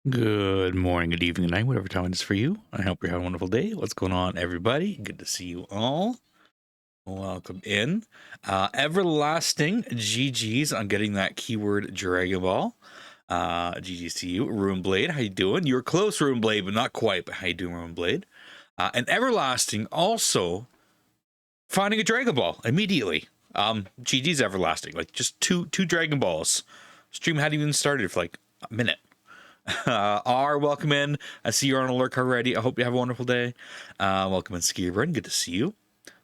Good morning, good evening, good night, whatever time it is for you. I hope you're having a wonderful day. What's going on, everybody? Good to see you all. Welcome in. Everlasting GG's on getting that keyword Dragon Ball. GG's to you. Ruin Blade, how you doing? You were close, Ruin Blade, but not quite. But how you doing, Ruin Blade? And Everlasting also finding a Dragon Ball immediately. GG's Everlasting. Like just two Dragon Balls. Stream hadn't even started for like a minute. R, welcome in. I see you're on alert already. I hope you have a wonderful day. Welcome in, Skierburn. Good to see you.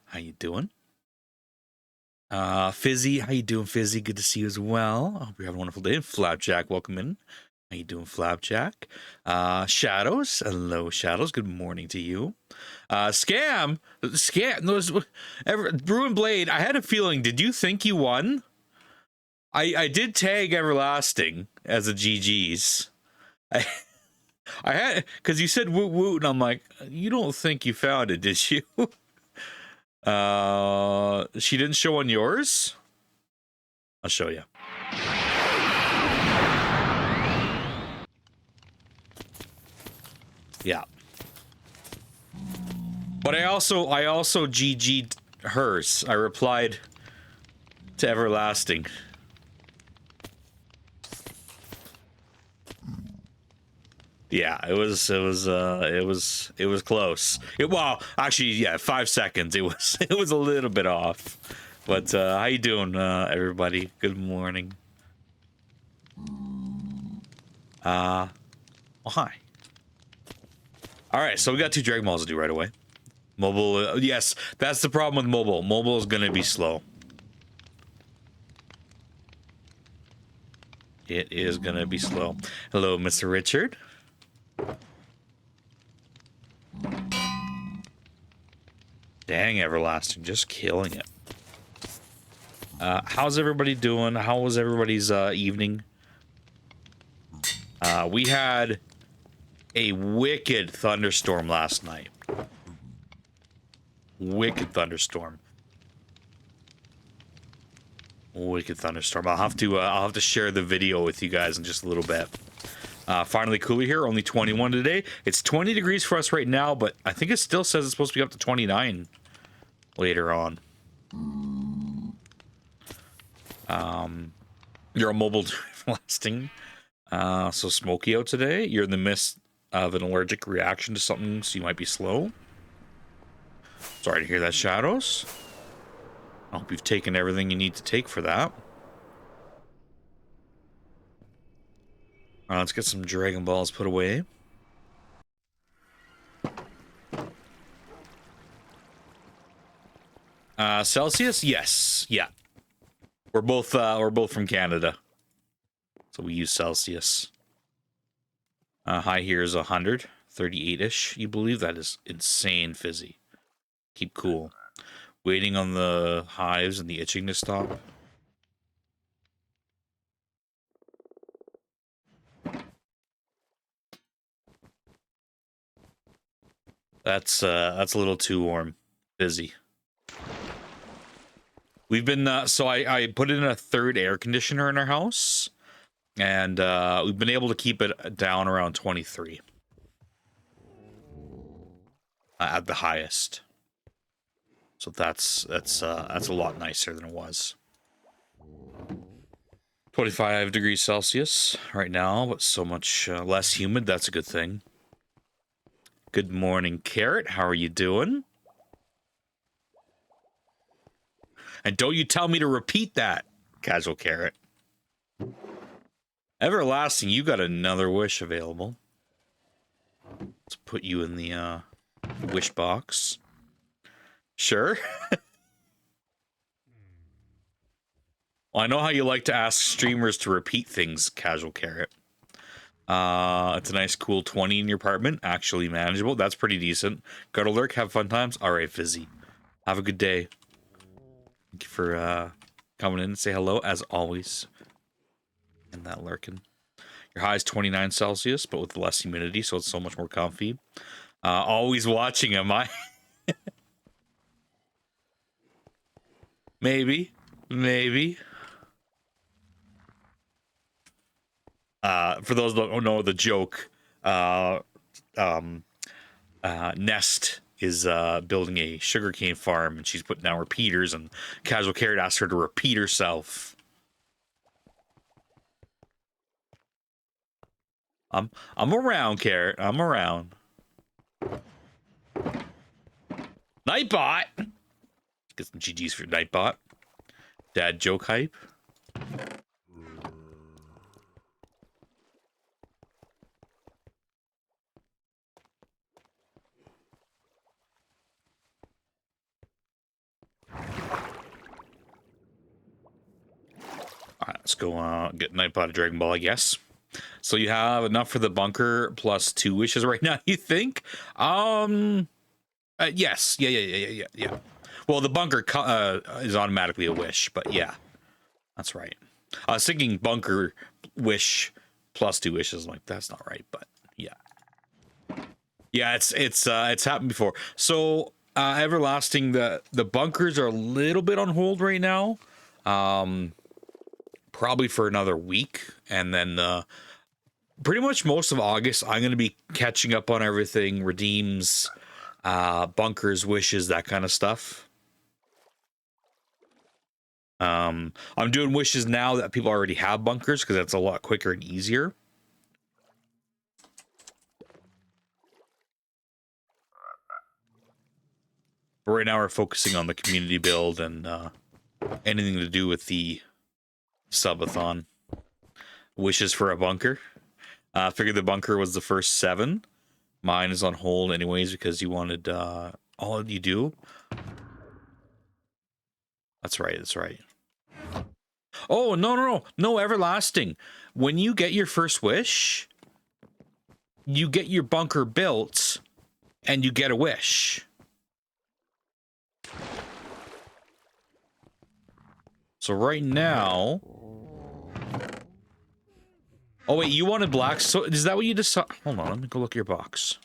How you doing? Fizzy, how you doing, Fizzy? Good to see you as well. I hope you're having a wonderful day. And Flapjack, welcome in. How you doing, Flapjack? Shadows, hello, Shadows. Good morning to you. Scam. Ruin Blade. I had a feeling. Did you think you won? I did tag Everlasting as a GG's. I had, because you said woot woot, and I'm like, you don't think you found it, did you? She didn't show on yours? I'll show you. Yeah. But I also GG'd hers. I replied to Everlasting. Yeah, it was close. Well, actually, yeah, 5 seconds. It was a little bit off. But how you doing, everybody? Good morning. Well, hi. All right, so we got 2 Dragon Balls to do right away. Mobile, yes, that's the problem with mobile. Mobile is gonna be slow. It is gonna be slow. Hello, Mr. Richard. Dang, Everlasting, just killing it. How's everybody doing? How was everybody's evening? We had a wicked thunderstorm last night. Wicked thunderstorm. Wicked thunderstorm. I'll have to share the video with you guys in just a little bit. Finally cooler here, only 21 today. It's 20 degrees for us right now, but I think it still says it's supposed to be up to 29 later on. You're a mobile lasting. So smoky out today. You're in the midst of an allergic reaction to something, so you might be slow. Sorry to hear that, Shadows. I hope you've taken everything you need to take for that. Let's get some Dragon Balls put away. Celsius? Yes. Yeah. We're both from Canada. So we use Celsius. High here is 100, 38-ish. You believe that is insane, Fizzy. Keep cool. Waiting on the hives and the itching to stop. That's a little too warm, Fizzy. We've been so I put in a 3rd air conditioner in our house, and we've been able to keep it down around 23 at the highest. So that's a lot nicer than it was. 25 degrees Celsius right now, but so much less humid. That's a good thing. Good morning, Carrot. How are you doing? And don't you tell me to repeat that, Casual Carrot. Everlasting, you got another wish available. Let's put you in the wish box. Sure. Well, I know how you like to ask streamers to repeat things, Casual Carrot. It's a nice, cool 20 in your apartment. Actually manageable. That's pretty decent. Go to lurk, have fun times. All right, Fizzy. Have a good day. Thank you for coming in and say hello, as always. And that lurking. Your high is 29 Celsius, but with less humidity, so it's so much more comfy. Always watching, am I? Maybe. For those that don't know the joke, Nest is building a sugarcane farm, and she's putting down repeaters, and Casual Carrot asked her to repeat herself. I'm around, Carrot. I'm around. Nightbot! Get some GGs for Nightbot. Dad joke hype. Alright, let's go get Nightbot a Dragon Ball, I guess. So you have enough for the bunker plus 2 wishes right now, you think? Yes. Yeah. Well, the bunker is automatically a wish, but yeah. That's right. I was thinking bunker wish plus 2 wishes. Like, that's not right, but yeah. Yeah, it's happened before. So, Everlasting, the bunkers are a little bit on hold right now. Probably for another week, and then pretty much most of August I'm going to be catching up on everything, redeems, bunkers, wishes, that kind of stuff. I'm doing wishes now that people already have bunkers because that's a lot quicker and easier. But right now we're focusing on the community build and anything to do with the subathon. Wishes for a bunker. I figured the bunker was the first 7. Mine is on hold anyways because you wanted all you do. That's right. Oh, no, Everlasting. When you get your first wish, you get your bunker built and you get a wish. So right now... Oh, wait, you wanted black? So is that what you decided? Hold on, let me go look at your box.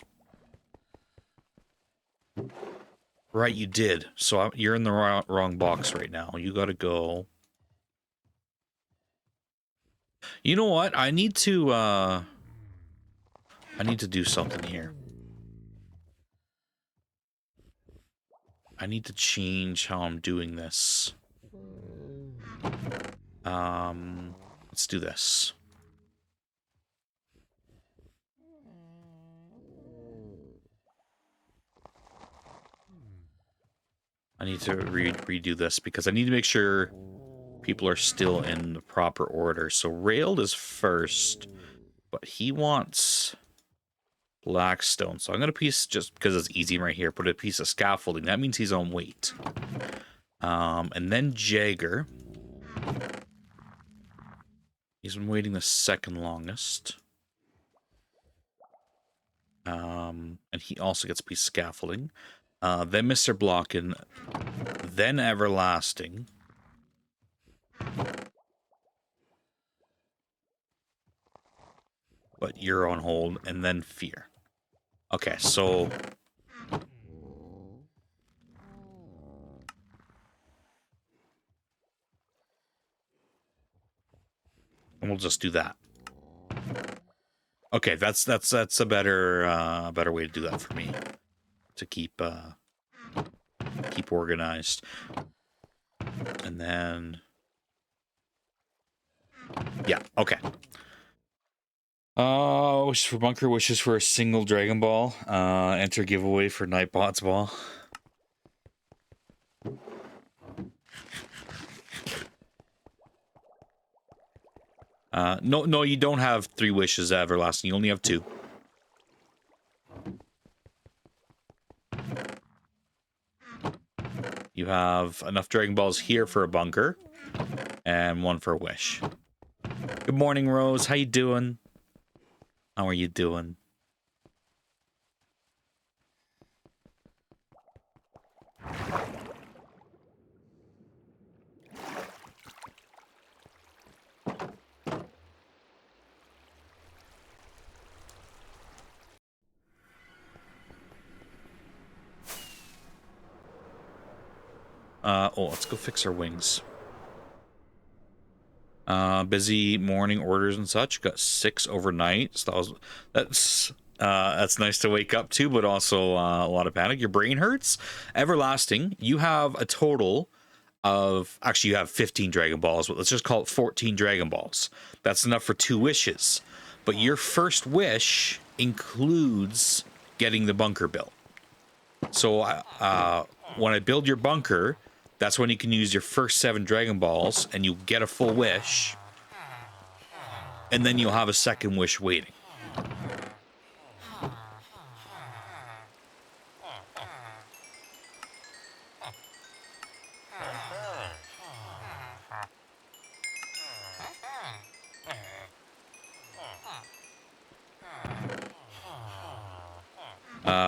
Right, you did. So you're in the wrong box right now. You gotta go... You know what? I need to do something here. I need to change how I'm doing this. Let's do this. I need to redo this because I need to make sure people are still in the proper order. So Railed is first, but he wants Blackstone. So I'm going to piece, just because it's easy right here, put a piece of scaffolding. That means he's on wait. And then Jagger. He's been waiting the second longest. And he also gets a piece of scaffolding. Then Mr. Blocken. Then Everlasting. But you're on hold. And then Fear. Okay, so... And we'll just do that. Okay, that's a better way to do that for me. To keep organized. And then... Yeah, okay. Wishes for bunker, wishes for a single Dragon Ball. Enter giveaway for Nightbot's ball. No, you don't have 3 wishes, Everlasting. You only have 2. You have enough Dragon Balls here for a bunker, and 1 for a wish. Good morning, Rose. How you doing? How are you doing? Oh, let's go fix our wings. Busy morning orders and such. Got 6 overnight. So that's nice to wake up to, but also a lot of panic. Your brain hurts. Everlasting. You have a total of, actually you have 15 Dragon Balls, but let's just call it 14 Dragon Balls. That's enough for 2 wishes. But your first wish includes getting the bunker built. So when I build your bunker, that's when you can use your first 7 Dragon Balls and you get a full wish. And then you'll have a second wish waiting.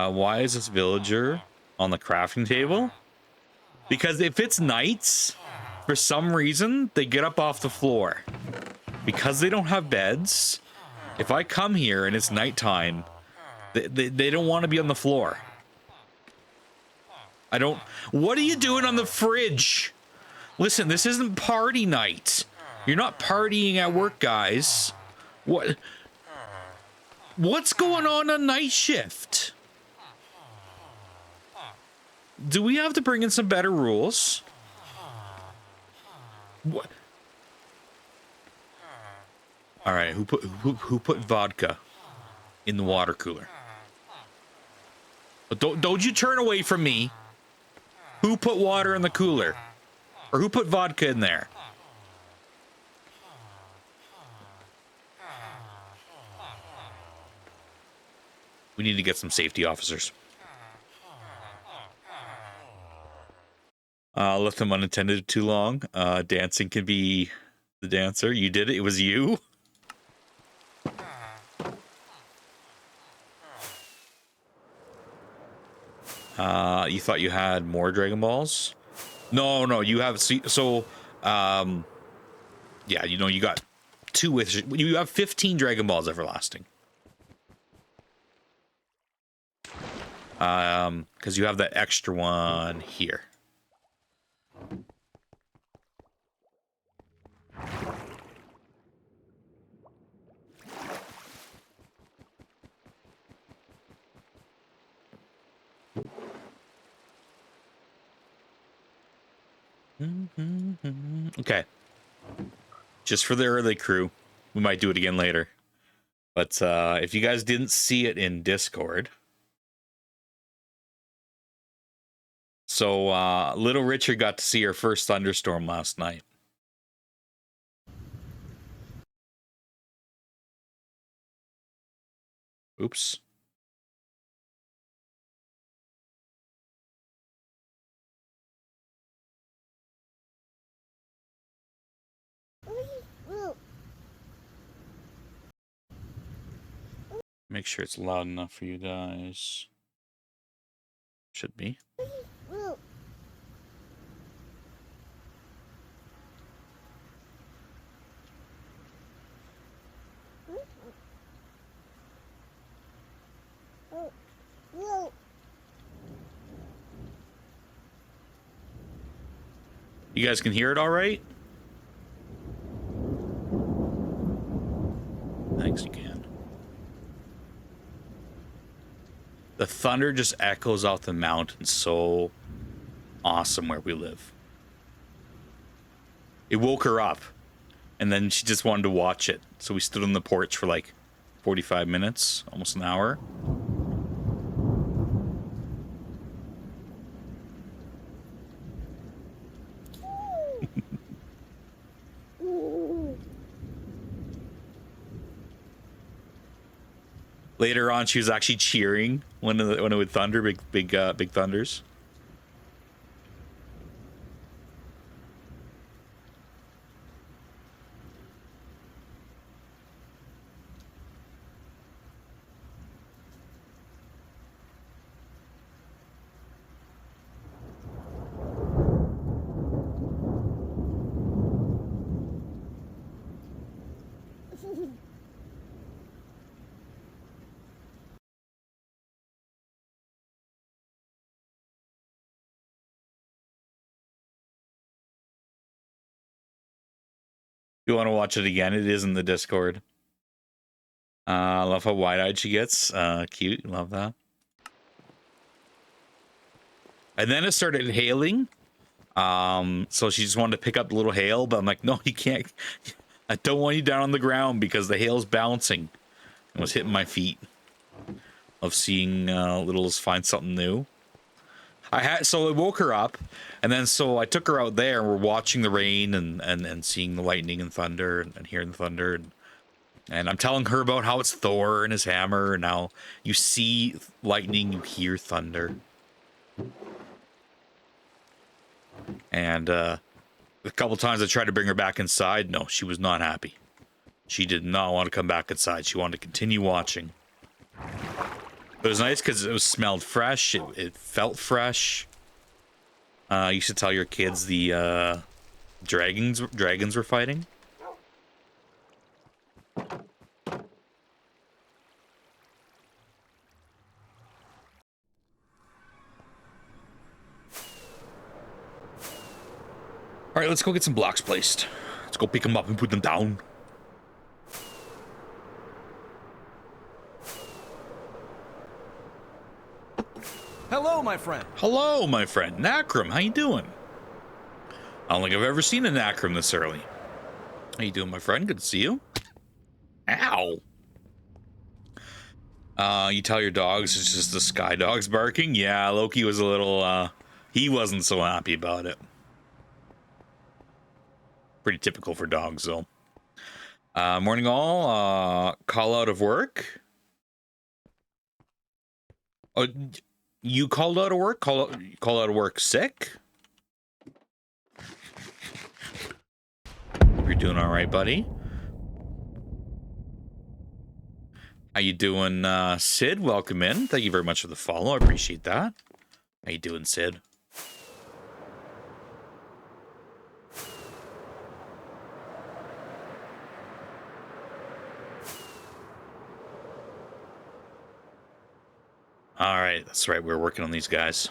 Why is this villager on the crafting table? Because if it's nights, for some reason, they get up off the floor. Because they don't have beds, if I come here and it's nighttime, they don't want to be on the floor. I don't... What are you doing on the fridge? Listen, this isn't party night. You're not partying at work, guys. What's going on night shift? Do we have to bring in some better rules? What? All right, who put vodka in the water cooler? Don't you turn away from me. Who put water in the cooler? Or who put vodka in there? We need to get some safety officers. Left them unattended too long. Dancing can be the dancer. You did it. It was you. You thought you had more Dragon Balls? No, you have... yeah, you know, you got 2 wishes. You have 15 Dragon Balls everlasting. Because you have that extra one here. Okay. Just for the early crew. We might do it again later. But if you guys didn't see it in Discord... So, Little Richard got to see her first thunderstorm last night. Oops. Make sure it's loud enough for you guys. Should be. You guys can hear it all right? Thanks, you can. The thunder just echoes off the mountain so awesome where we live. It woke her up, and then she just wanted to watch it. So we stood on the porch for like 45 minutes, almost an hour. Later on, she was actually cheering when it would thunder, big thunders. You want to watch it again? It is in the Discord. I love how wide-eyed she gets. Cute. Love that. And then it started hailing. So she just wanted to pick up the little hail, but I'm like, no, you can't. I don't want you down on the ground because the hail's bouncing. It was hitting my feet. Of seeing Littles find something new. So it woke her up, and then so I took her out there, and we're watching the rain and seeing the lightning and thunder and hearing the thunder, and I'm telling her about how it's Thor and his hammer, and how you see lightning, you hear thunder. And a couple times I tried to bring her back inside. No, she was not happy. She did not want to come back inside. She wanted to continue watching. It was nice because it smelled fresh. It felt fresh. You should tell your kids the dragons were fighting. All right, let's go get some blocks placed. Let's go pick them up and put them down. Hello, my friend. Hello, my friend. Nakram, how you doing? I don't think I've ever seen a Nakram this early. How you doing, my friend? Good to see you. Ow. You tell your dogs it's just the sky dogs barking? Yeah, Loki was a little, he wasn't so happy about it. Pretty typical for dogs, though. Morning all. Call out of work. Oh, you called out of work? Call out of work sick? Hope you're doing all right, buddy. How you doing, Sid? Welcome in. Thank you very much for the follow. I appreciate that. How you doing, Sid? All right, that's right. We're working on these guys.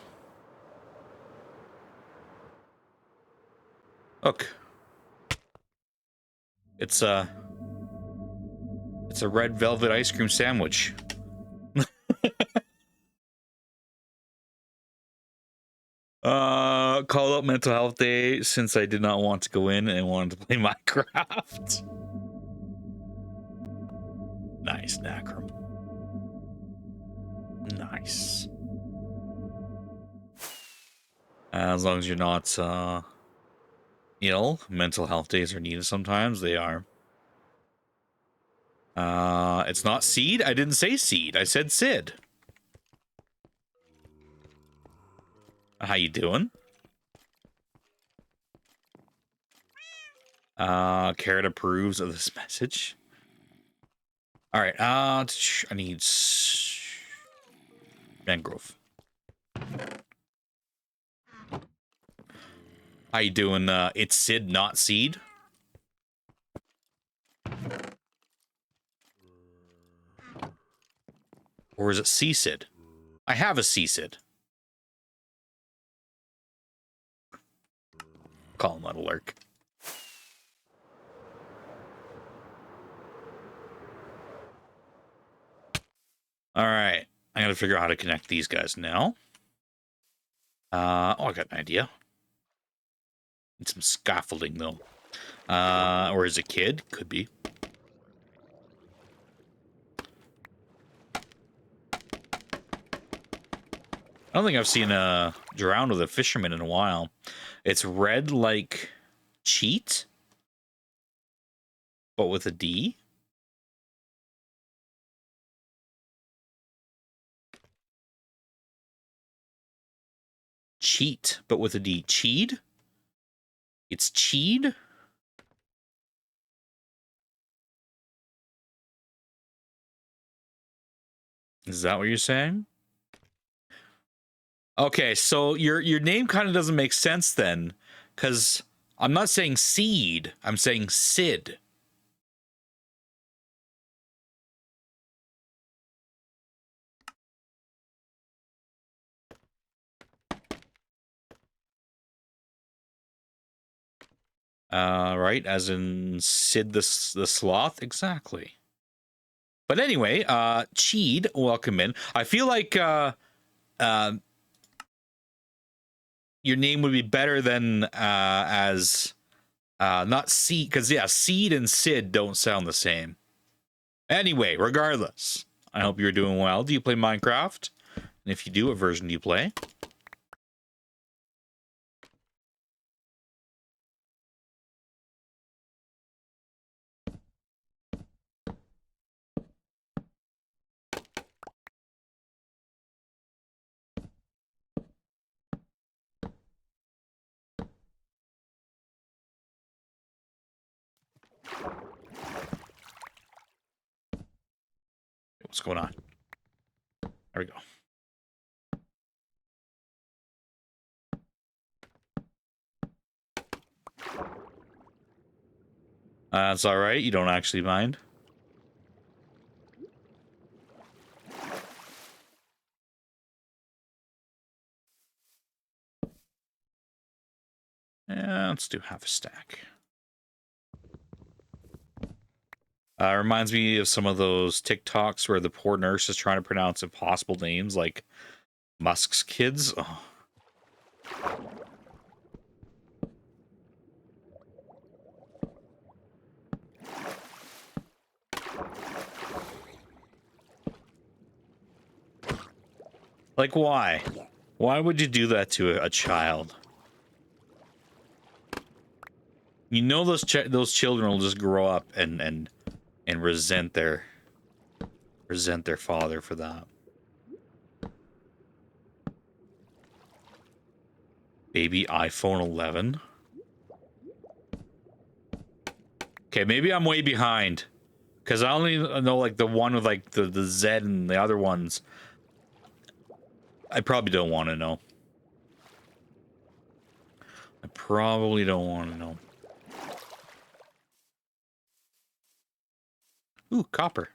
Look, it's a red velvet ice cream sandwich. Call out mental health day since I did not want to go in and wanted to play Minecraft. Nice, Nakram. Nice. As long as you're not ill, mental health days are needed sometimes. They are. It's not Seed. I didn't say Seed. I said Sid. How you doing? Carrot approves of this message. All right. I need mangrove. How you doing? It's Sid, not Seed. Or is it C-Sid? I have a C-Sid. Call him out a lurk. All right. I gotta figure out how to connect these guys now. I got an idea. Need some scaffolding, though. Or is it kid? Could be. I don't think I've seen a drown with a fisherman in a while. It's red like cheat, but with a D. Cheat, but with a D. Cheed? It's cheed? Is that what you're saying? Okay, so your name kind of doesn't make sense then, because I'm not saying seed, I'm saying Sid. Right, as in Sid the sloth, exactly. But anyway, Cheed, welcome in. I feel like your name would be better than as not Seed, because yeah, Seed and Sid don't sound the same. Anyway, regardless, I hope you're doing well. Do you play Minecraft? And if you do, what version do you play? What's going on? There we go. That's all right. You don't actually mind. Yeah, let's do half a stack. Reminds me of some of those TikToks where the poor nurse is trying to pronounce impossible names like Musk's kids. Oh. Like, why? Why would you do that to a child? You know those children will just grow up and resent their father for that. Baby iPhone 11. Okay, maybe I'm way behind. Because I only know, like, the one with, like, the Z and the other ones. I probably don't want to know. I probably don't want to know. Ooh, copper.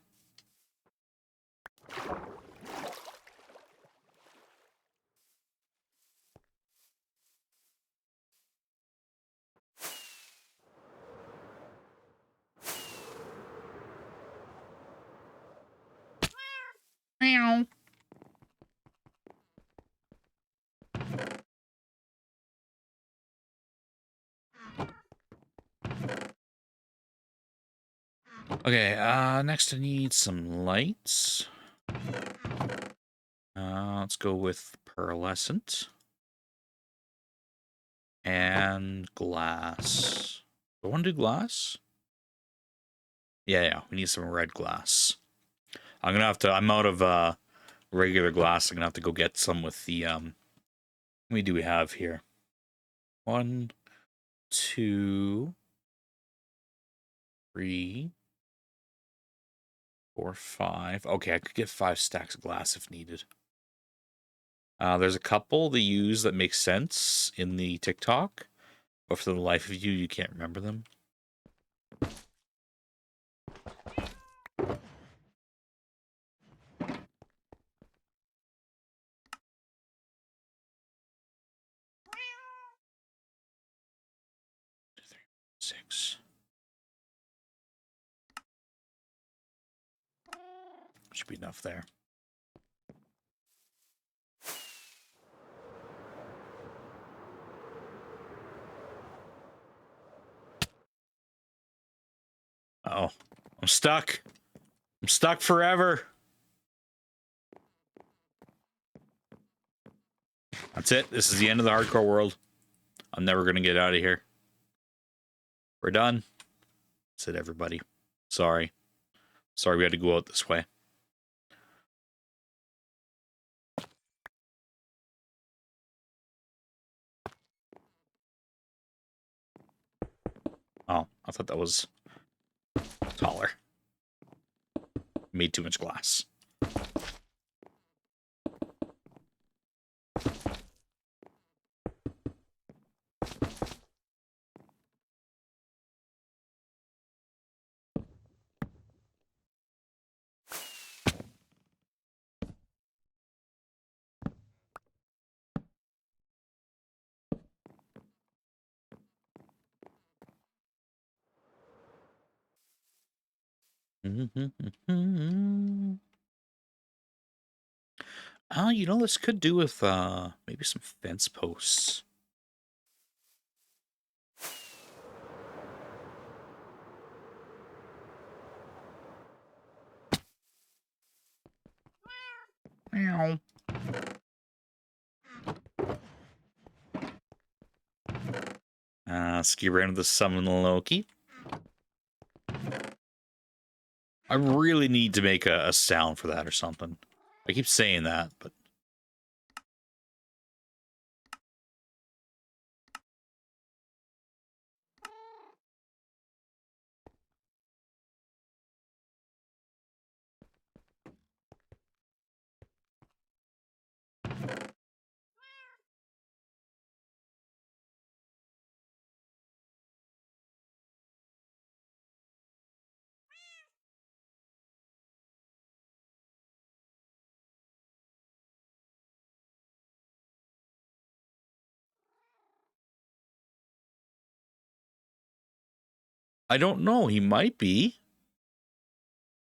Meow. Okay, next I need some lights. Let's go with pearlescent. And glass. Do I want to do glass? Yeah, we need some red glass. I'm gonna have to, I'm out of regular glass. I'm gonna have to go get some with the how many do we have here? 1, 2, 3, 4, 5. Okay, I could get 5 stacks of glass if needed. There's a couple they use that make sense in the TikTok, but for the life of you, you can't remember them. Six. Should be enough there. Uh oh, I'm stuck. I'm stuck forever. That's it. This is the end of the hardcore world. I'm never gonna get out of here. We're done. That's it, everybody. Sorry. Sorry we had to go out this way. Oh, I thought that was taller. Made too much glass. Oh, you know, this could do with maybe some fence posts. Meow. Ski around with the summon Loki. I really need to make a sound for that or something. I keep saying that, but I don't know. He might be.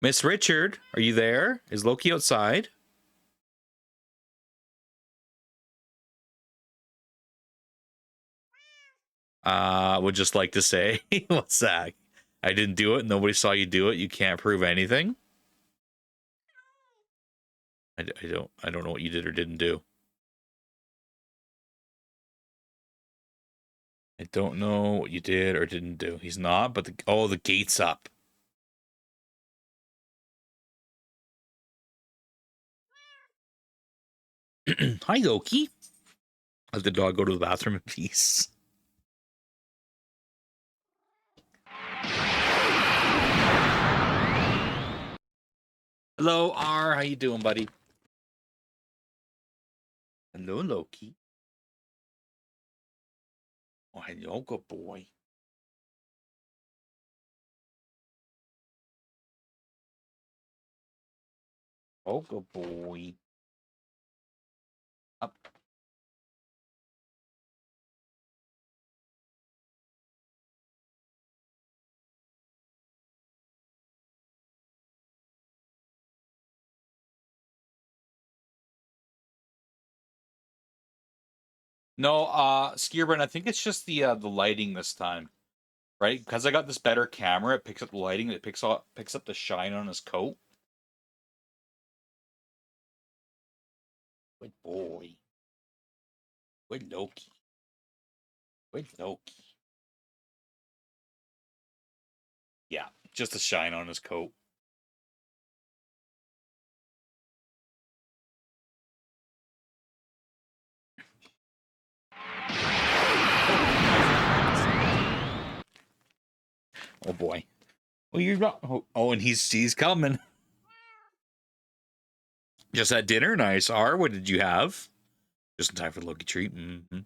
Miss Richard, are you there? Is Loki outside? Would just like to say, what's that? I didn't do it. Nobody saw you do it. You can't prove anything. I don't know what you did or didn't do. I don't know what you did or didn't do. He's not, but the gate's up. Hi, Loki. Let the dog go to the bathroom in peace. Hello, R. How you doing, buddy? Hello, Loki. Oh, hello, good boy. Oh, good boy. Up. No, Skierbrand, I think it's just the lighting this time, right? Because I got this better camera, it picks up the lighting, it picks up the shine on his coat. Good boy. Good Loki. Good Loki. Yeah, just the shine on his coat. Oh boy. Well, you're not. Oh, and he's coming. Just at dinner, nice. R, what did you have? Just in time for the Loki treat. Mm-hmm.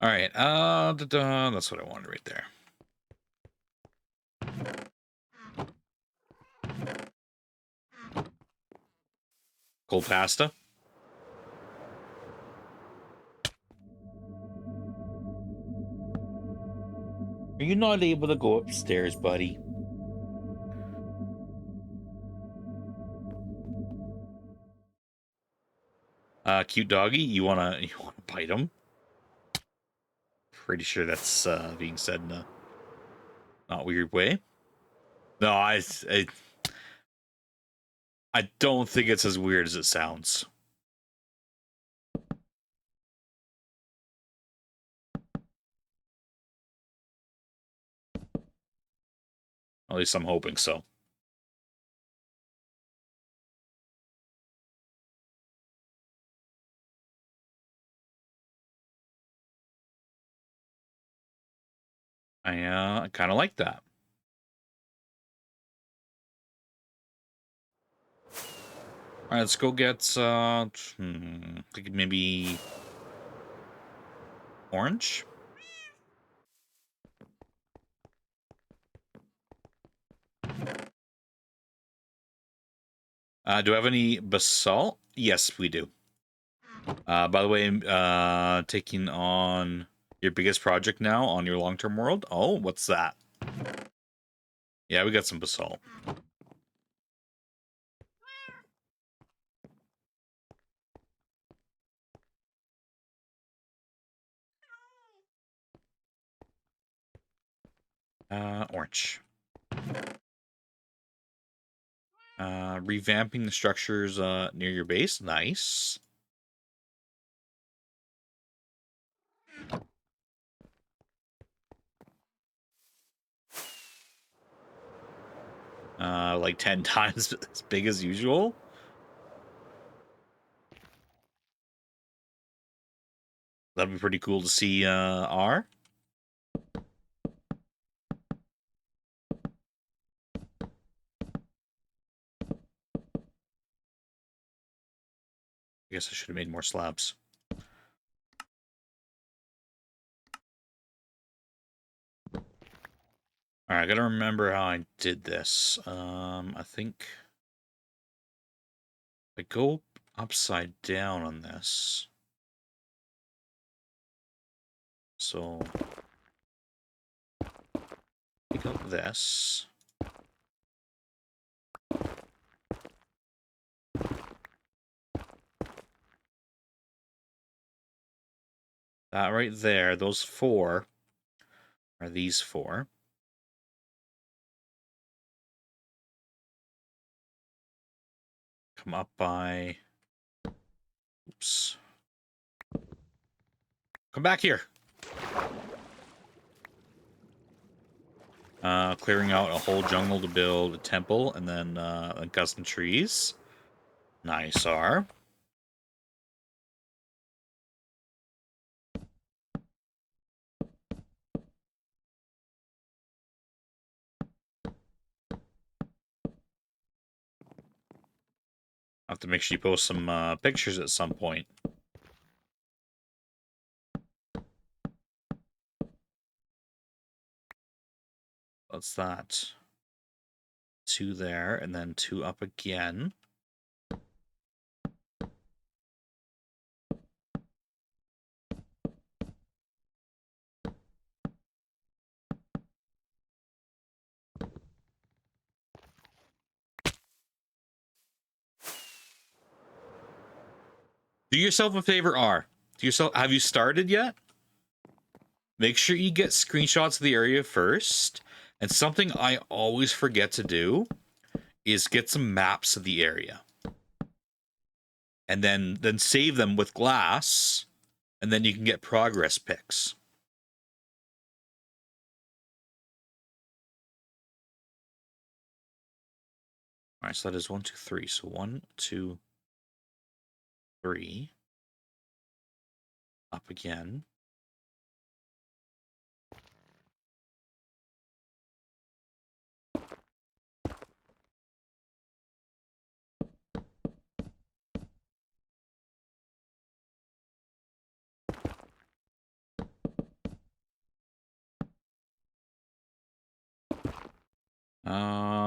All right. That's what I wanted right there. Cold pasta. Are you not able to go upstairs, buddy? Cute doggy. You wanna bite him? Pretty sure that's being said in a not weird way. No, I don't think it's as weird as it sounds. At least I'm hoping so. I kind of like that. All right, let's go get think maybe orange. Do I have any basalt? Yes, we do. By the way, taking on Your biggest project now on your long-term world? Oh, what's that? Yeah, we got some basalt. Orange. Revamping the structures near your base. Nice. Like 10 times as big as usual. That'd be pretty cool to see R. I guess I should have made more slabs. All right, I gotta remember how I did this. I think I go upside down on this. So pick up this. That right there, those 4 are these 4. Come up by... Oops. Come back here! Clearing out a whole jungle to build a temple, and then custom trees. Nice, R. I'll have to make sure you post some pictures at some point. What's that? 2 there, and then 2 up again. Do yourself a favor, R. Have you started yet? Make sure you get screenshots of the area first. And something I always forget to do is get some maps of the area. And then save them with glass, and then you can get progress pics. All right, so that is 1, 2, 3. So 1, 2, 3. Up again.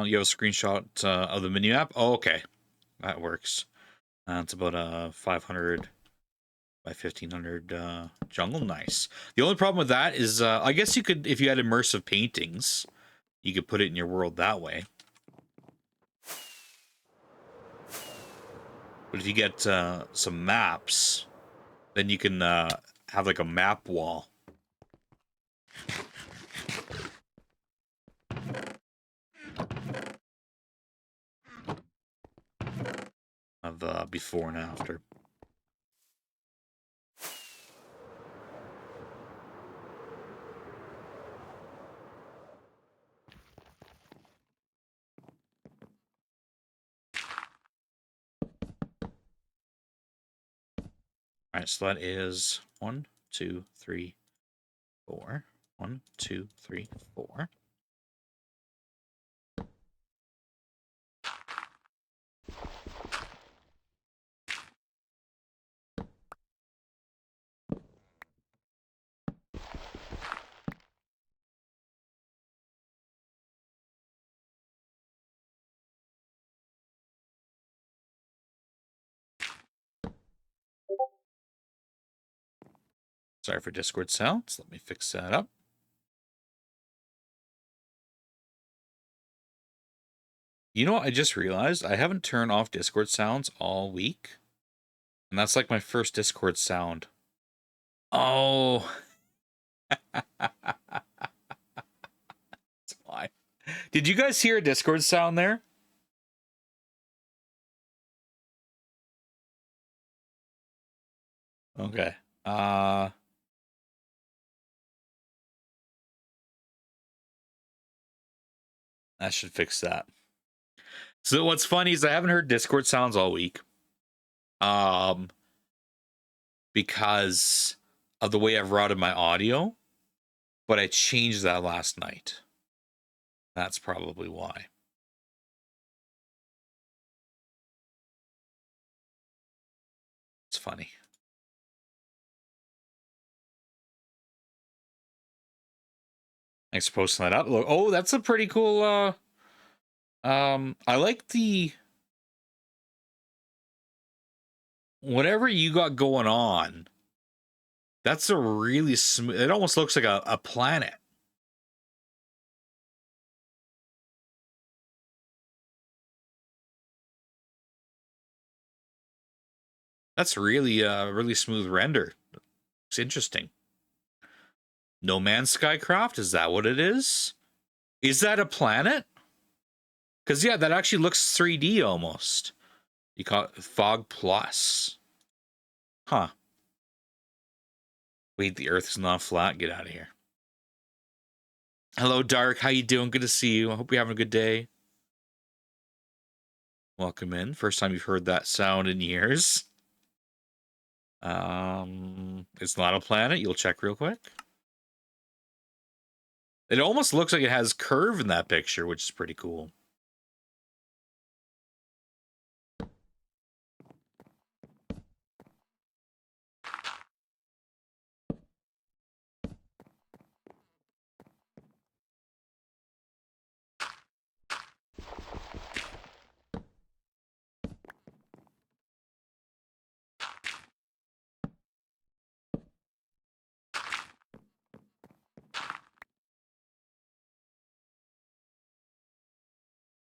You have a screenshot of the menu app? Oh, okay. That works. It's about a 500 by 1500 jungle. Nice. The only problem with that is I guess you could, if you had immersive paintings, you could put it in your world that way. But if you get some maps, then you can have like a map wall. Of before and after. All right, so that is 1, 2, 3, 4. 1, 2, 3, 4. Sorry for Discord sounds. Let me fix that up. You know what? I just realized I haven't turned off Discord sounds all week. And that's like my first Discord sound. Oh. That's why. Did you guys hear a Discord sound there? Okay. That should fix that. So what's funny is I haven't heard Discord sounds all week. Because of the way I've routed my audio, but I changed that last night. That's probably why. It's funny. Thanks for posting that up. Look, oh, that's a pretty cool I like the whatever you got going on. That's a really smooth, it almost looks like a planet. That's really really smooth render. It's interesting. No Man's Skycraft, is that what it is? Is that a planet? Because yeah, that actually looks 3D almost. You call it Fog Plus. Huh. Wait, the Earth is not flat. Get out of here. Hello, Dark. How you doing? Good to see you. I hope you're having a good day. Welcome in. First time you've heard that sound in years. It's not a planet. You'll check real quick. It almost looks like it has curve in that picture, which is pretty cool.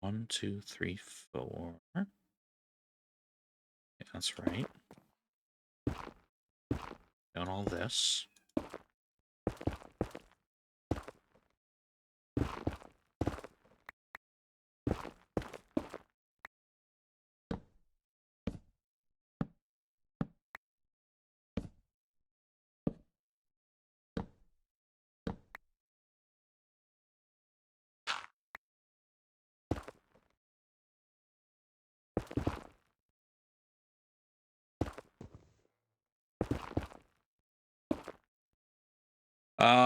One, two, three, four. Yeah, that's right. Done all this.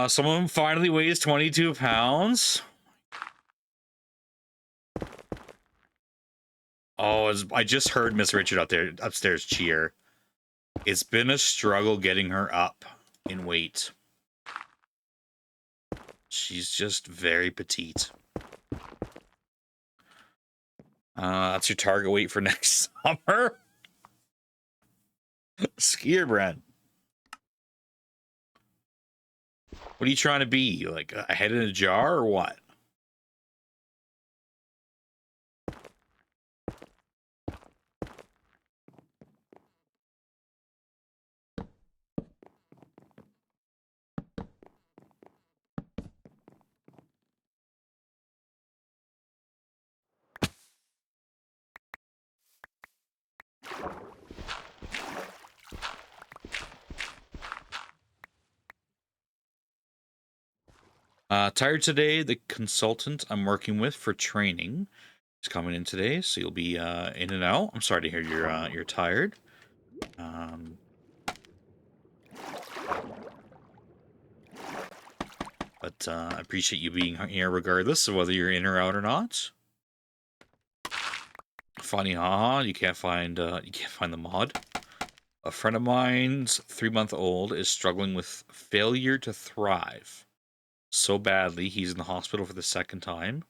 Some of them finally weighs 22 pounds. Oh, I just heard Miss Richard out there upstairs cheer. It's been a struggle getting her up in weight. She's just very petite. That's your target weight for next summer. Skier brand. What are you trying to be? Like a head in a jar or what? Tired today. The consultant I'm working with for training is coming in today, so you'll be in and out. I'm sorry to hear you're tired. But I appreciate you being here regardless of whether you're in or out or not. Funny, haha! You can't find the mod. A friend of mine's 3-month-old is struggling with failure to thrive so badly he's in the hospital for the second time.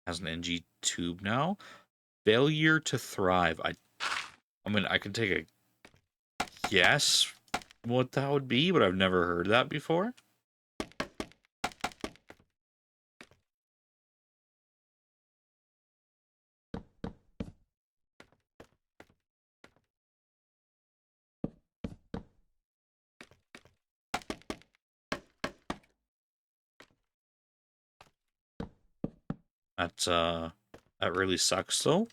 Has an NG tube now. Failure to thrive. I mean, I can take a guess. what that would be, but I've never heard that before. That really sucks though.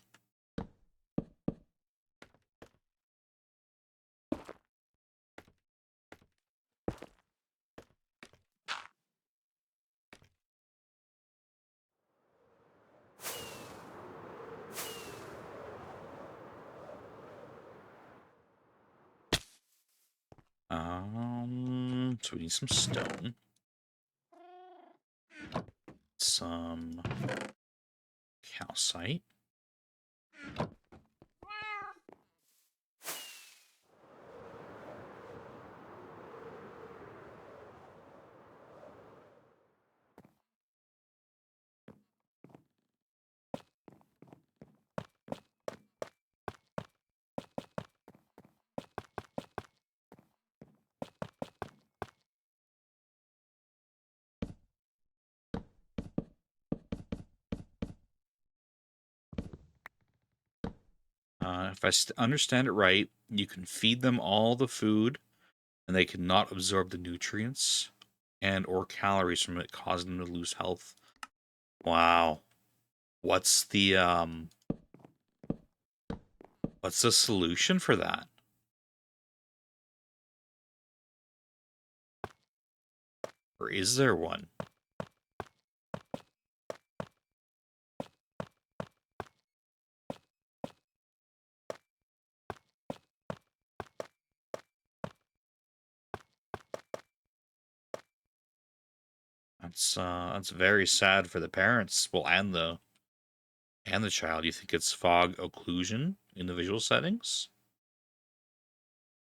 So we need some stone. Some calcite. If I understand it right, you can feed them all the food, and they cannot absorb the nutrients and or calories from it, causing them to lose health. Wow. What's the what's the solution for that? Or is there one? That's very sad for the parents, well, and the child. You think it's fog occlusion in the visual settings?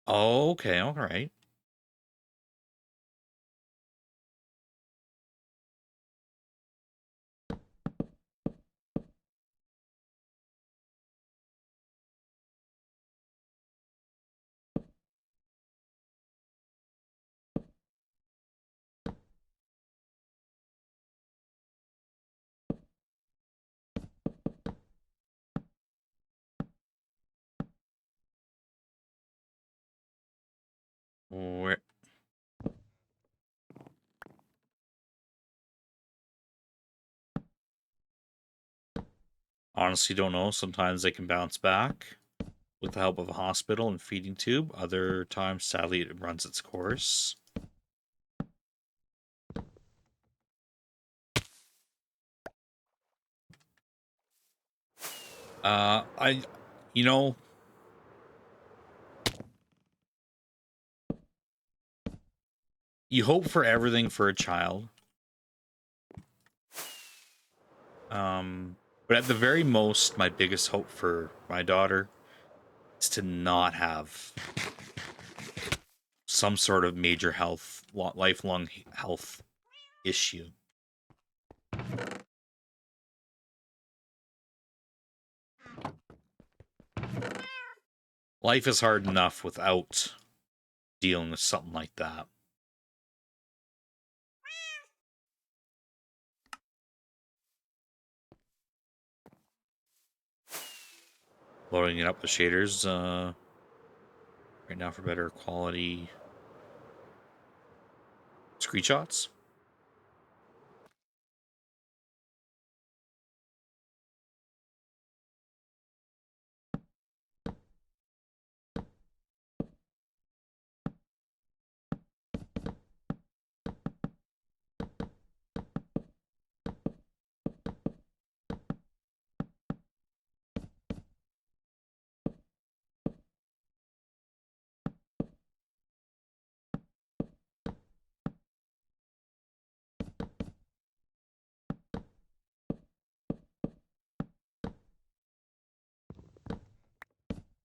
Oh, okay, all right. Where honestly don't know. Sometimes they can bounce back with the help of a hospital and feeding tube. Other times, sadly, it runs its course. I, you know, you hope for everything for a child. But at the very most, my biggest hope for my daughter is to not have some sort of major lifelong health issue. Life is hard enough without dealing with something like that. Loading it up with shaders right now for better quality screenshots.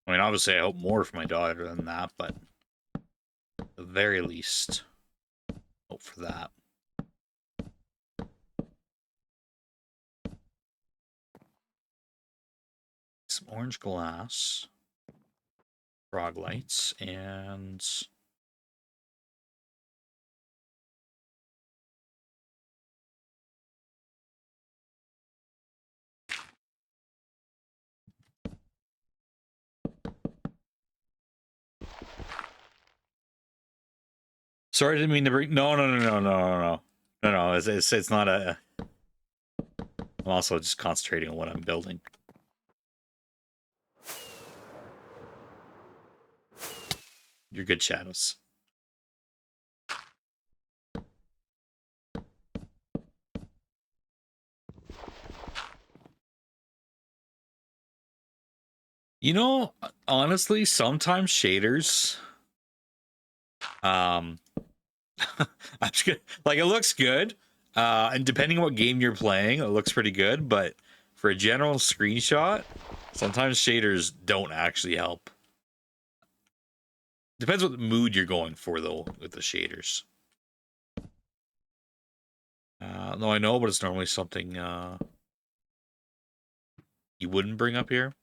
I mean, obviously, I hope more for my daughter than that, but at the very least, hope for that. Some orange glass, frog lights, and Sorry, I didn't mean to bring. No. It's not a. I'm also just concentrating on what I'm building. You're good, Shadows. You know, honestly, sometimes shaders, I'm just gonna, like, it looks good, and depending on what game you're playing, it looks pretty good. But for a general screenshot, sometimes shaders don't actually help. Depends what mood you're going for, though, with the shaders. No, I know, but it's normally something you wouldn't bring up here.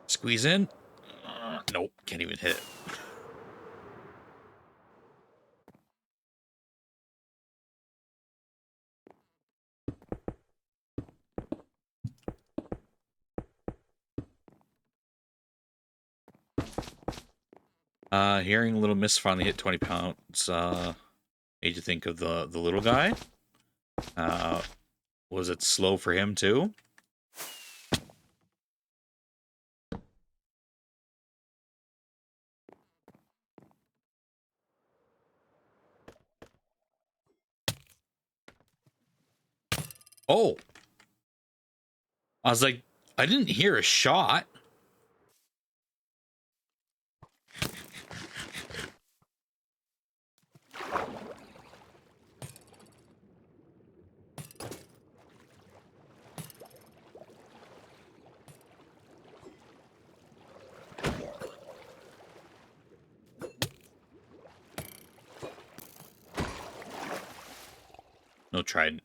Squeeze in. Nope, can't even hit it. Hearing Little Miss finally hit 20 pounds. Made you think of the little guy. Was it slow for him too? Oh, I was like, I didn't hear a shot. No trident.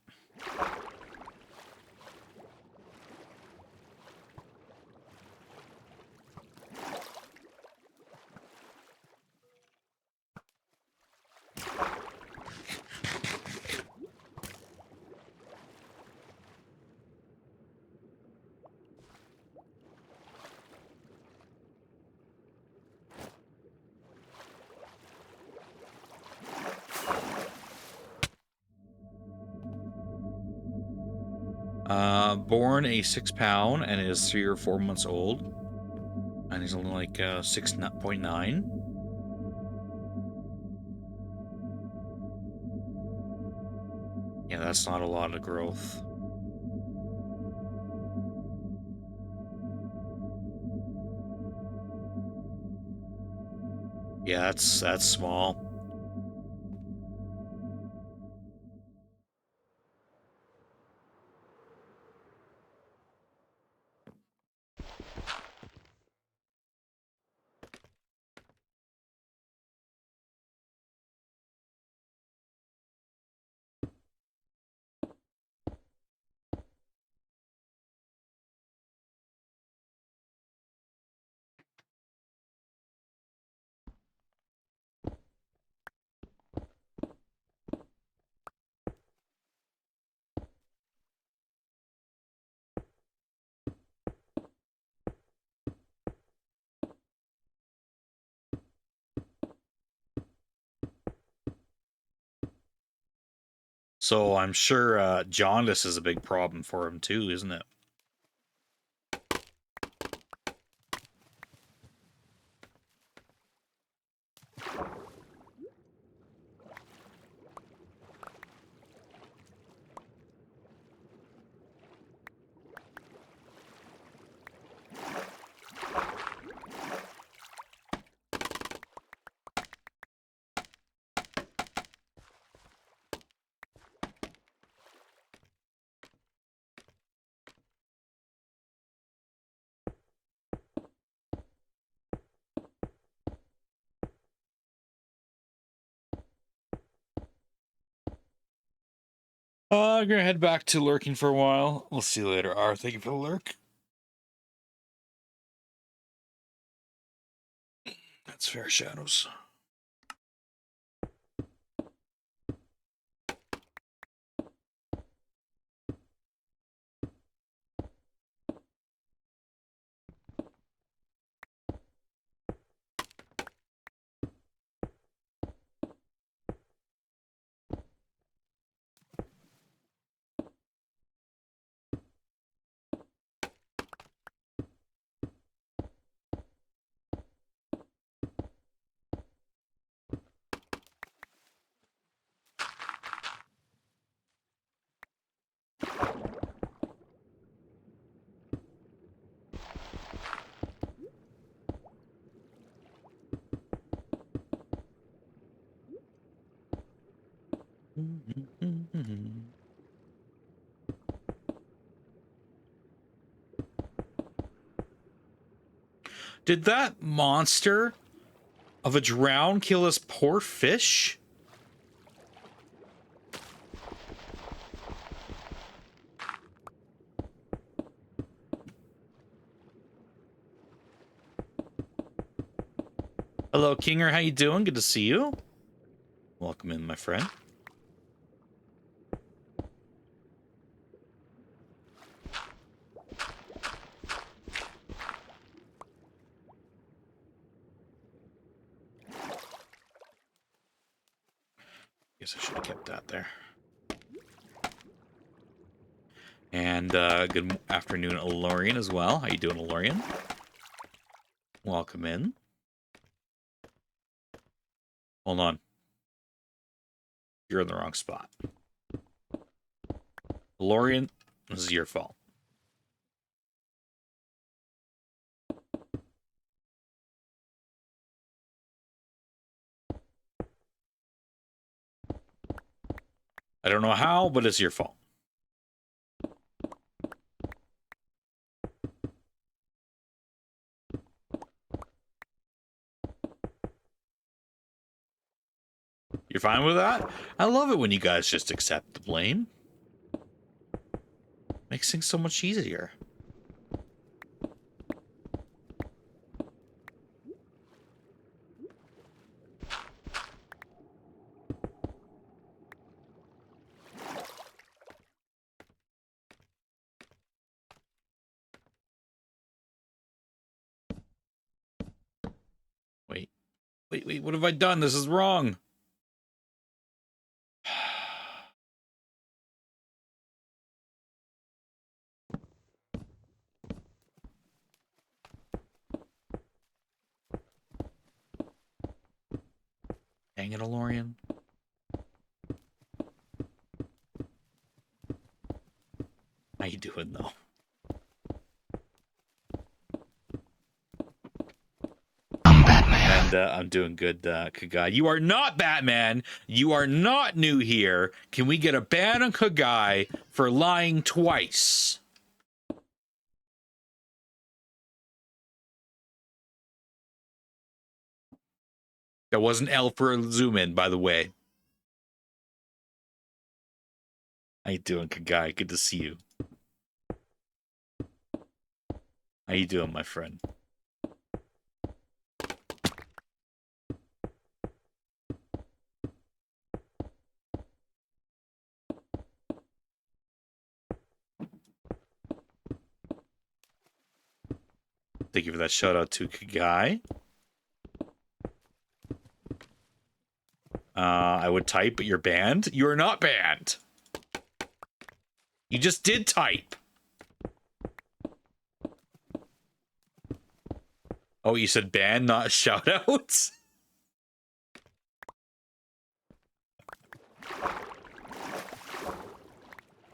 Born a 6 pound and is 3 or 4 months old, and he's only like 6.9. Yeah, that's not a lot of growth. Yeah, that's small. So I'm sure jaundice is a big problem for him too, isn't it? I'm gonna head back to lurking for a while. We'll see you later. R, thank you for the lurk. That's fair, Shadows. Did that monster of a drown kill this poor fish? Hello, Kinger. How you doing? Good to see you. Welcome in, my friend. Guess I should have kept that there. And good afternoon, Alorian, as well. How you doing, Alorian? Welcome in. Hold on. You're in the wrong spot. Alorian, this is your fault. I don't know how, but it's your fault. You're fine with that? I love it when you guys just accept the blame. Makes things so much easier. Wait, what have I done? This is wrong. Dang it, Alorian. How you doing, though? And I'm doing good, Kagai. You are not Batman. You are not new here. Can we get a ban on Kagai for lying twice? That wasn't L for a zoom in, by the way. How you doing, Kagai? Good to see you. How you doing, my friend? Thank you for that shout out to Kagai. I would type, but you're banned. You are not banned. You just did type. Oh, you said ban, not shout outs?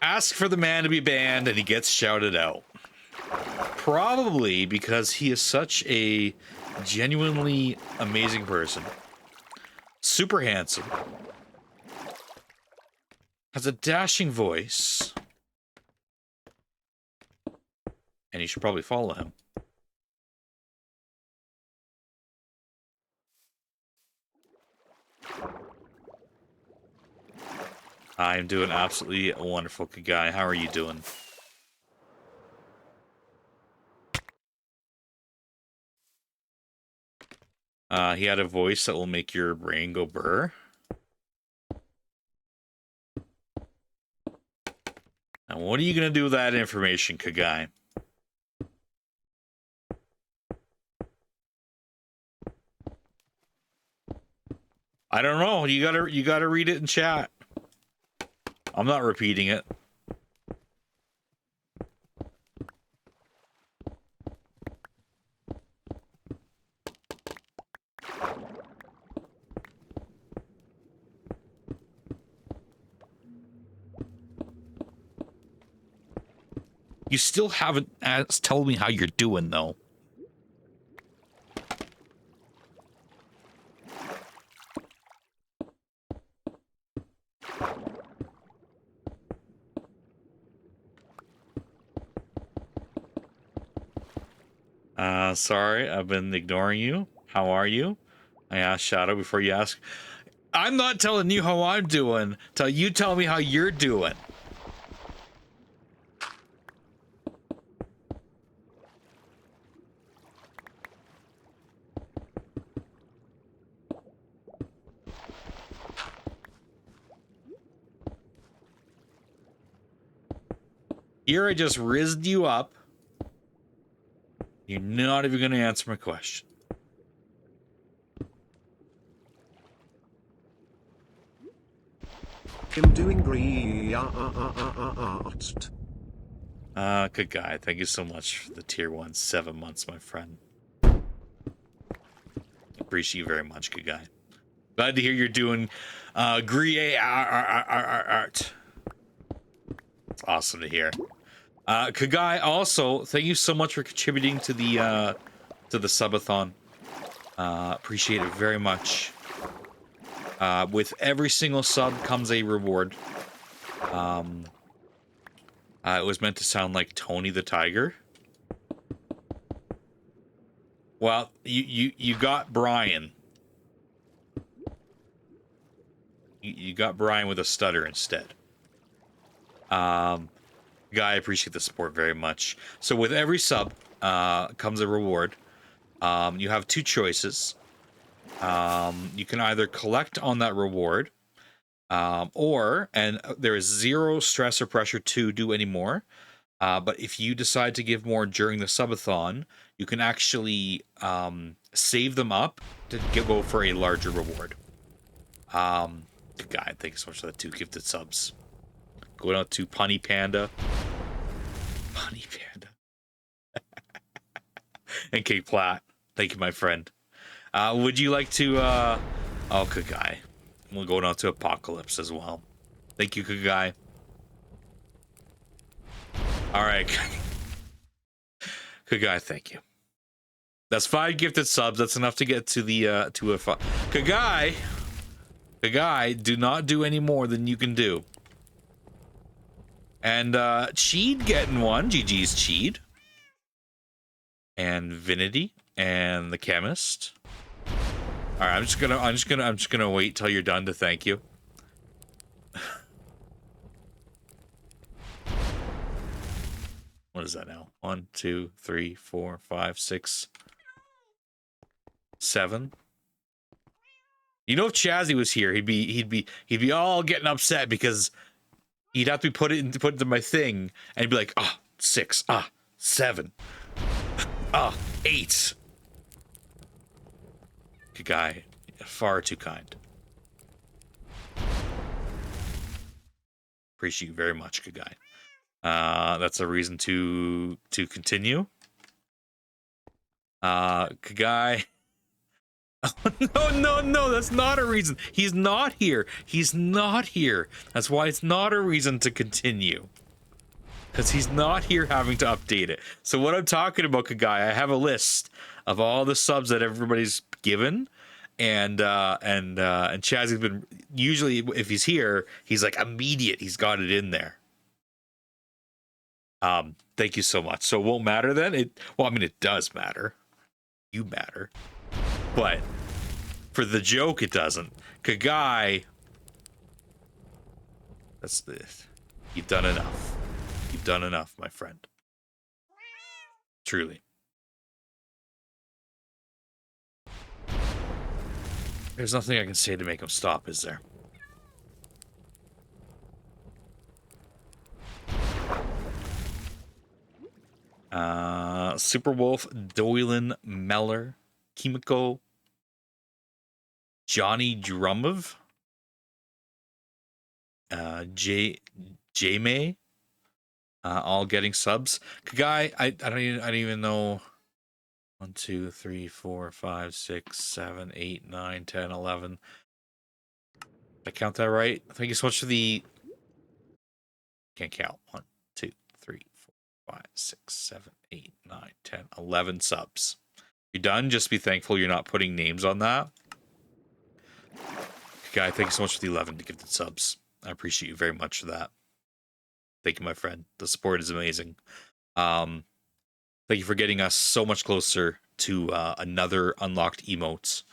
Ask for the man to be banned and he gets shouted out. Probably because he is such a genuinely amazing person. Super handsome. Has a dashing voice. And you should probably follow him. I'm doing absolutely wonderful, Kagai. How are you doing? He had a voice that will make your brain go burr. And what are you going to do with that information, Kagai? I don't know. You gotta read it in chat. I'm not repeating it. You still haven't told me how you're doing, though. Sorry, I've been ignoring you. How are you? I asked Shadow before you ask. I'm not telling you how I'm doing till you tell me how you're doing. Here I just rizzed you up. You're not even going to answer my question. I'm doing great. Good guy. Thank you so much for the tier 1 7 months, my friend. Appreciate you very much, good guy. Glad to hear you're doing Grille art. It's awesome to hear. Kagai, also, thank you so much for contributing to the subathon. Appreciate it very much. With every single sub comes a reward. It was meant to sound like Tony the Tiger. Well, you got Brian. You got Brian with a stutter instead. Guy, I appreciate the support very much. So with every sub comes a reward. You have two choices. You can either collect on that reward, and there is zero stress or pressure to do any more. But if you decide to give more during the subathon, you can actually save them up to go for a larger reward. Good guy, thanks so much for the 2 gifted subs. Going out to Punny Panda. Punny Panda. And Cake Platt. Thank you, my friend. Would you like to, oh, good guy. We'll go on to Apocalypse as well. Thank you, good guy. All right. Good guy, thank you. That's 5 gifted subs. That's enough to get to the, to a Kagai. Kagai, do not do any more than you can do. And, Cheed getting one. GG's Cheed. And Vinity. And the Chemist. All right, I'm just gonna wait till you're done to thank you. What is that now? 1, 2, 3, 4, 5, 6, 7. You know, if Chazzy was here, he'd be all getting upset because he'd have to put it into my thing, and he'd be like, 6, 7, 8. Good guy, far too kind. Appreciate you very much, good guy. That's a reason to continue. Kagai. Oh, no, that's not a reason. He's not here. He's not here. That's why it's not a reason to continue. Because he's not here having to update it. So what I'm talking about, Kagai, I have a list of all the subs that everybody's given. And Chazzy's been, usually if he's here, he's like immediate. He's got it in there. Thank you so much. So it won't matter then? It does matter. You matter. But for the joke, it doesn't. Kagai, That's the. You've done enough. You've done enough, my friend. Truly. There's nothing I can say to make him stop, is there? Superwolf, Doylan, Meller, Kimiko, Johnny Drumov, J-May, all getting subs. Kagai, I don't even know. 1, 2, 3, 4, 5, 6, 7, 8, 9, 10, 11. Did I count that right? Thank you so much for the. Can't count. 1, 2, 3, 4, 5, 6, 7, 8, 9, 10, 11 subs. You're done. Just be thankful you're not putting names on that. Guy, thank you so much for the 11 gifted subs. I appreciate you very much for that. Thank you, my friend. The support is amazing. Thank you for getting us so much closer to another unlocked emotes.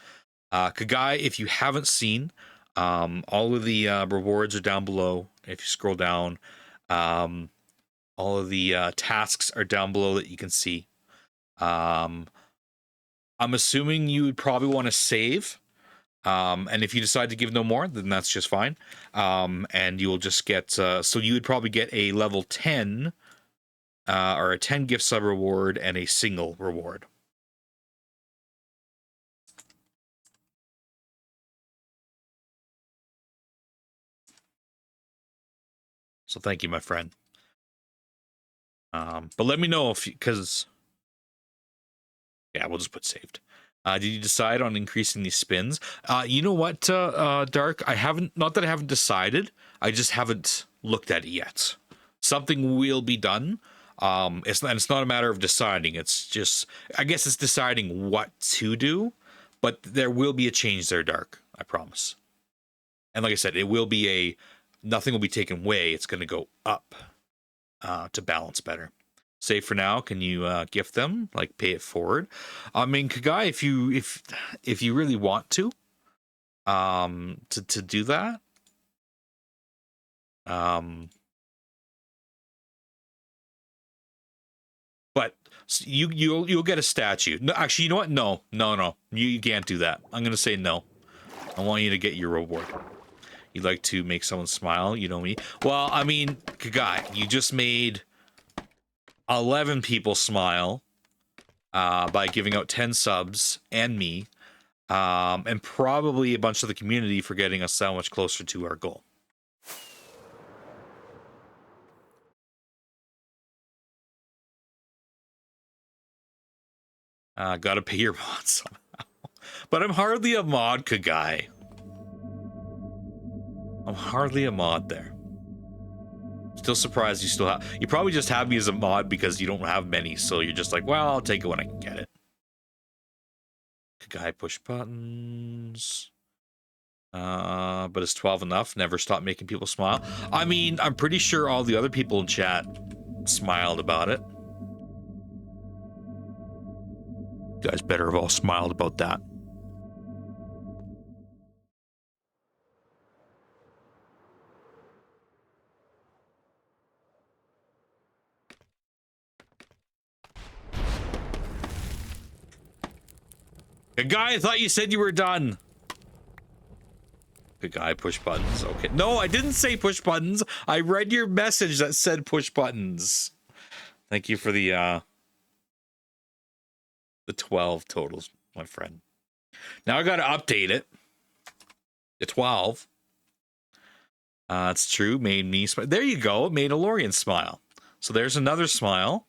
Kagai, if you haven't seen, all of the rewards are down below. If you scroll down, all of the tasks are down below that you can see. I'm assuming you would probably want to save. And if you decide to give no more, then that's just fine. And you'll just get, so you would probably get a level 10, or a 10 gift sub reward and a single reward. So thank you, my friend. But let me know if, because, yeah, we'll just put saved. Did you decide on increasing these spins? You know what, Dark? I haven't, not that I haven't decided, I just haven't looked at it yet. Something will be done. It's not a matter of deciding. It's just, I guess it's deciding what to do, but there will be a change there, Dark. I promise. And like I said, it will be nothing will be taken away. It's going to go up, to balance better. Save for now. Can you gift them? Like pay it forward? I mean, Kagai, if you really want to do that, but you'll get a statue. No, actually, you know what? No. You can't do that. I'm gonna say no. I want you to get your reward. You'd like to make someone smile. You know me. Well, I mean, Kagai, you just made 11 people smile by giving out 10 subs and me, and probably a bunch of the community for getting us so much closer to our goal. Gotta pay your mod somehow. But I'm hardly a mod, Kagai. I'm hardly a mod there. Still surprised you still have. You probably just have me as a mod because you don't have many, so you're just like, well, I'll take it when I can get it. Kagai push buttons. But is 12 enough? Never stop making people smile. I mean, I'm pretty sure all the other people in chat smiled about it. You guys better have all smiled about that. Good guy, I thought you said you were done. Good guy, push buttons. Okay. No, I didn't say push buttons. I read your message that said push buttons. Thank you for the 12 totals, my friend. Now I got to update it. The 12. It's true. Made me smile. There you go. It made a Lorian smile. So there's another smile.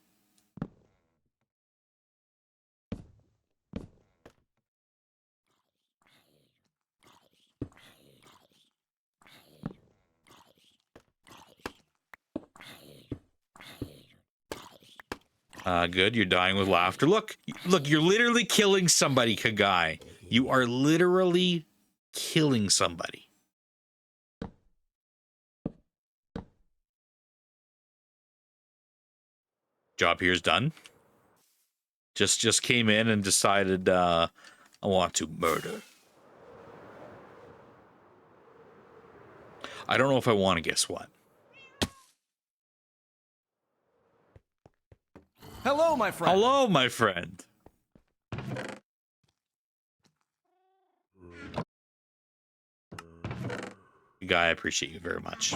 Good. You're dying with laughter. Look, you're literally killing somebody, Kagai. You are literally killing somebody. Job here's done. Just came in and decided I want to murder. I don't know if I want to guess what. Hello, my friend. Hello, my friend. Guy, I appreciate you very much.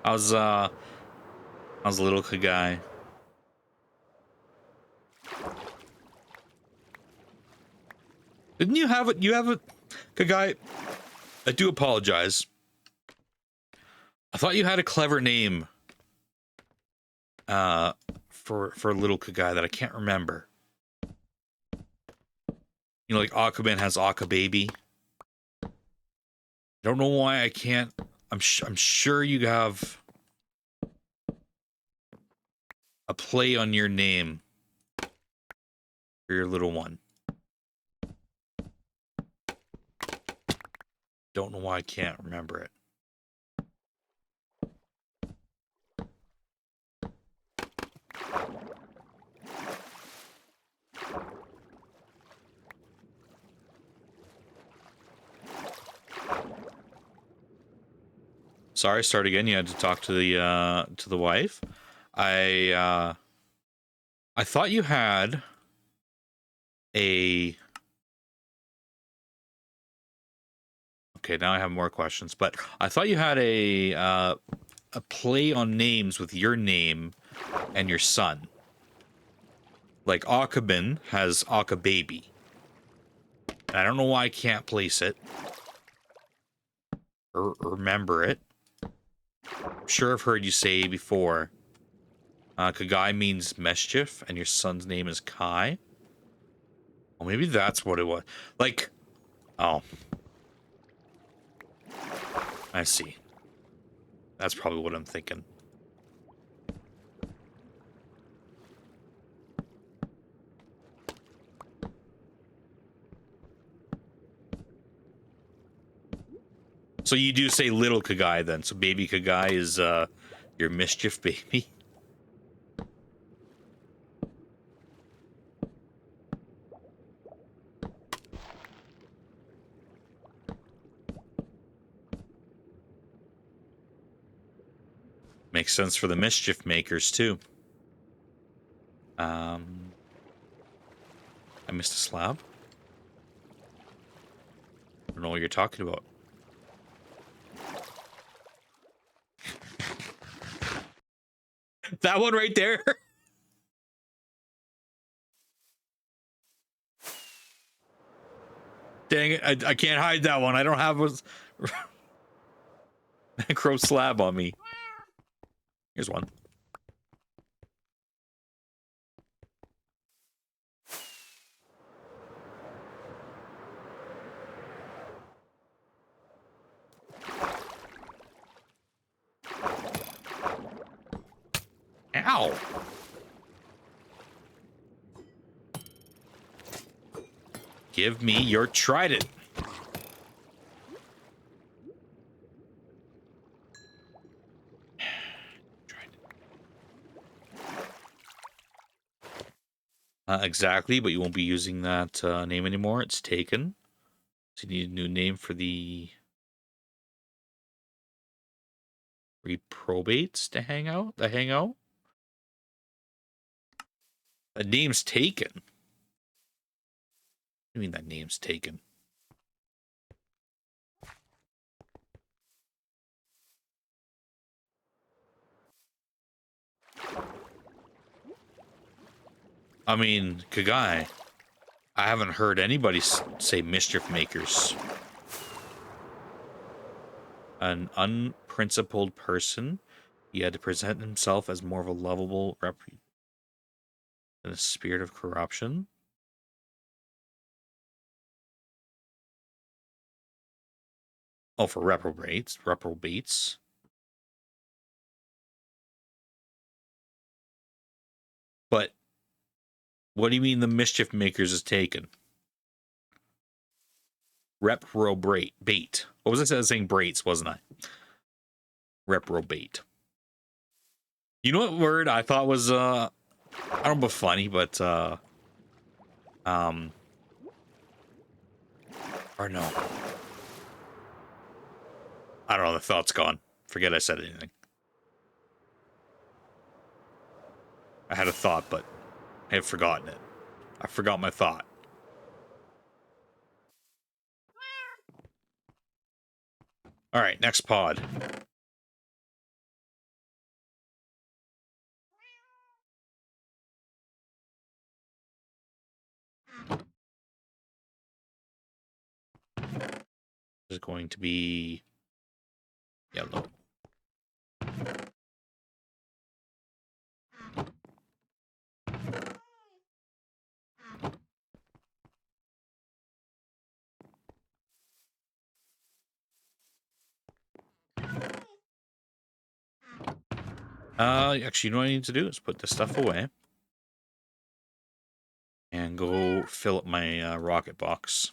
How's a little guy? Didn't you have it? You have a guy. I do apologize. I thought you had a clever name. For a little guy that I can't remember. You know, like Aquaman has Aqua Baby. I don't know why I can't. I'm sure you have a play on your name for your little one. Don't know why I can't remember it. Sorry, start again. You had to talk to the wife. I thought you had a. Okay, now I have more questions, but I thought you had a play on names with your name and your son. Like Aquaman has Aqua Baby. And I don't know why I can't place it or remember it. I'm sure I've heard you say before. Kagai means mischief, and your son's name is Kai. Well, maybe that's what it was. Like, oh. I see. That's probably what I'm thinking. So you do say little Kagai then. So baby Kagai is your mischief baby. Makes sense for the mischief makers too. I missed a slab. I don't know what you're talking about. That one right there. Dang it, I can't hide that one. I don't have a macro slab on me. Here's one. Ow. Give me your trident. Exactly, but you won't be using that name anymore. It's taken. So you need a new name for the reprobates to hang out. The hangout. The name's taken. What do you mean that name's taken? I mean, Kagai, I haven't heard anybody say mischief makers. An unprincipled person, he had to present himself as more of a lovable rep than a spirit of corruption. Oh, for reprobates. But what do you mean the mischief makers is taken? Reprobate. Bait. What was I saying? Brates, wasn't I? Reprobate. You know what word I thought was I don't know, funny, but Or no. I don't know, the thought's gone. Forget I said anything. I had a thought, but I have forgotten it. I forgot my thought. All right, next pod. Is going to be yellow. Actually, you know what I need to do is put this stuff away and go fill up my rocket box.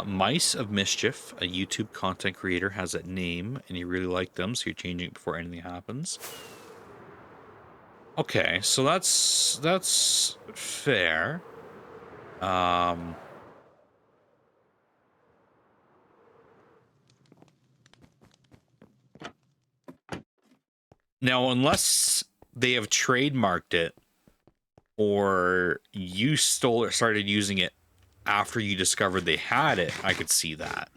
Mice of Mischief, a YouTube content creator, has that name, and you really like them, so you're changing it before anything happens. Okay, so that's fair. Now, unless they have trademarked it, or you stole or started using it after you discovered they had it, I could see that.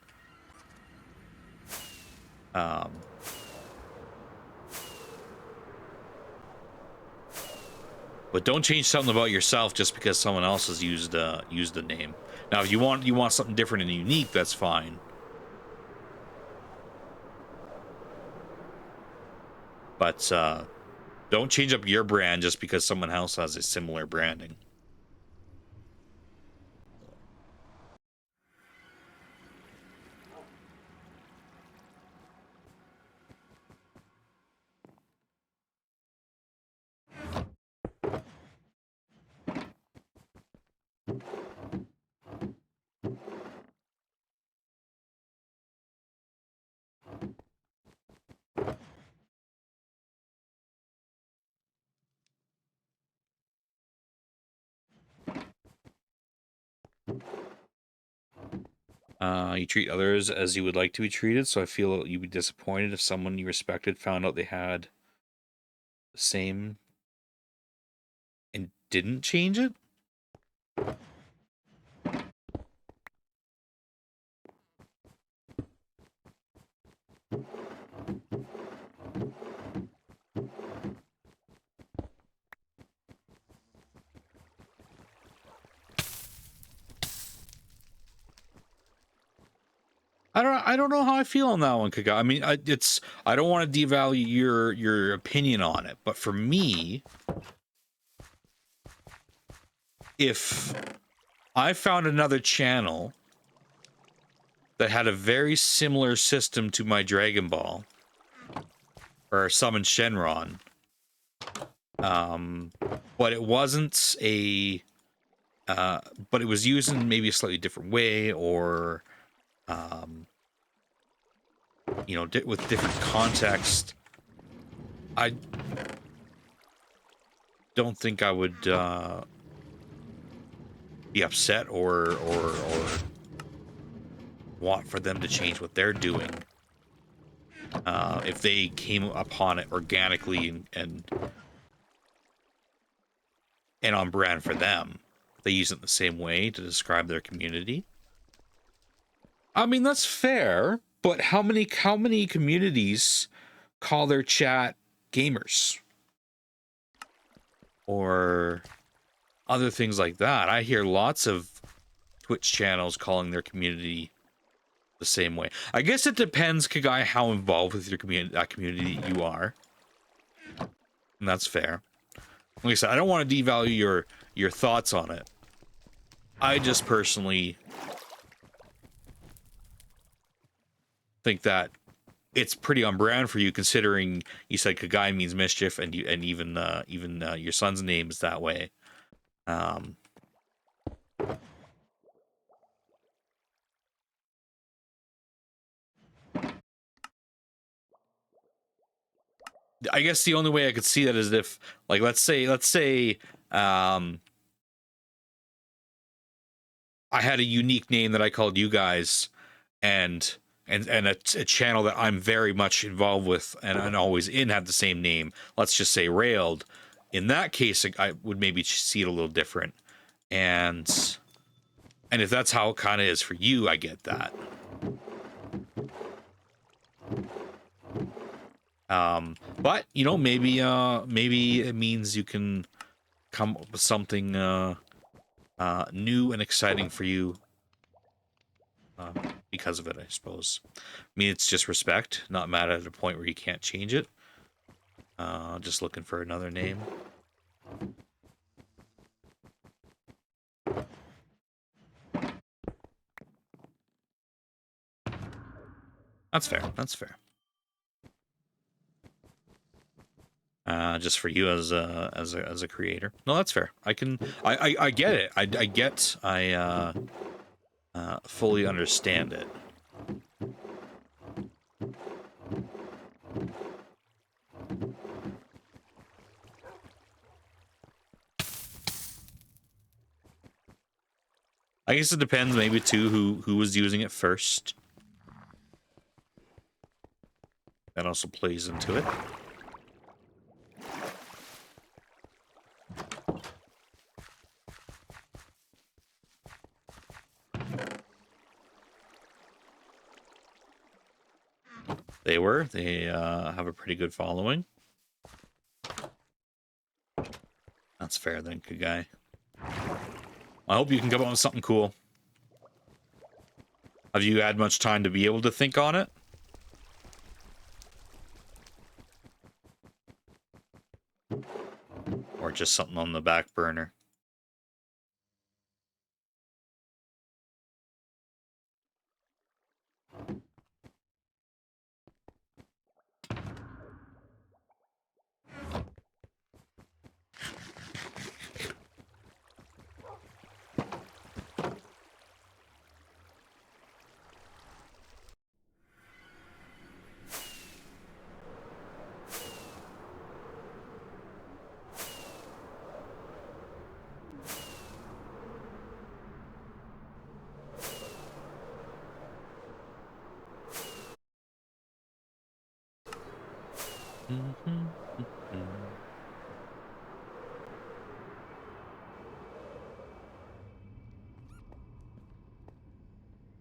But don't change something about yourself just because someone else has used the name. Now, if you want something different and unique, that's fine. But don't change up your brand just because someone else has a similar branding. You treat others as you would like to be treated, so I feel you'd be disappointed if someone you respected found out they had the same and didn't change it. I don't know how I feel on that one, Kaga. I mean, I don't want to devalue your opinion on it, but for me, if I found another channel that had a very similar system to my Dragon Ball or Summon Shenron, but it wasn't a, but it was used in maybe a slightly different way, or you know, with different context, I don't think I would be upset or want for them to change what they're doing if they came upon it organically and on brand for them. They use it the same way to describe their community. I mean, that's fair, but how many communities call their chat gamers or other things like that? I hear lots of Twitch channels calling their community the same way. I guess it depends, Kagai, how involved with your community, that community you are, and that's fair. Like I said, I don't want to devalue your thoughts on it. I just personally think that it's pretty on brand for you, considering you said Kagai means mischief, and even your son's name is that way. I guess the only way I could see that is if, like, let's say, I had a unique name that I called you guys, and a channel that I'm very much involved with and always in had the same name. Let's just say Railed. In that case, I would maybe see it a little different. And if that's how it kind of is for you, I get that. But you know, maybe it means you can come up with something new and exciting for you because of it, I suppose. I mean, it's just respect, not mad at a point where you can't change it. Just looking for another name. That's fair. That's fair. Just for you as a creator. No, that's fair. I get it. I fully understand it. I guess it depends maybe too who was using it first. That also plays into it. They have a pretty good following. That's fair then, good guy. I hope you can come up with something cool. Have you had much time to be able to think on it? Or just something on the back burner?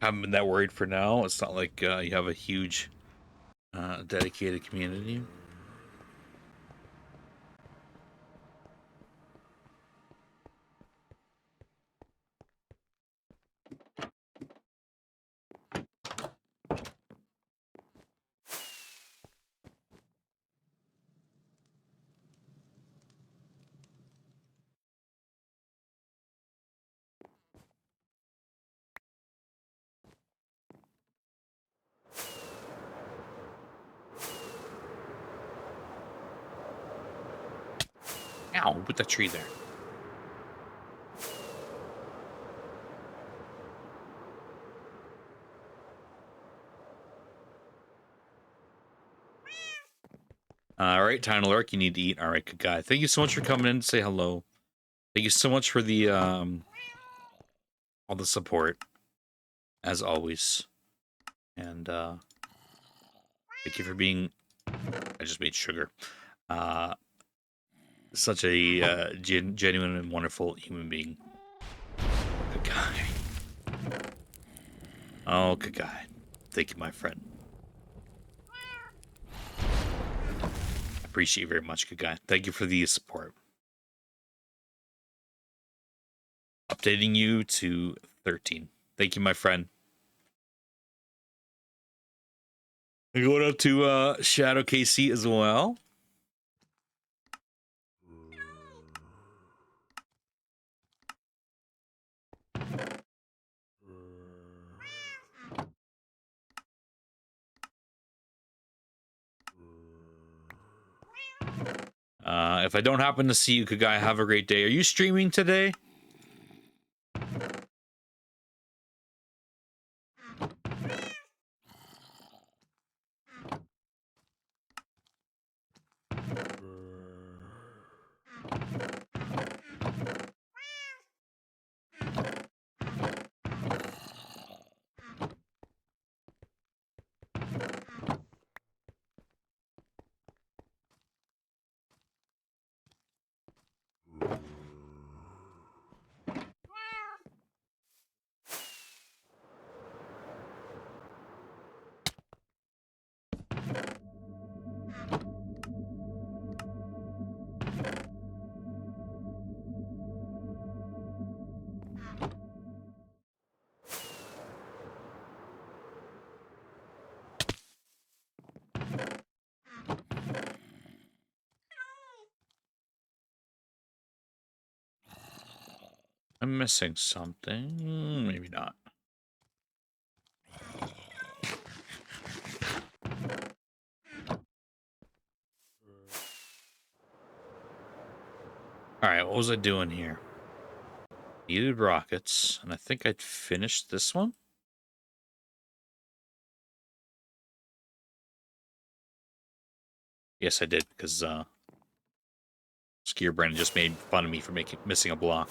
Haven't been that worried for now. It's not like you have a huge dedicated community. Ow, put that tree there. All right, time to lurk. You need to eat. All right, good guy. Thank you so much for coming in to say hello. Thank you so much for the all the support, as always. And thank you for being. I just made sugar. Such a genuine and wonderful human being. Good guy. Oh, good guy. Thank you, my friend. Appreciate you very much, good guy. Thank you for the support. Updating you to 13. Thank you, my friend. And going up to Shadow KC as well. If I don't happen to see you, good guy, have a great day. Are you streaming today? I'm missing something. Maybe not. All right, what was I doing here? Needed rockets, and I think I'd finished this one. Yes, I did, because Skier Brandon just made fun of me for missing a block.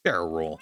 Barrel roll.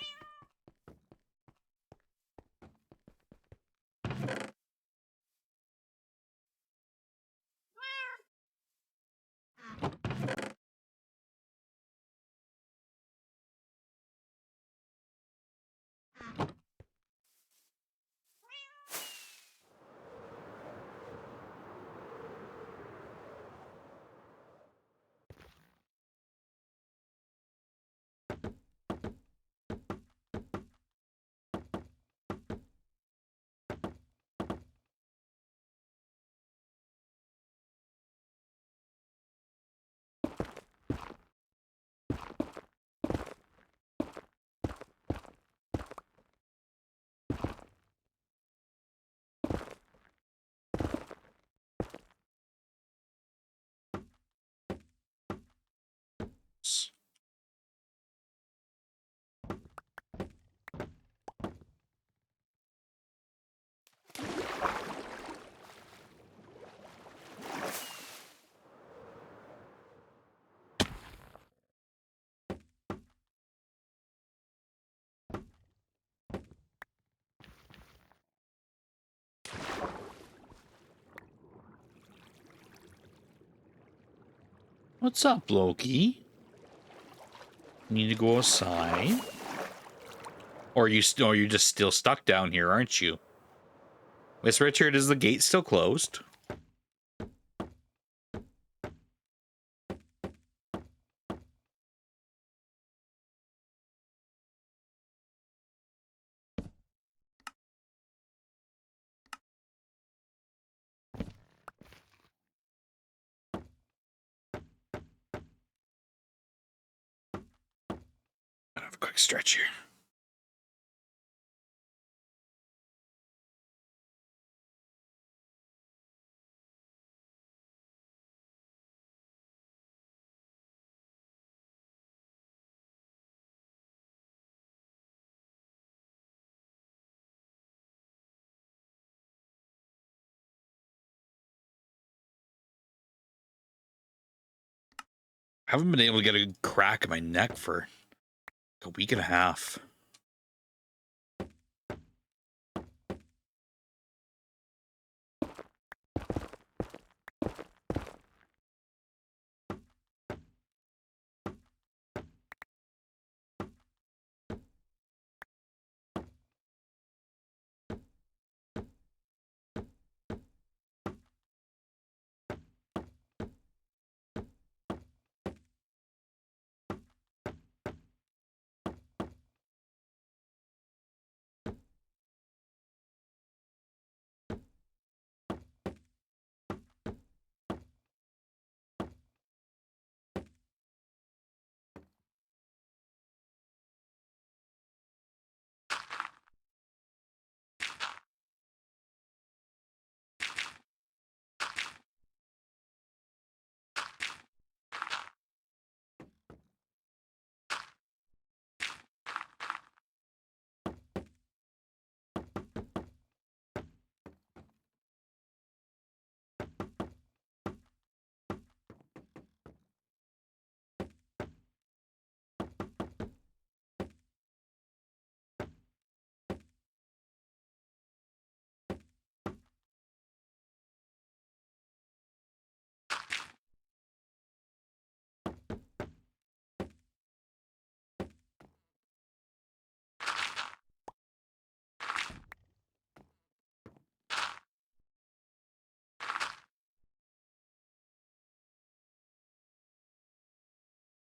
What's up, Loki? Need to go aside? Or you're just still stuck down here, aren't you? Miss Richard, is the gate still closed? I'll have a quick stretch here. I haven't been able to get a crack in my neck for a week and a half.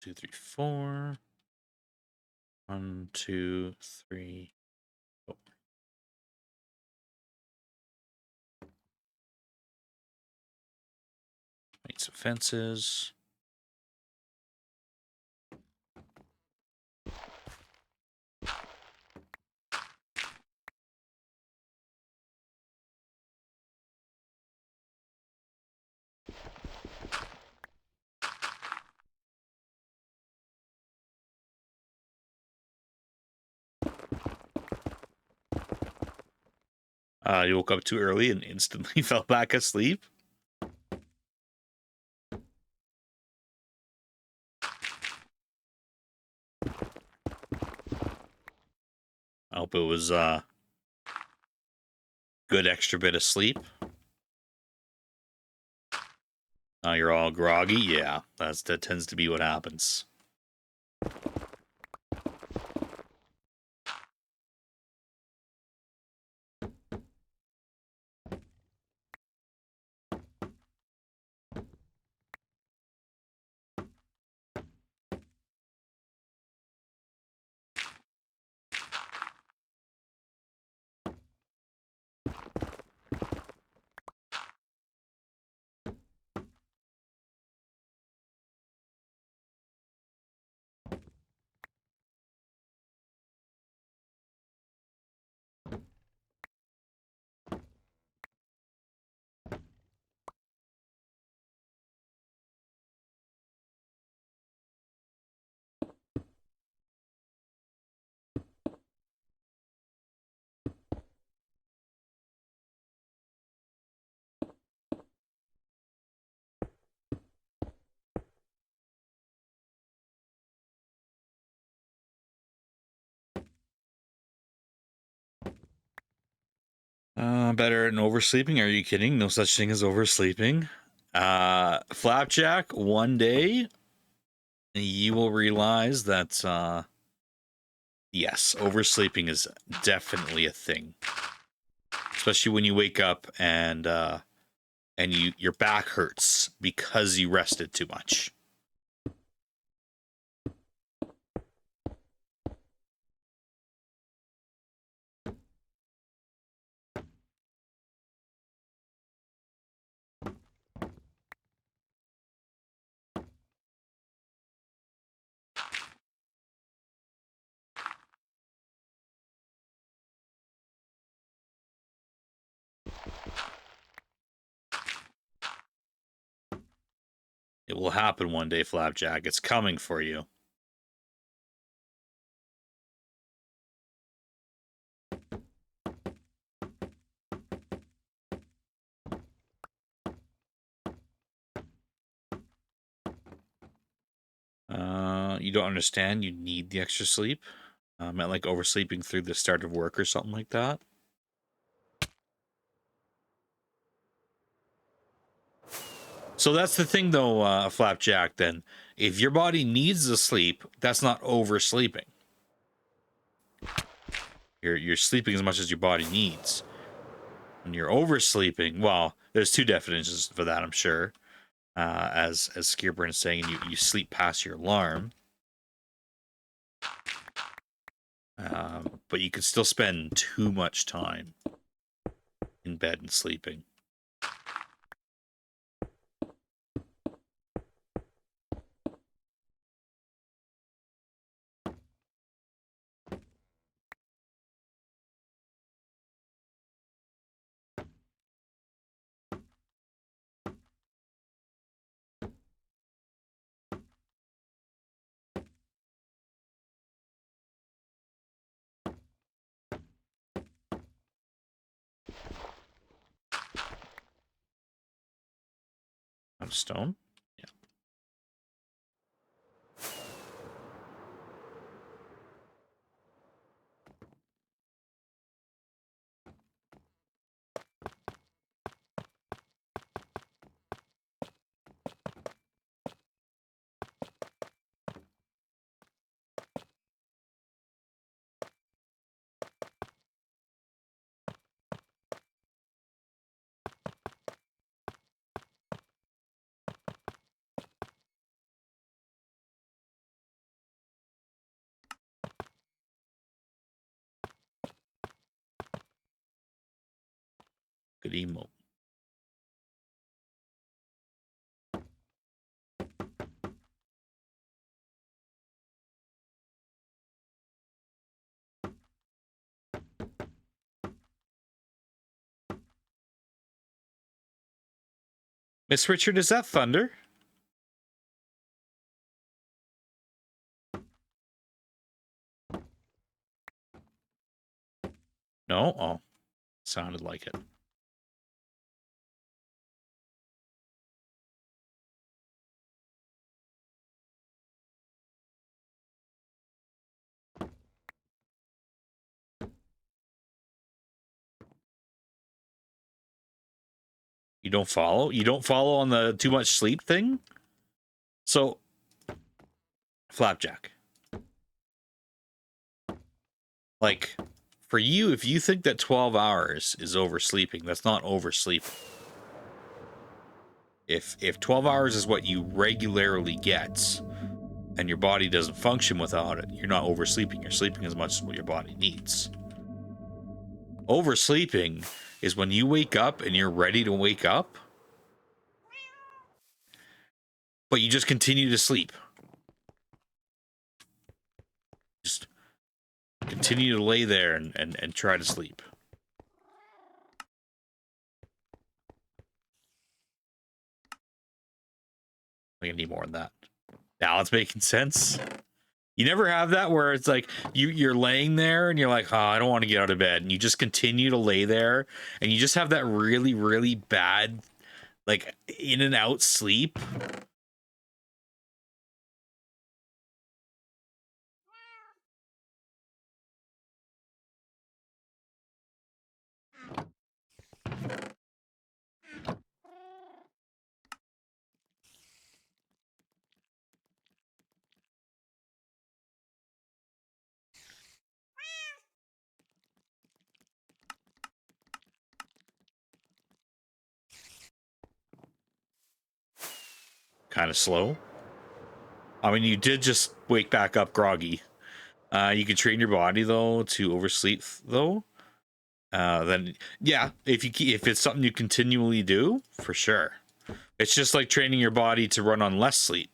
Two, three, four. 1, 2, 3, 4. Make some fences. You woke up too early and instantly fell back asleep. I hope it was good extra bit of sleep. Now you're all groggy. Yeah, that tends to be what happens. Better than oversleeping? Are you kidding? No such thing as oversleeping. Flapjack, one day you will realize that yes, oversleeping is definitely a thing. Especially when you wake up and your back hurts because you rested too much. It will happen one day, Flapjack. It's coming for you. You don't understand. You need the extra sleep. Meant like oversleeping through the start of work or something like that. So that's the thing, though, Flapjack. Then, if your body needs the sleep, that's not oversleeping. You're sleeping as much as your body needs. When you're oversleeping, well, there's two definitions for that, I'm sure. As Skierburn is saying, you sleep past your alarm. But you could still spend too much time in bed and sleeping. On stone? Yeah. Good emo. Miss Richard, is that thunder? No? Oh. Sounded like it. You don't follow? You don't follow on the too much sleep thing? So, Flapjack. Like, for you, if you think that 12 hours is oversleeping, that's not oversleeping. If 12 hours is what you regularly get, and your body doesn't function without it, you're not oversleeping. You're sleeping as much as what your body needs. Oversleeping is when you wake up and you're ready to wake up, but you just continue to sleep. Just continue to lay there and try to sleep. I need more than that. Now it's making sense. You never have that where it's like you're laying there and you're like, oh, I don't want to get out of bed, and you just continue to lay there, and you just have that really, really bad, like, in and out sleep. Kind of slow. I mean, you did just wake back up groggy. You can train your body though to oversleep though. Then yeah, if it's something you continually do, for sure. It's just like training your body to run on less sleep.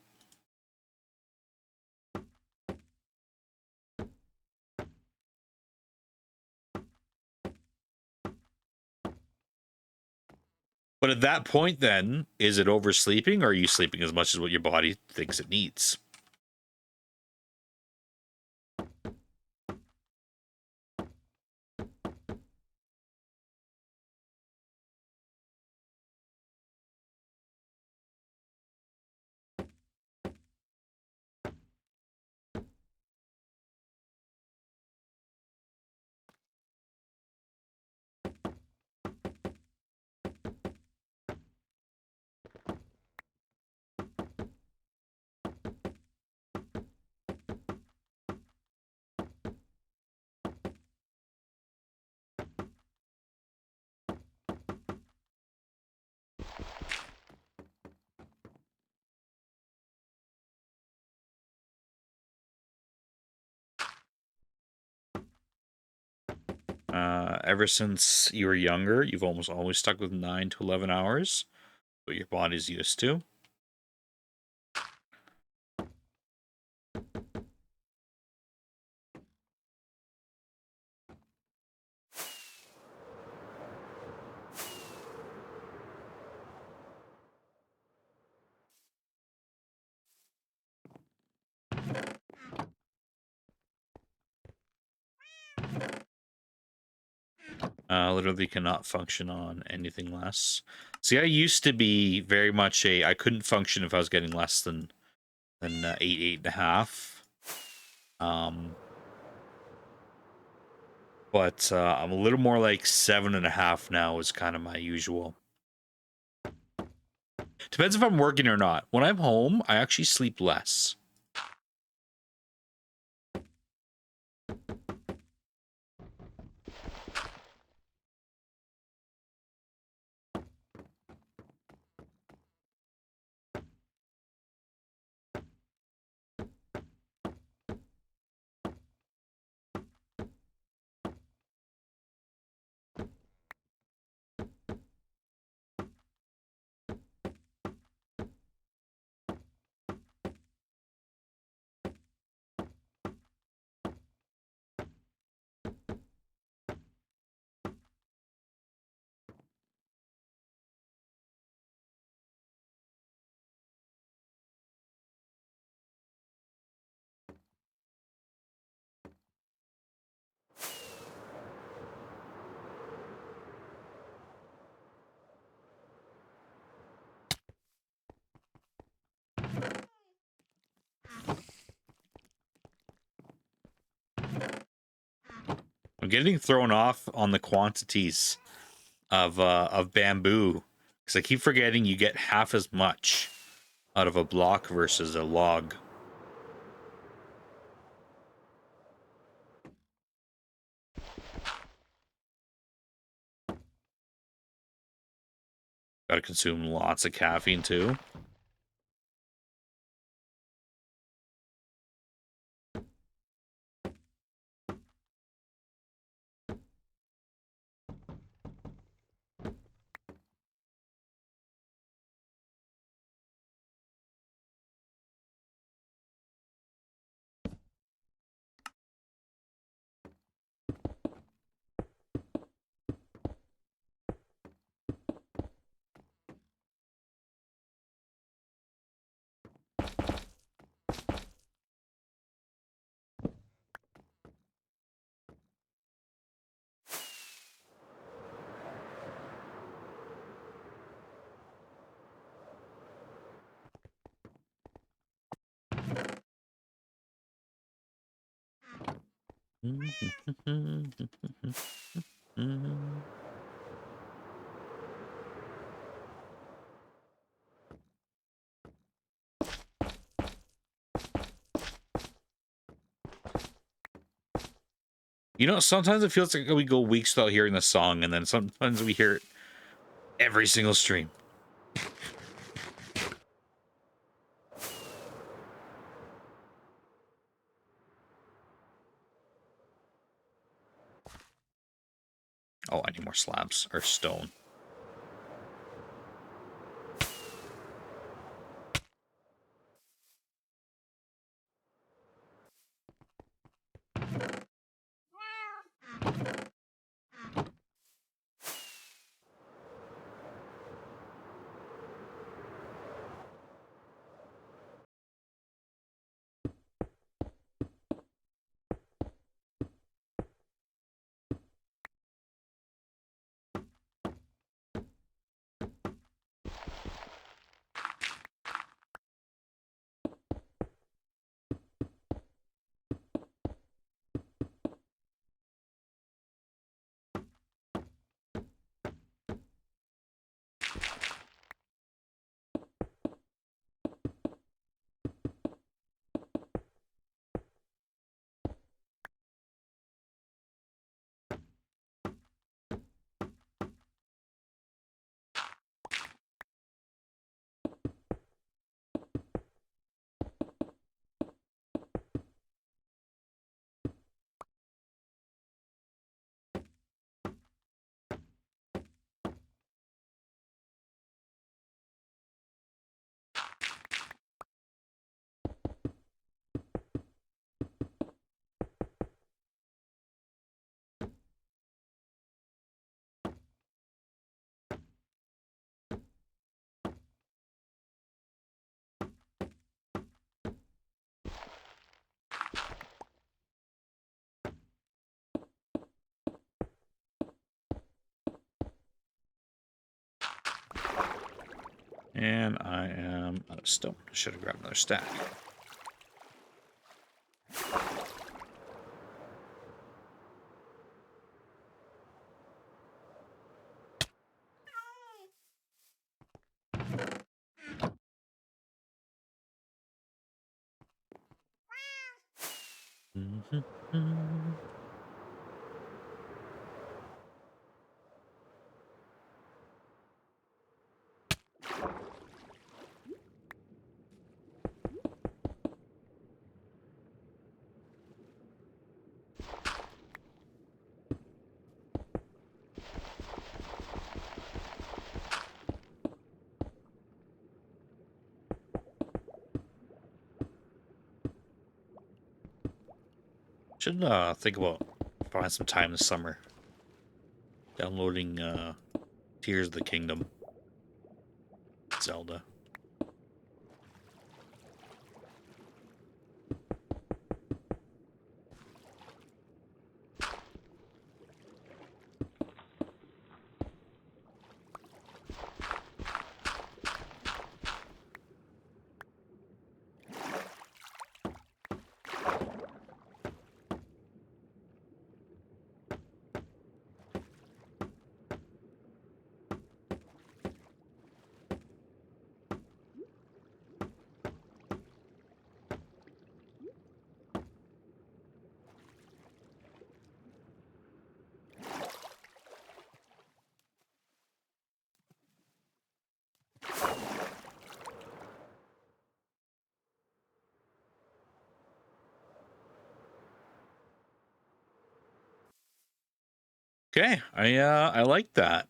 But at that point, then, is it oversleeping, or are you sleeping as much as what your body thinks it needs? Ever since you were younger, you've almost always stuck with 9 to 11 hours, what your body's used to. Literally cannot function on anything less. See, I used to be very much I couldn't function if I was getting less than 8.5. But I'm a little more like 7.5 now is kind of my usual. Depends if I'm working or not. When I'm home, I actually sleep less. I'm getting thrown off on the quantities of bamboo because I keep forgetting you get half as much out of a block versus a log. Gotta consume lots of caffeine too. You know, sometimes it feels like we go weeks without hearing the song, and then sometimes we hear it every single stream. Oh, I need more slabs or stone. And I am out of stone. Should have grabbed another stack. Should think about find some time this summer. Downloading Tears of the Kingdom. Zelda. Okay, I like that.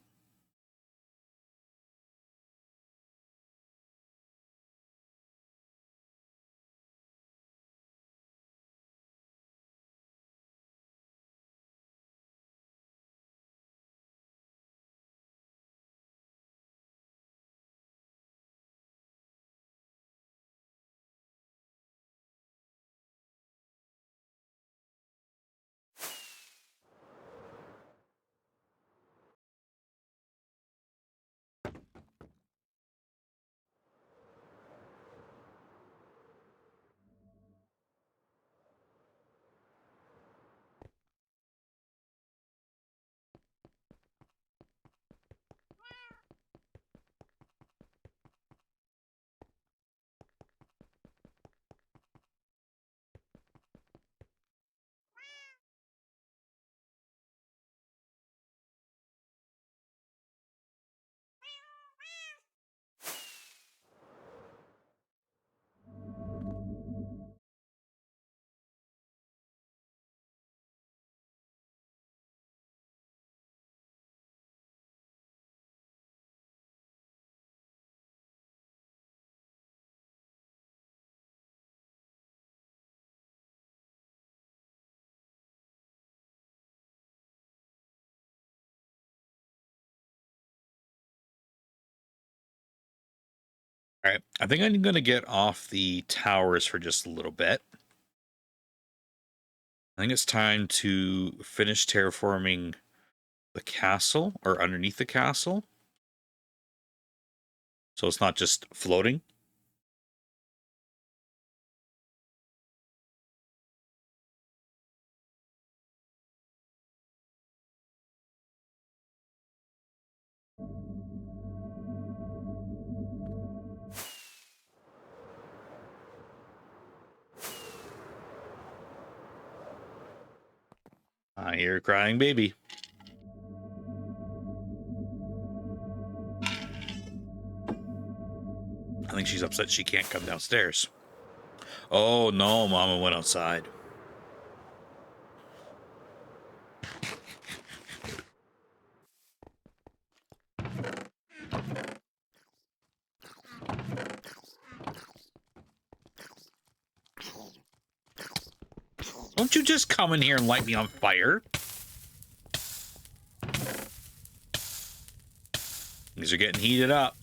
All right, I think I'm gonna get off the towers for just a little bit. I think it's time to finish terraforming the castle, or underneath the castle, so it's not just floating. I hear a crying baby. I think she's upset she can't come downstairs. Oh no, Mama went outside. Don't you just come in here and light me on fire. These are getting heated up.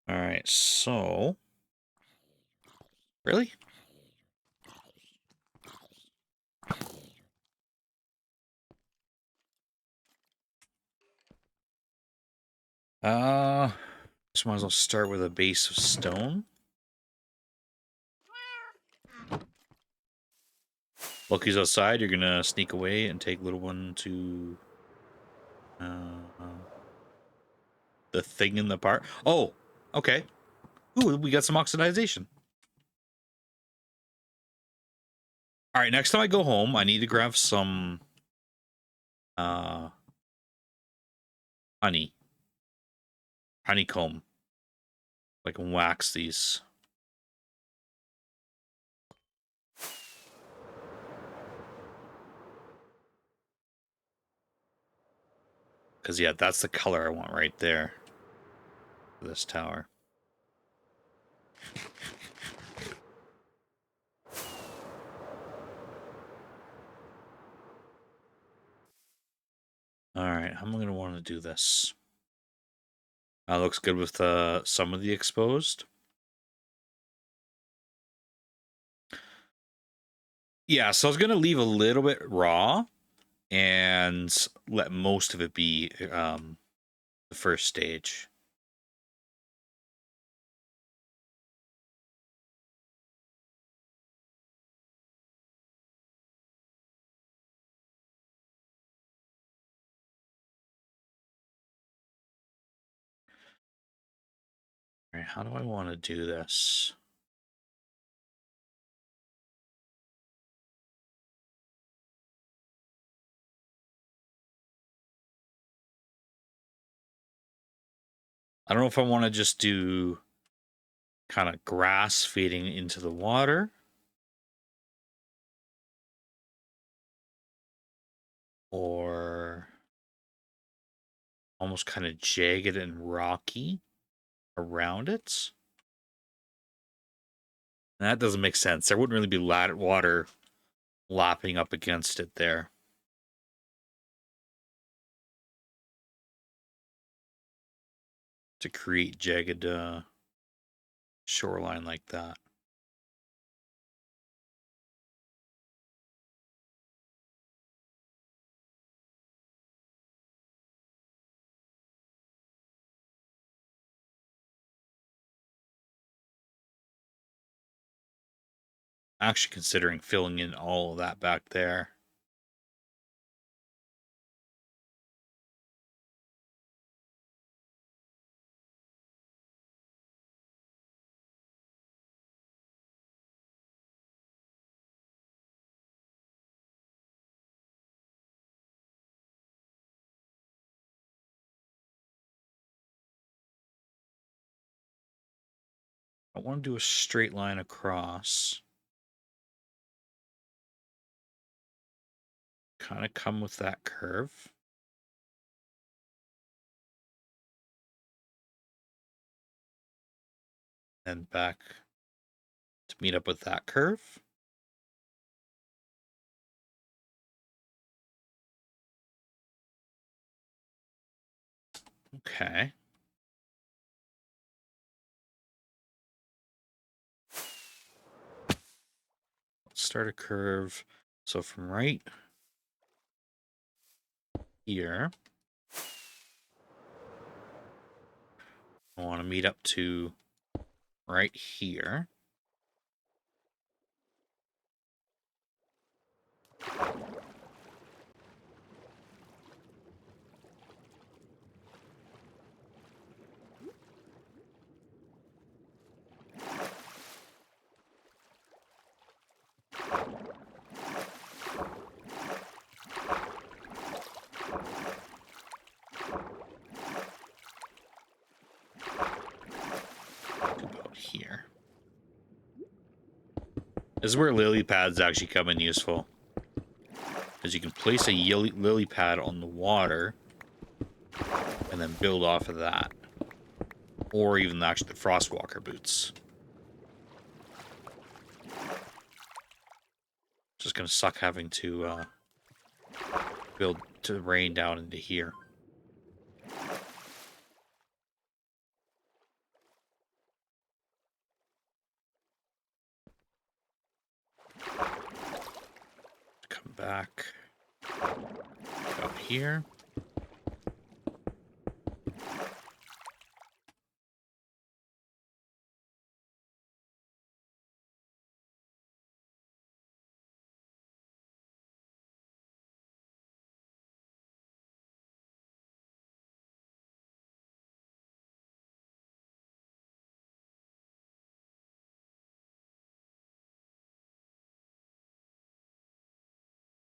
All right, so really? Just might as well start with a base of stone. Loki's outside. You're gonna sneak away and take little one to the thing in the park. Oh, okay. Ooh, we got some oxidization. All right, next time I go home, I need to grab some honey, honeycomb. I can wax these. Because, yeah, that's the color I want right there for this tower. All right, how am I going to want to do this? Looks good with some of the exposed. Yeah, so I was going to leave a little bit raw and let most of it be the first stage. All right, how do I want to do this? I don't know if I want to just do kind of grass feeding into the water, or almost kind of jagged and rocky around it. And that doesn't make sense. There wouldn't really be water lapping up against it there. To create jagged shoreline like that. Actually considering filling in all of that back there. I want to do a straight line across. Kind of come with that curve. And back to meet up with that curve. Okay. Let's start a curve. So from right here, I want to meet up to right here. About here. This is where lily pads actually come in useful. Because you can place a lily pad on the water and then build off of that. Or even actually the frostwalker boots. Just gonna suck having to build to rain down into here. Come back up here.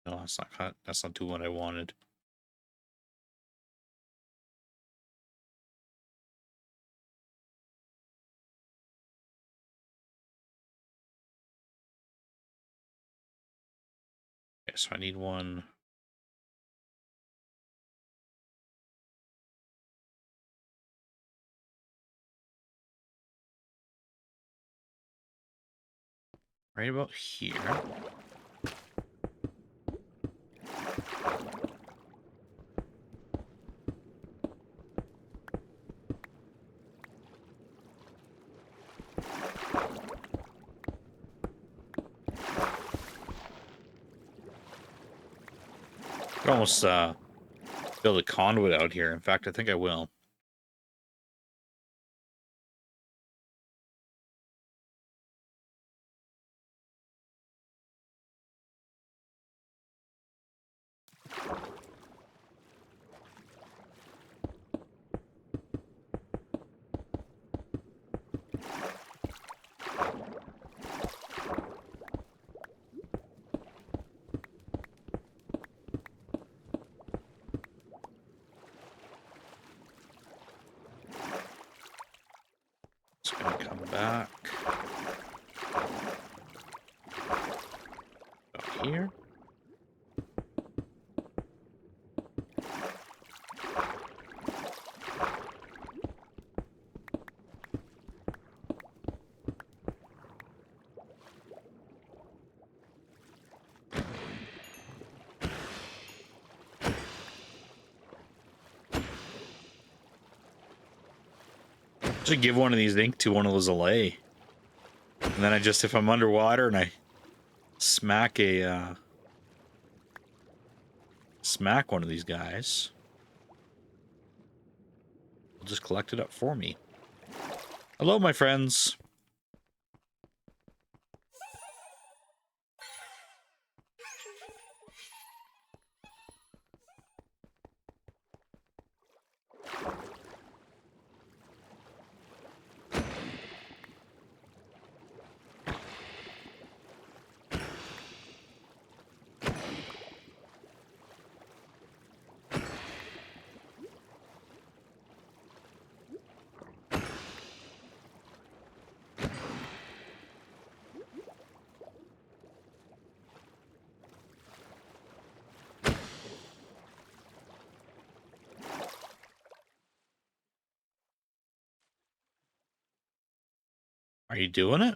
No, that's not cut. That's not doing what I wanted. Okay, so I need one. Right about here. Could almost build a conduit out here. In fact, I think I will. back. Up here. Should give one of these ink to one of those allay. And then I just, if I'm underwater and I smack a, smack one of these guys, they'll just collect it up for me. Hello, my friends. Are you doing it?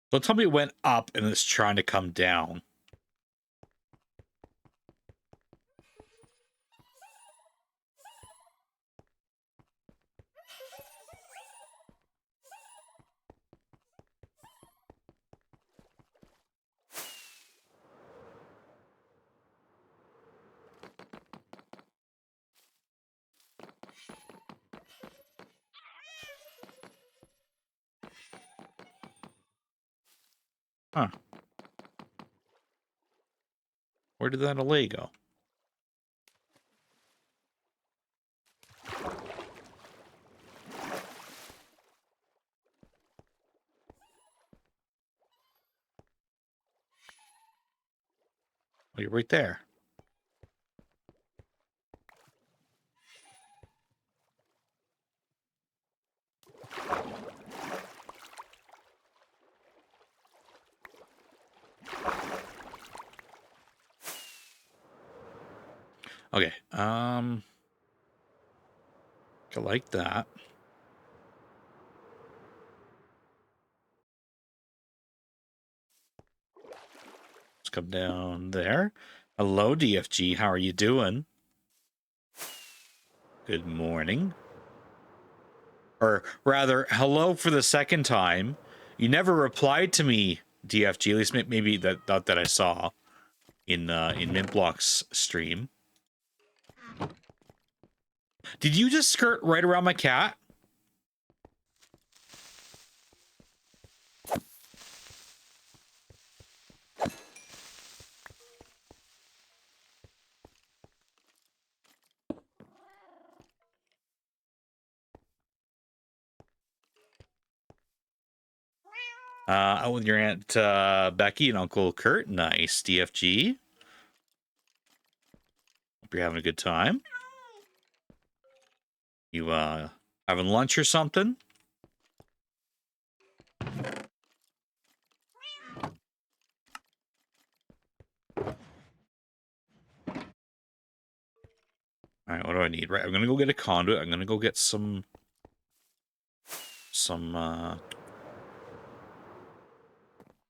Don't tell me it went up and it's trying to come down. Huh. Where did that allay go? Oh, you're right there. Okay. I like that. Let's come down there. Hello, DFG. How are you doing? Good morning. Or rather, hello for the second time. You never replied to me, DFG. At least maybe that I saw in Mintblock's stream. Did you just skirt right around my cat? Out with your Aunt Becky and Uncle Kurt. Nice, DFG. Hope you're having a good time. You having lunch or something? All right, what do I need? Right, I'm gonna go get a conduit. I'm gonna go get some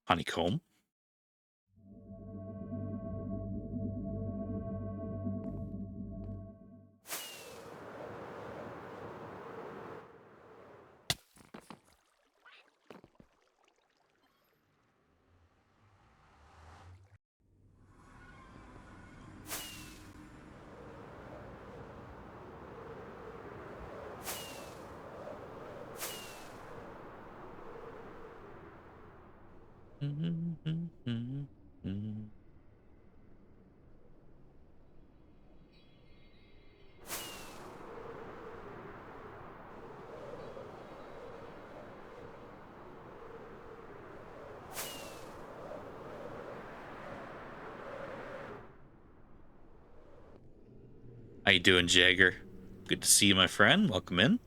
honeycomb. How you doing, Jagger? Good to see you, my friend. Welcome in.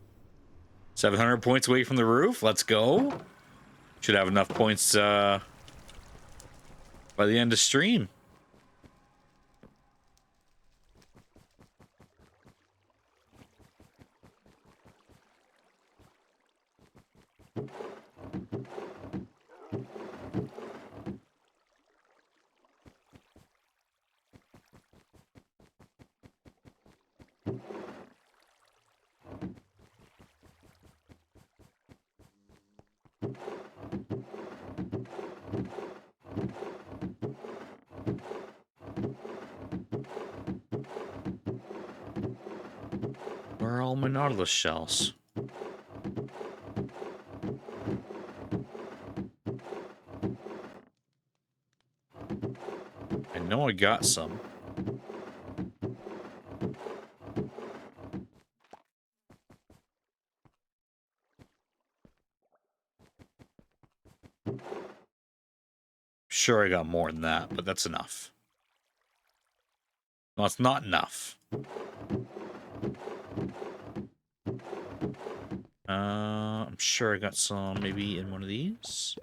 700 points away from the roof. Let's go. Should have enough points by the end of stream. Where are all my Nautilus shells? I know I got some. Sure, I got more than that, but that's enough. Well, it's not enough. I'm sure I got some maybe in one of these.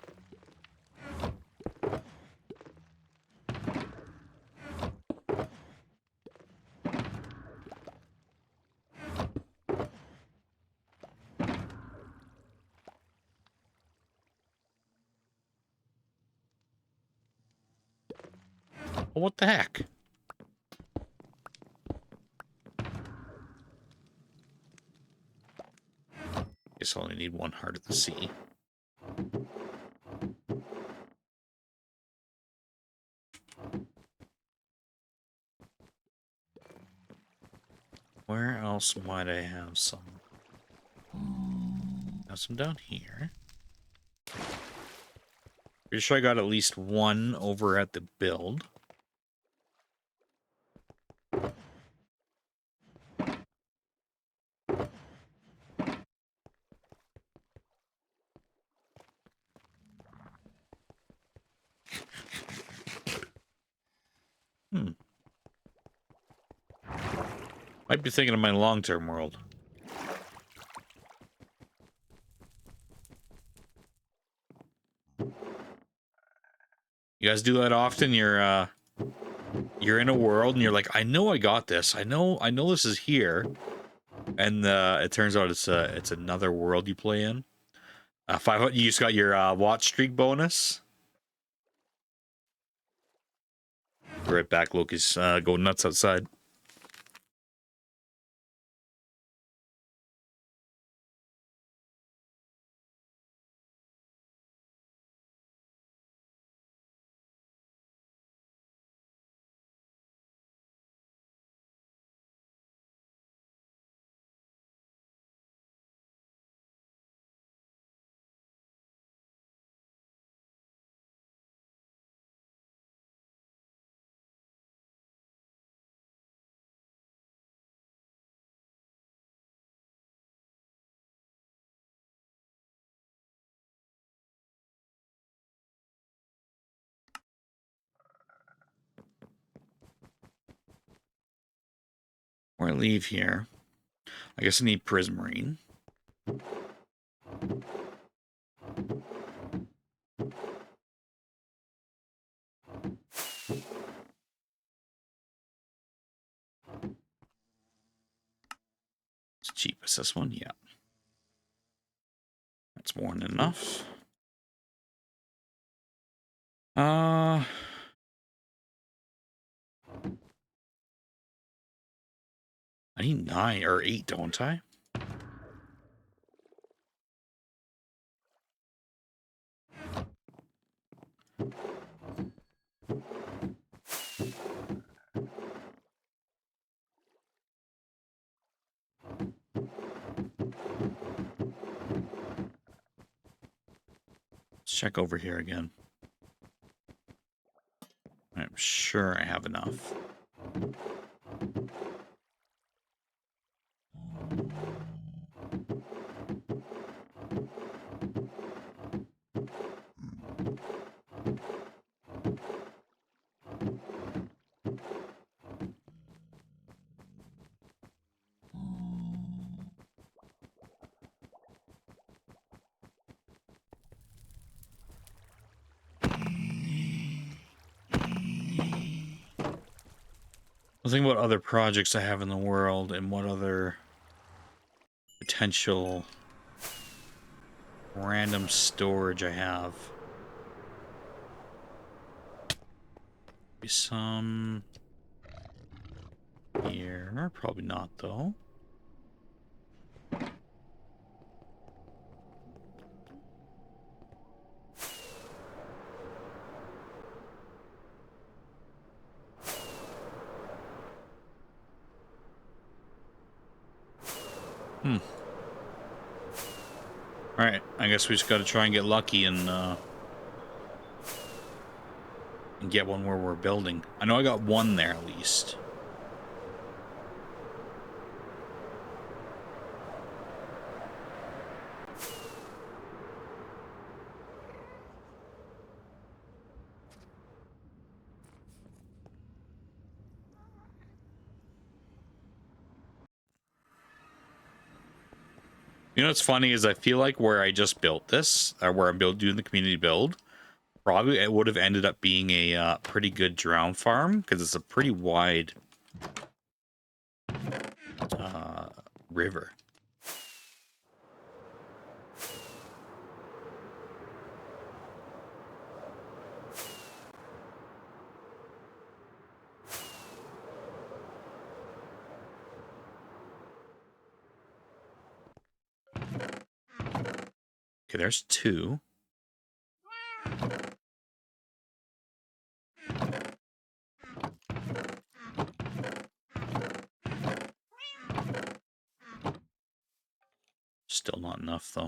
Well, what the heck? Guess I only need one heart at the sea. Where else might I have some? Have some down here. Pretty sure I got at least one over at the build. Might be thinking of my long-term world. You guys do that often? You're in a world and you're like, I know I got this. I know this is here. And it turns out it's another world you play in. 500. You just got your watch streak bonus. Be right back. Loki's going nuts outside. Before I leave here, I guess I need Prismarine. It's cheapest, this one, yeah. That's more than enough. I need 9 or 8, don't I? Let's check over here again. I'm sure I have enough. I'll think about other projects I have in the world and what other potential random storage I have. Maybe some here. Probably not, though. Alright, I guess we just gotta try and get lucky and get one where we're building. I know I got one there at least. You know what's funny is I feel like where I just built this, or where I'm doing the community build, probably it would have ended up being a pretty good drown farm because it's a pretty wide river. Okay, there's two. Still not enough, though.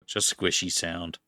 Just squishy sound.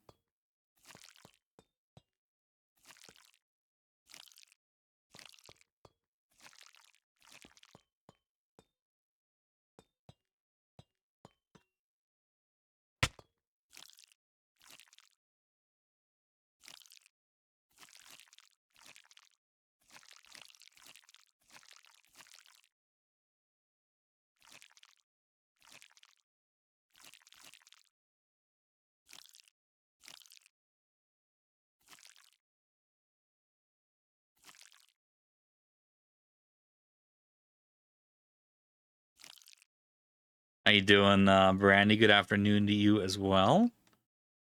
How you doing, Brandy? Good afternoon to you as well.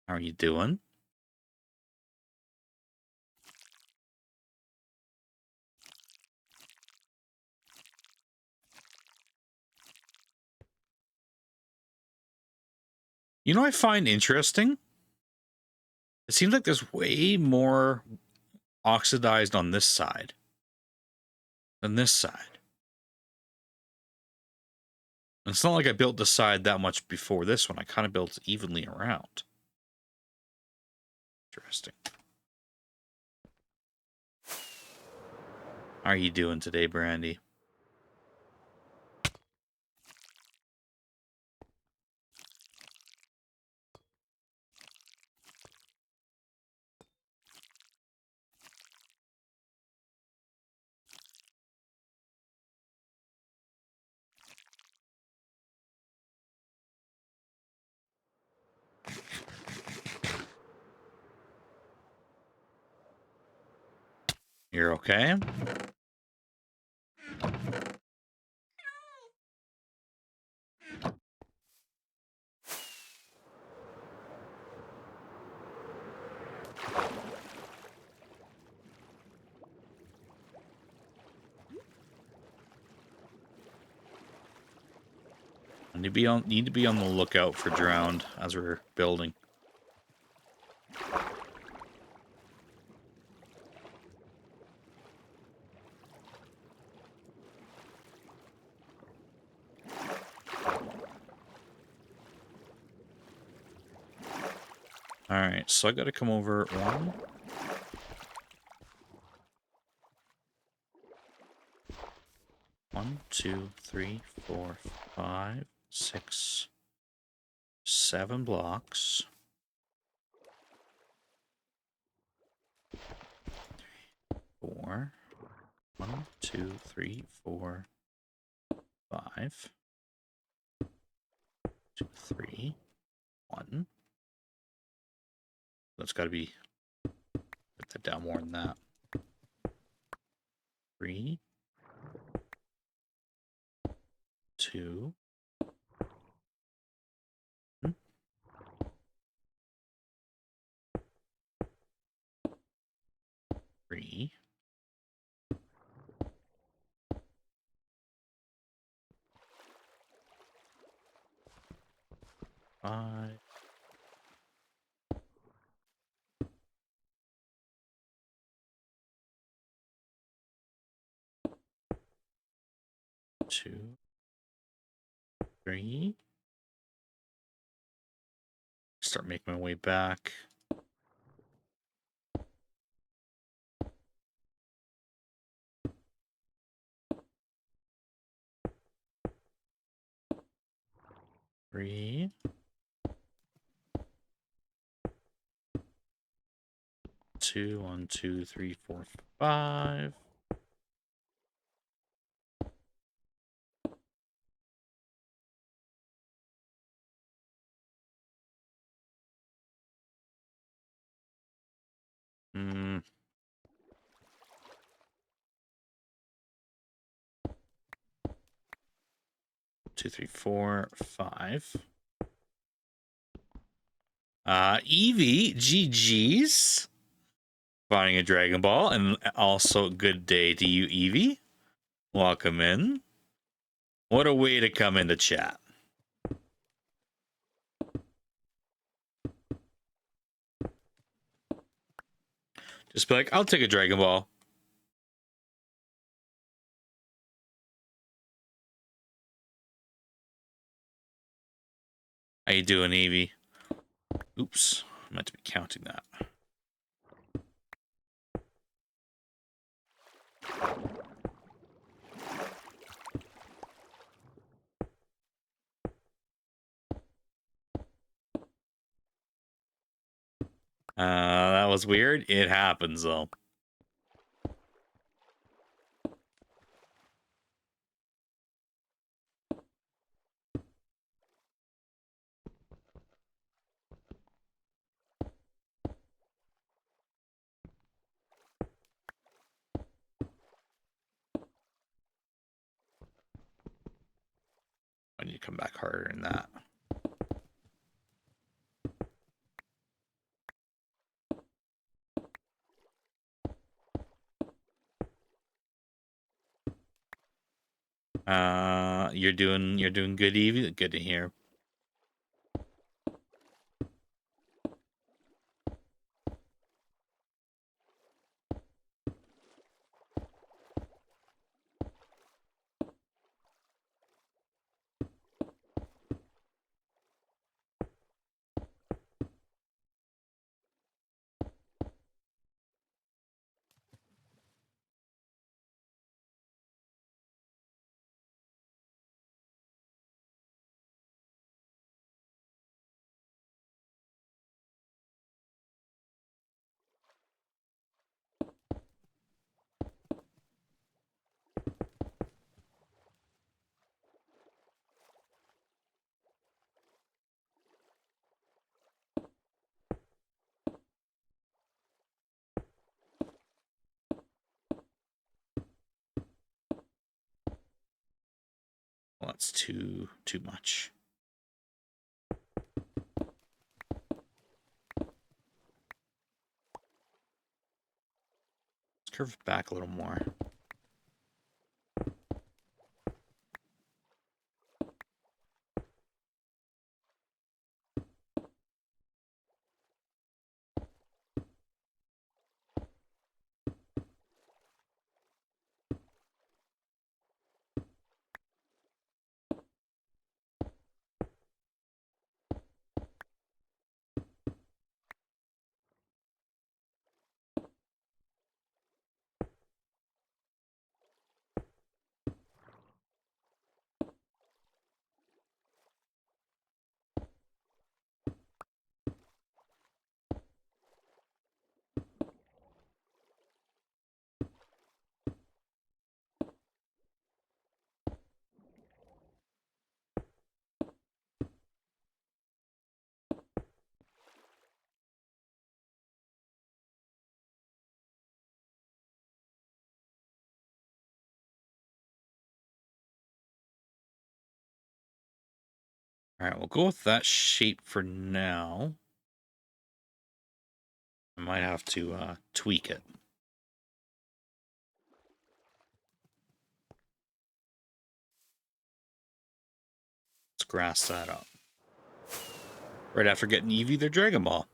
How are you doing? You know what I find interesting? It seems like there's way more oxidized on this side than this side. And it's not like I built this side that much before this one. I kind of built it evenly around. Interesting. How are you doing today, Brandy? You're okay? Need to be on the lookout for drowned as we're building. Alright, so I gotta come over one. 1, 2, 3, 4, 5, 6, 7 blocks. 4. 1, 2, 3, 4, 5. 2, 3, 1. That's got to be. Put that down more than that. 3, 2, 3. 5. 2, 3. Start making my way back. 3. 2, 1, 2, 3, 4, 5. Hmm. 2, 3, 4, 5. Evie, GG's. Finding a Dragon Ball, and also good day to you, Evie. Welcome in. What a way to come into chat. Just be like, I'll take a Dragon Ball. How you doing, Evie? Oops, I meant to be counting that. That was weird. It happens, though. I need to come back harder than that. You're doing good, Evie. Good to hear. Well, that's too much. Let's curve it back a little more. All right, we'll go with that shape for now. I might have to tweak it. Let's grass that up. Right after getting Eevee their Dragon Ball.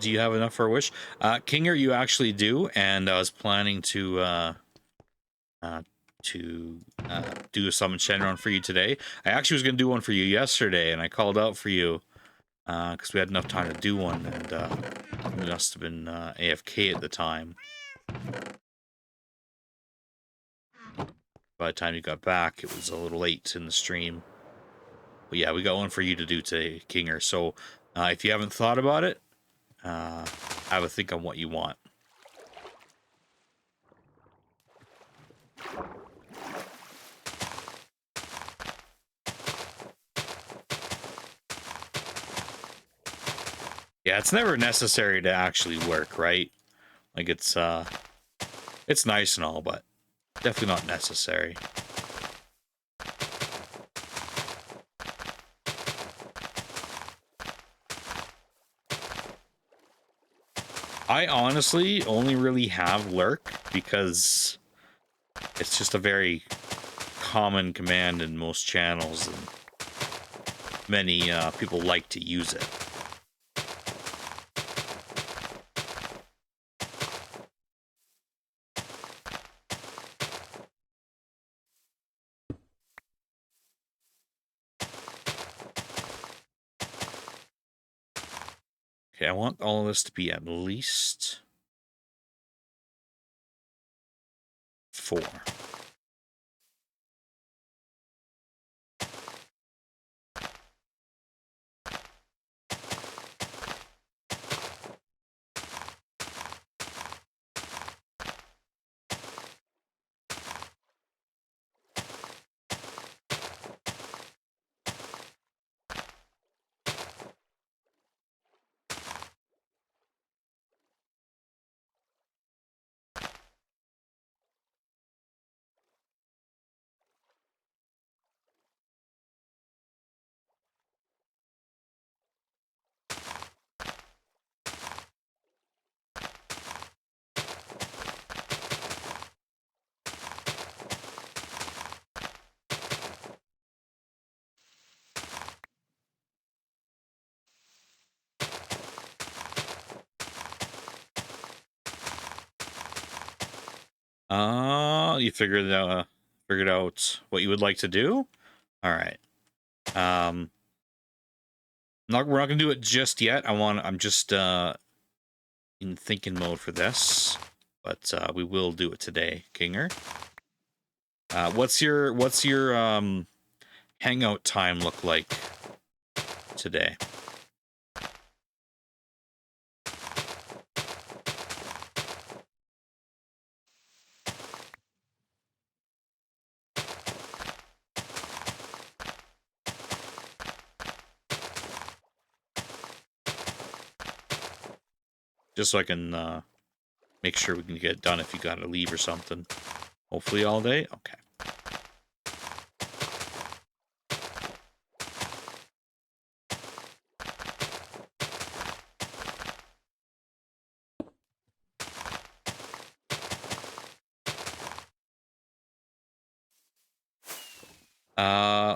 Do you have enough for a wish? Kinger, you actually do, and I was planning to do a summon Shenron for you today. I actually was going to do one for you yesterday, and I called out for you because we had enough time to do one, and we must have been AFK at the time. By the time you got back, it was a little late in the stream. But yeah, we got one for you to do today, Kinger. So if you haven't thought about it, have a think on what you want. Yeah, it's never necessary to actually work, right? Like it's nice and all, but definitely not necessary. I honestly only really have lurk because it's just a very common command in most channels, and many people like to use it. Okay, I want all of this to be at least 4. You figured out what you would like to do? All right. We're not gonna do it just yet. I'm just in thinking mode for this, but we will do it today, Kinger. What's your hangout time look like today? Just so I can make sure we can get it done if you gotta leave or something. Hopefully all day? Okay.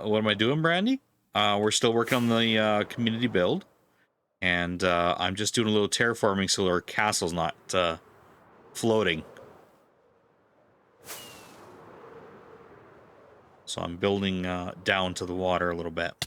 What am I doing, Brandy? We're still working on the community build, and I'm just doing a little terraforming so our castle's not floating. So I'm building down to the water a little bit.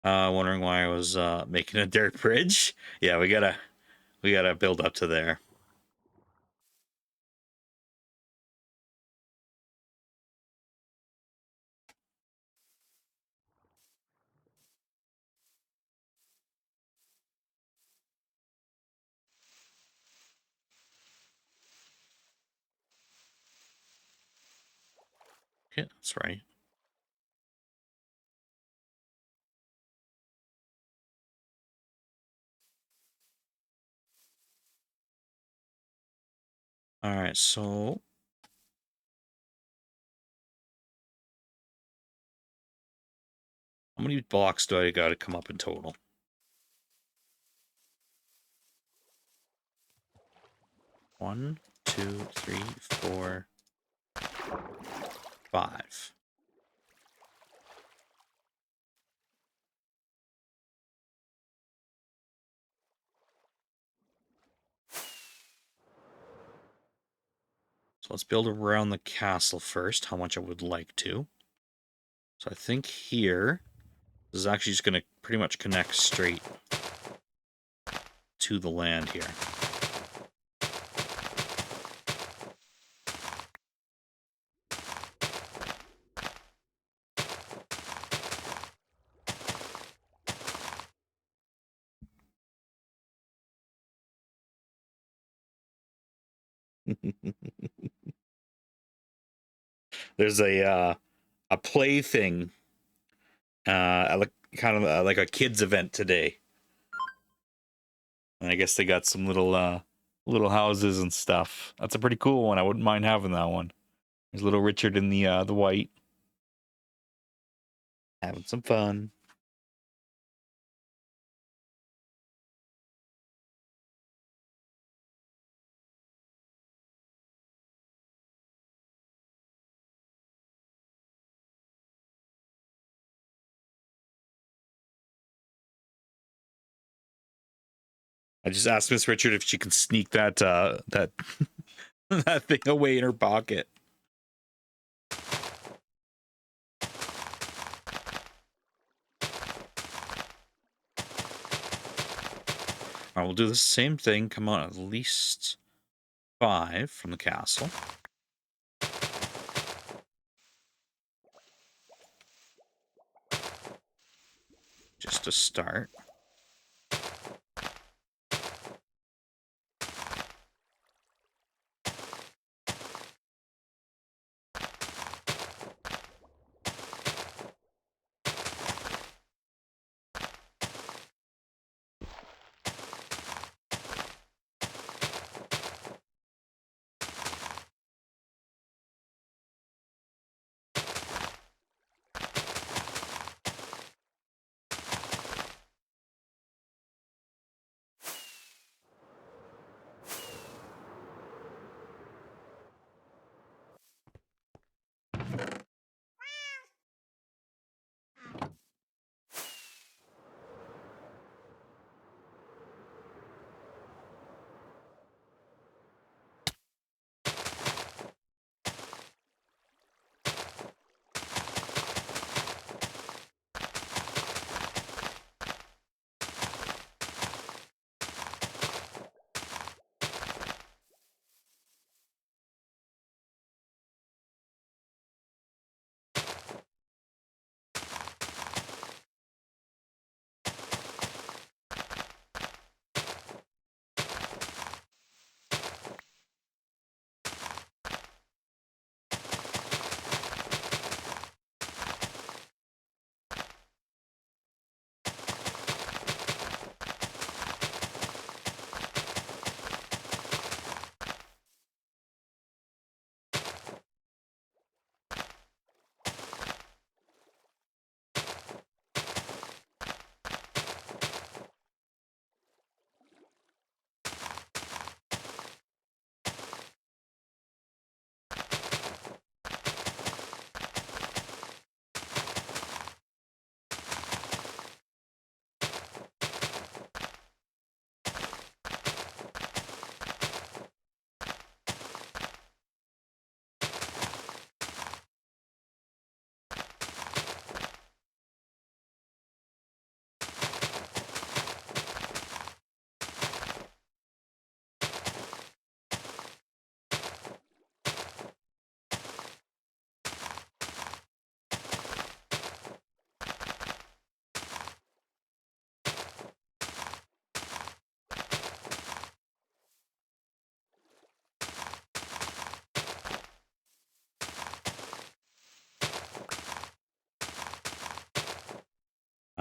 Wondering why I was making a dirt bridge. Yeah, we gotta build up to there. Okay, that's right. All right, so how many blocks do I got to come up in total? 1, 2, 3, 4, 5. So let's build around the castle first, how much I would like to. So I think here, this is actually just going to pretty much connect straight to the land here. There's a play thing, like kind of like a kids event today, and I guess they got some little houses and stuff. That's a pretty cool one. I wouldn't mind having that one. There's little Richard in the white, having some fun. I just asked Miss Richard if she can sneak that that that thing away in her pocket. I will do the same thing. Come on, at least 5 from the castle. Just to start.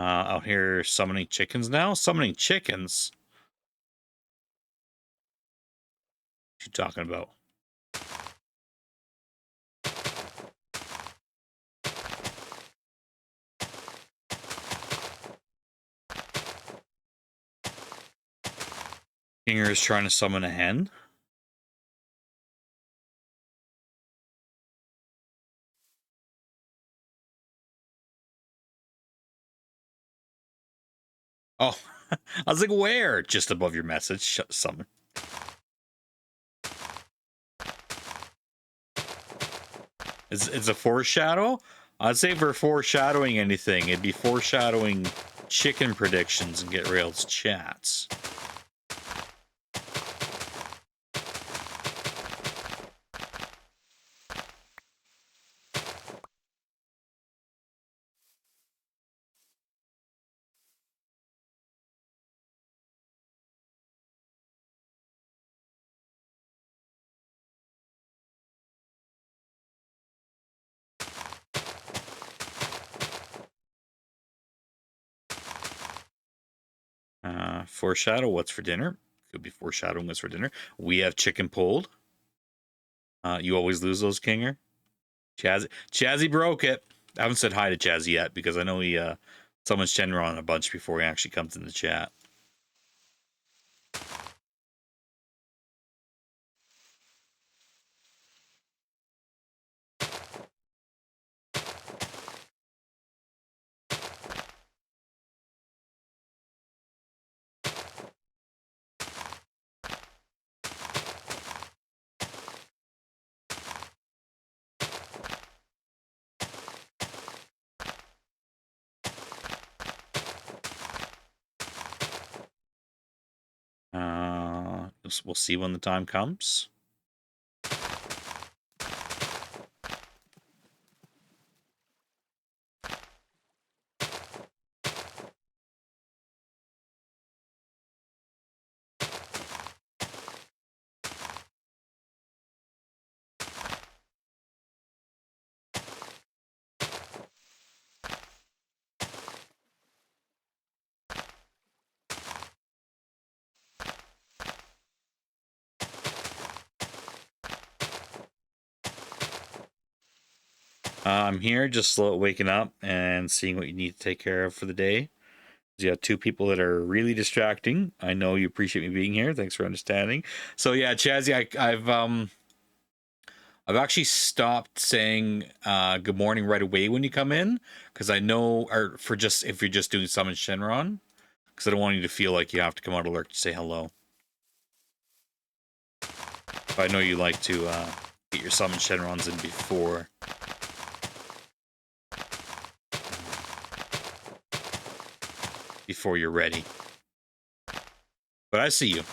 Out here summoning chickens now. Summoning chickens. What you talking about? Kinger is trying to summon a hen. Oh, I was like, where? Just above your message. Summon. It's a foreshadow? I'd say for foreshadowing anything, it'd be foreshadowing chicken predictions and Get Rail's chats. Foreshadow what's for dinner. Could be foreshadowing what's for dinner. We have chicken pulled. You always lose those, Kinger. Chazzy broke it. I haven't said hi to Chazzy yet because I know he summons Shenron a bunch before he actually comes in the chat. We'll see when the time comes. I'm here just waking up and seeing what you need to take care of for the day. You have two people that are really distracting. I know you appreciate me being here. Thanks for understanding. So yeah, Chazzy, I've actually stopped saying good morning right away when you come in because I know, or for just if you're just doing summon Shenron, because I don't want you to feel like you have to come out alert to say hello. But I know you like to get your summon Shenrons in before you're ready. But I see you.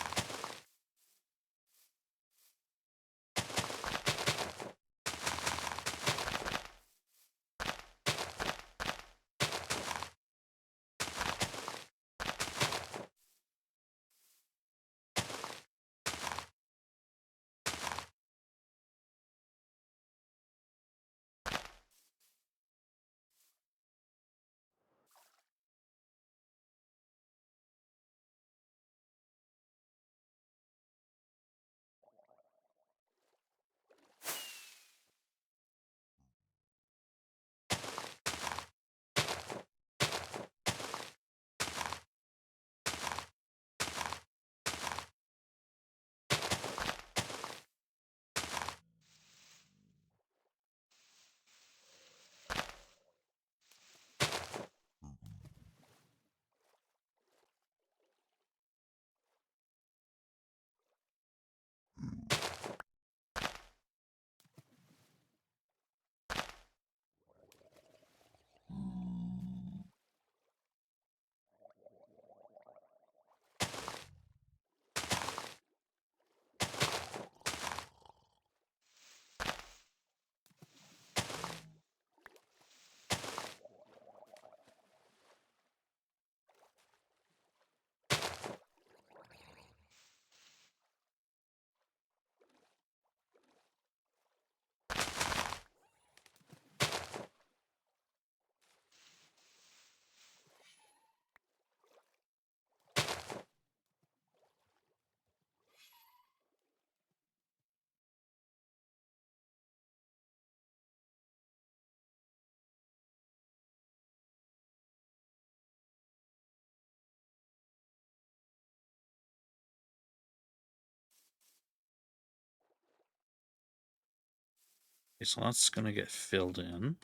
so that's going to get filled in.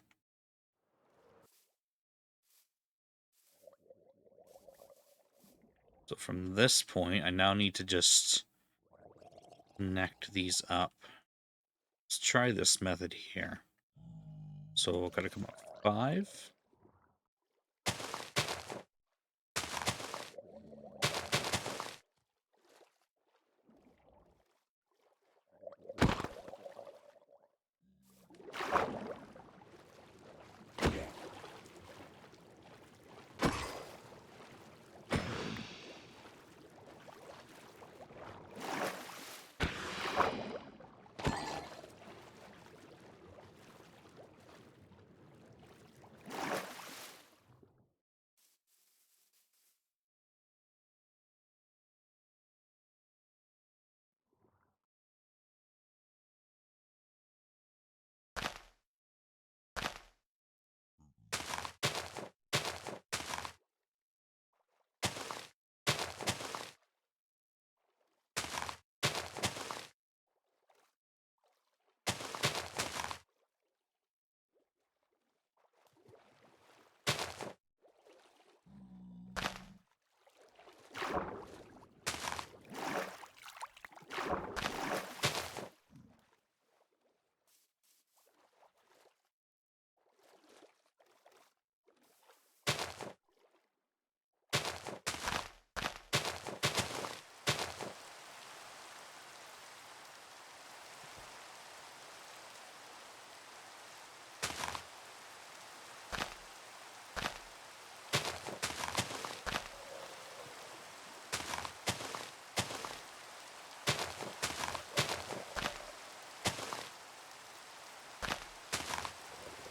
So from this point, I now need to just connect these up. Let's try this method here. So gotta come up 5.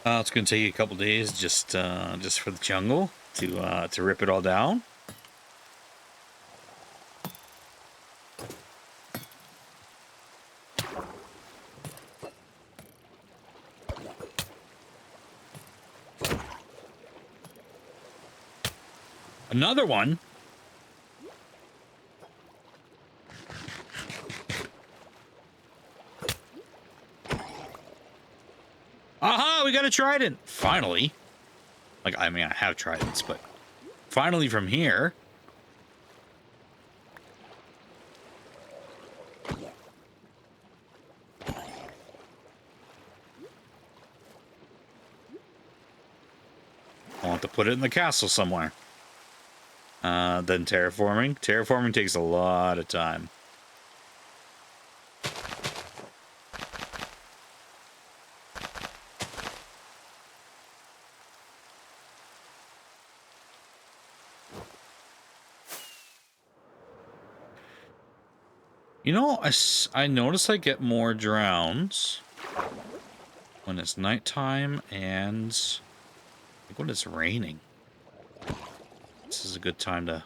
It's gonna take you a couple days just for the jungle to rip it all down. Another one. Aha, we got a trident. Finally. Like, I mean, I have tridents, but finally from here. I'll have to put it in the castle somewhere. Then terraforming. Terraforming takes a lot of time. You know, I notice I get more drowns when it's nighttime and like when it's raining. This is a good time to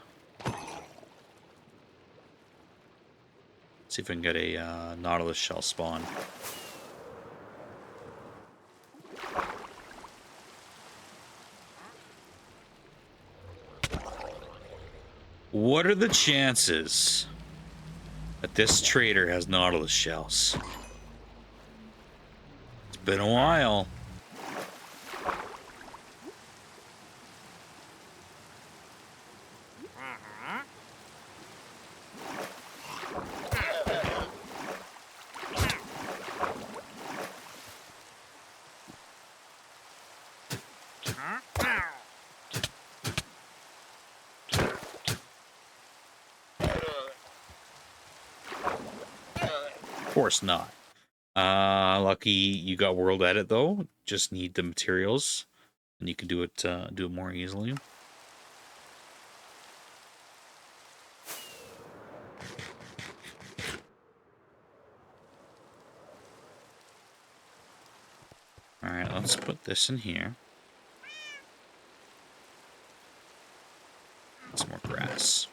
see if I can get a Nautilus shell spawn. What are the chances that this trader has Nautilus shells? It's been a while. Of course not. Lucky you got world edit though. Just need the materials, and you can do it more easily. All right, let's put this in here. Some more grass.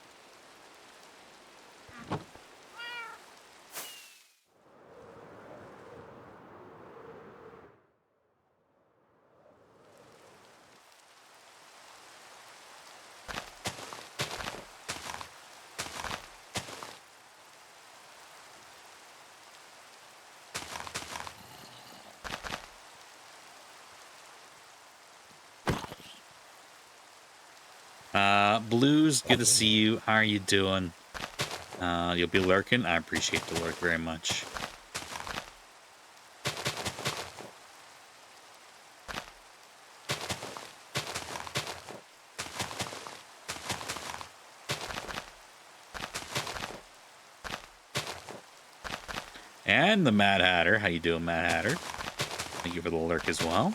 Blues, good to see you. How are you doing? You'll be lurking. I appreciate the lurk very much. And the Mad Hatter. How you doing, Mad Hatter? Thank you for the lurk as well.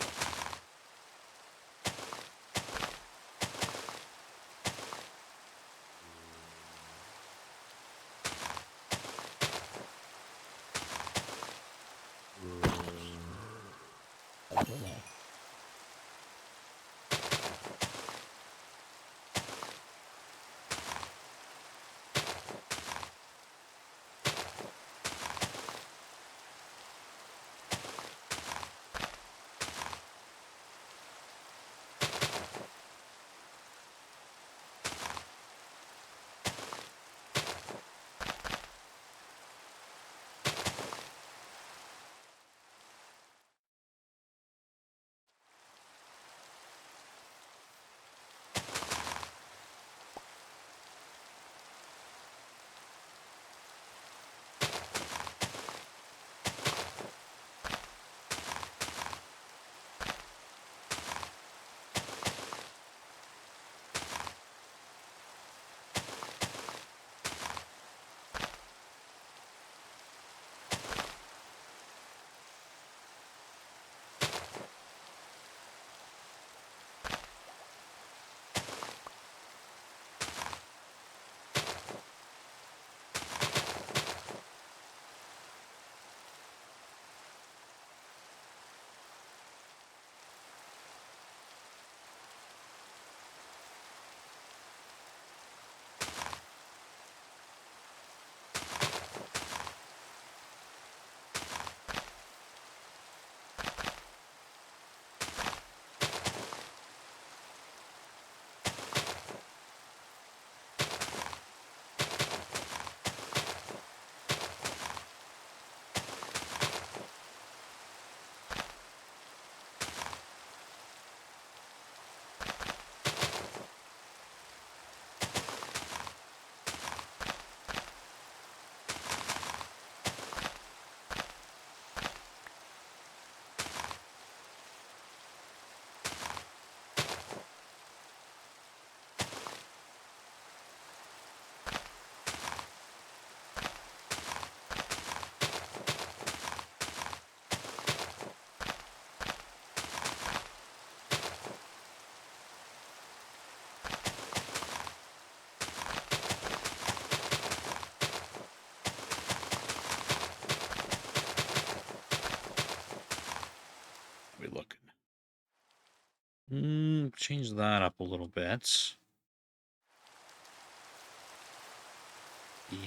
We looking. Change that up a little bit.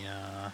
Yeah.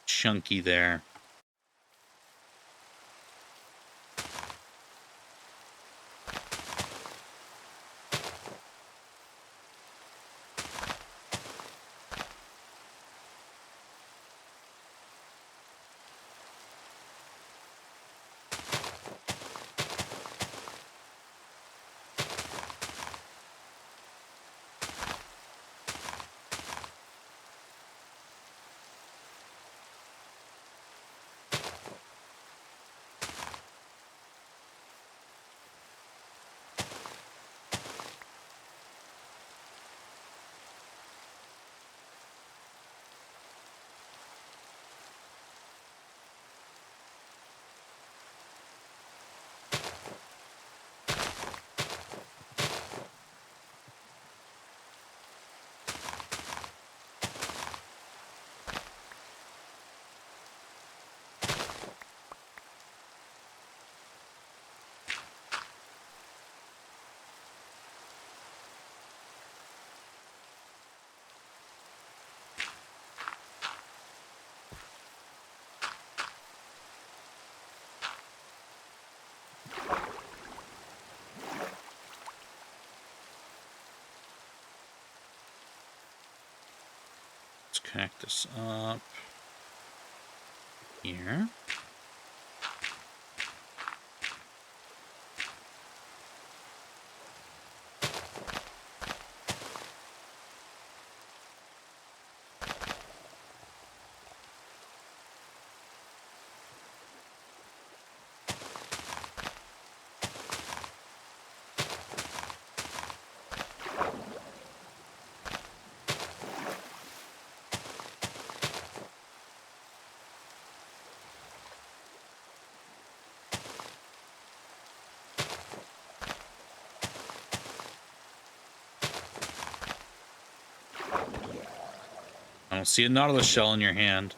Chunky there. Let's connect this up here. I don't see a Nautilus shell in your hand.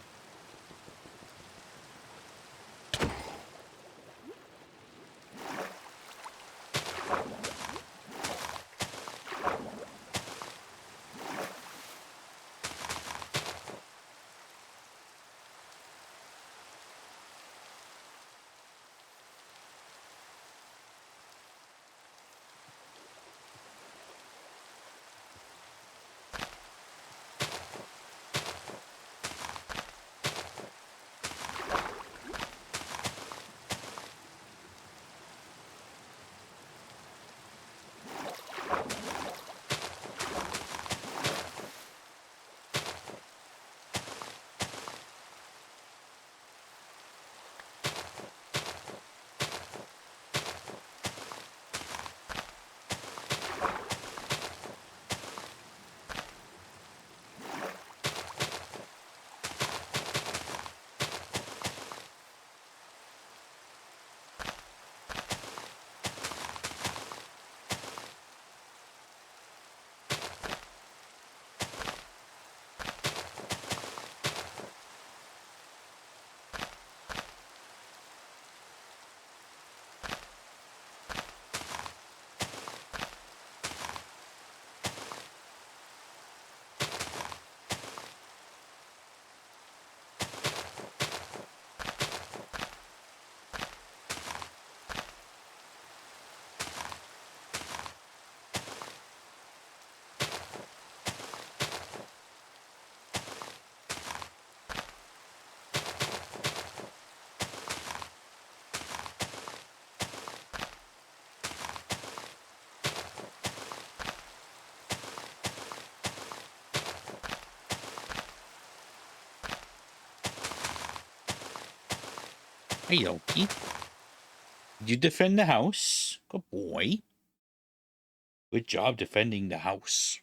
Hey, Yoki. Did you defend the house? Good boy. Good job defending the house.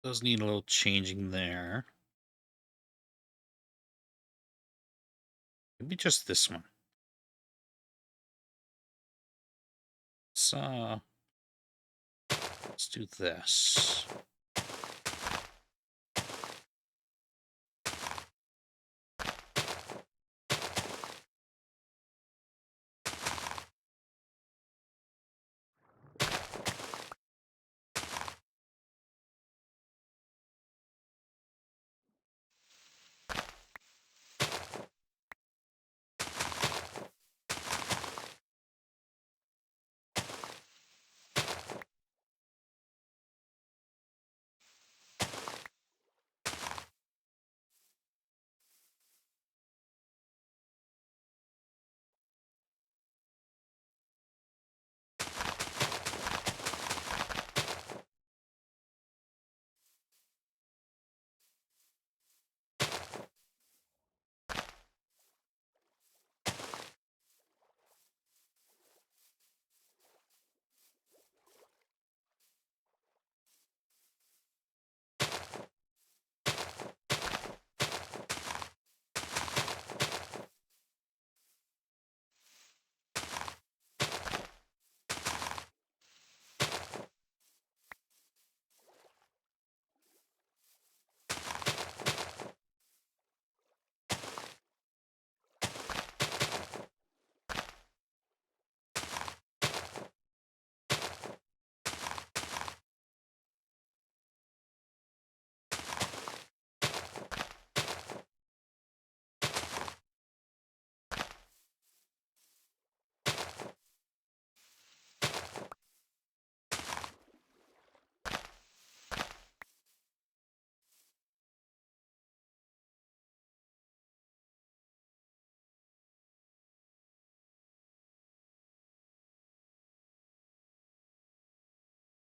Does need a little changing there. Maybe just this one. Let's do this.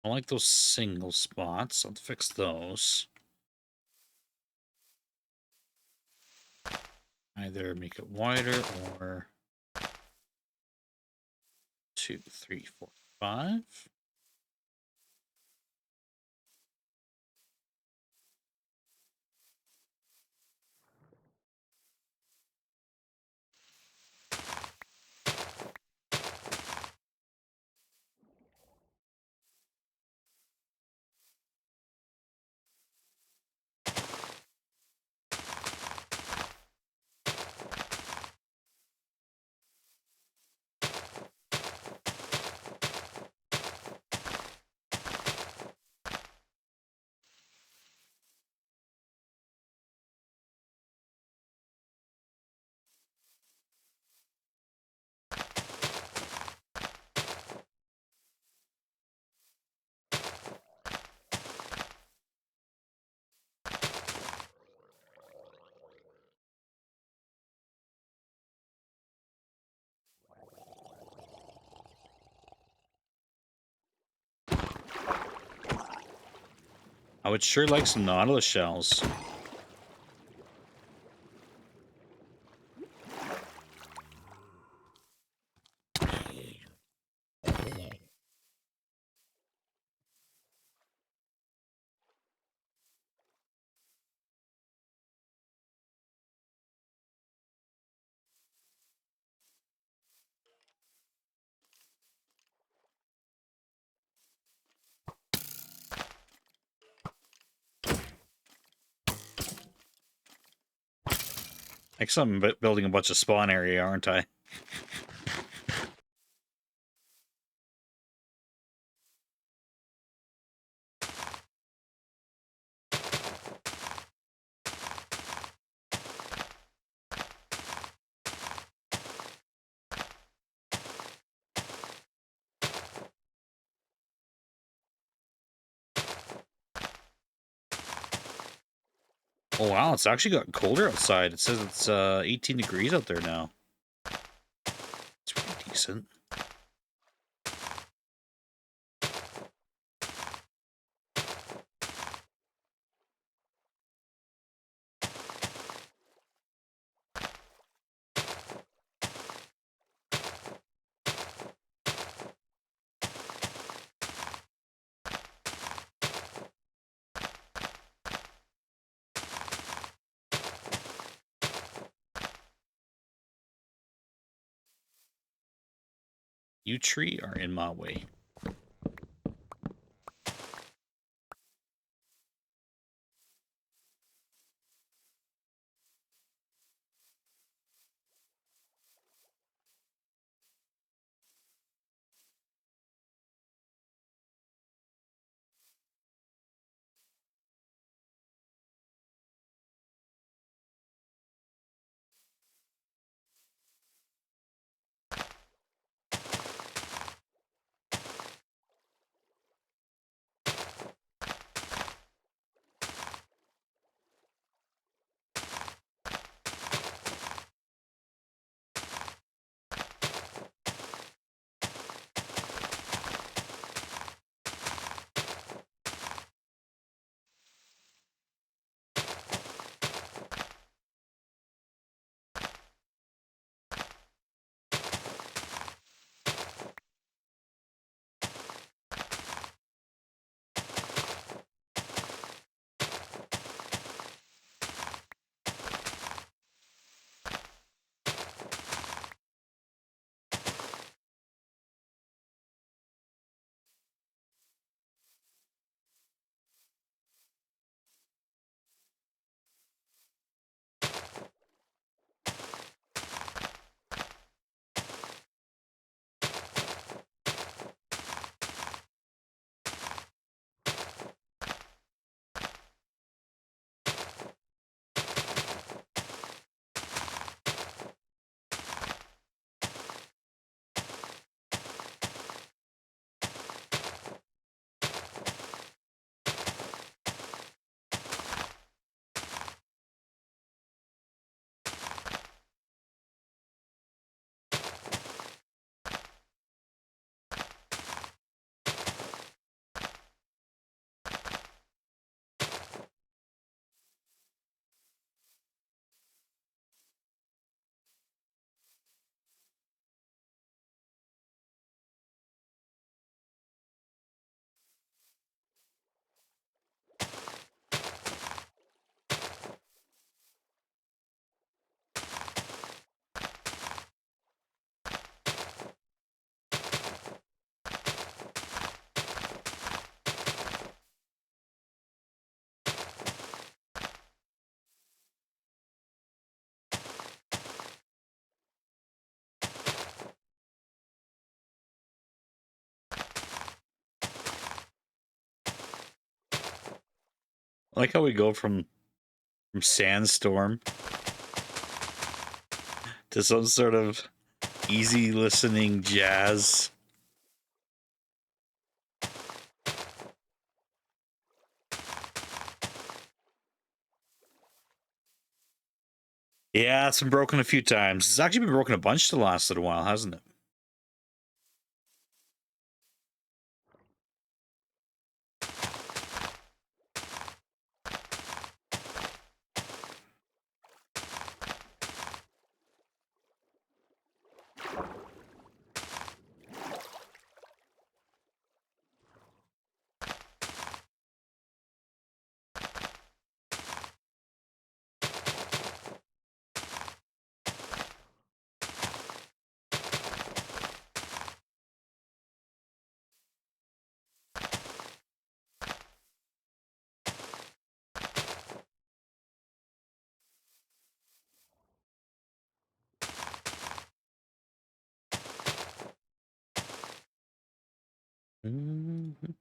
I like those single spots. I'll fix those. Either make it wider or 2, 3, 4, 5. I would sure like some Nautilus shells. Like something building a bunch of spawn area, aren't I? Oh wow, it's actually gotten colder outside. It says it's 18 degrees out there now. It's pretty decent. You tree are in my way. I like how we go from sandstorm to some sort of easy listening jazz. Yeah, it's been broken a few times. It's actually been broken a bunch the last little while, hasn't it? Mhm.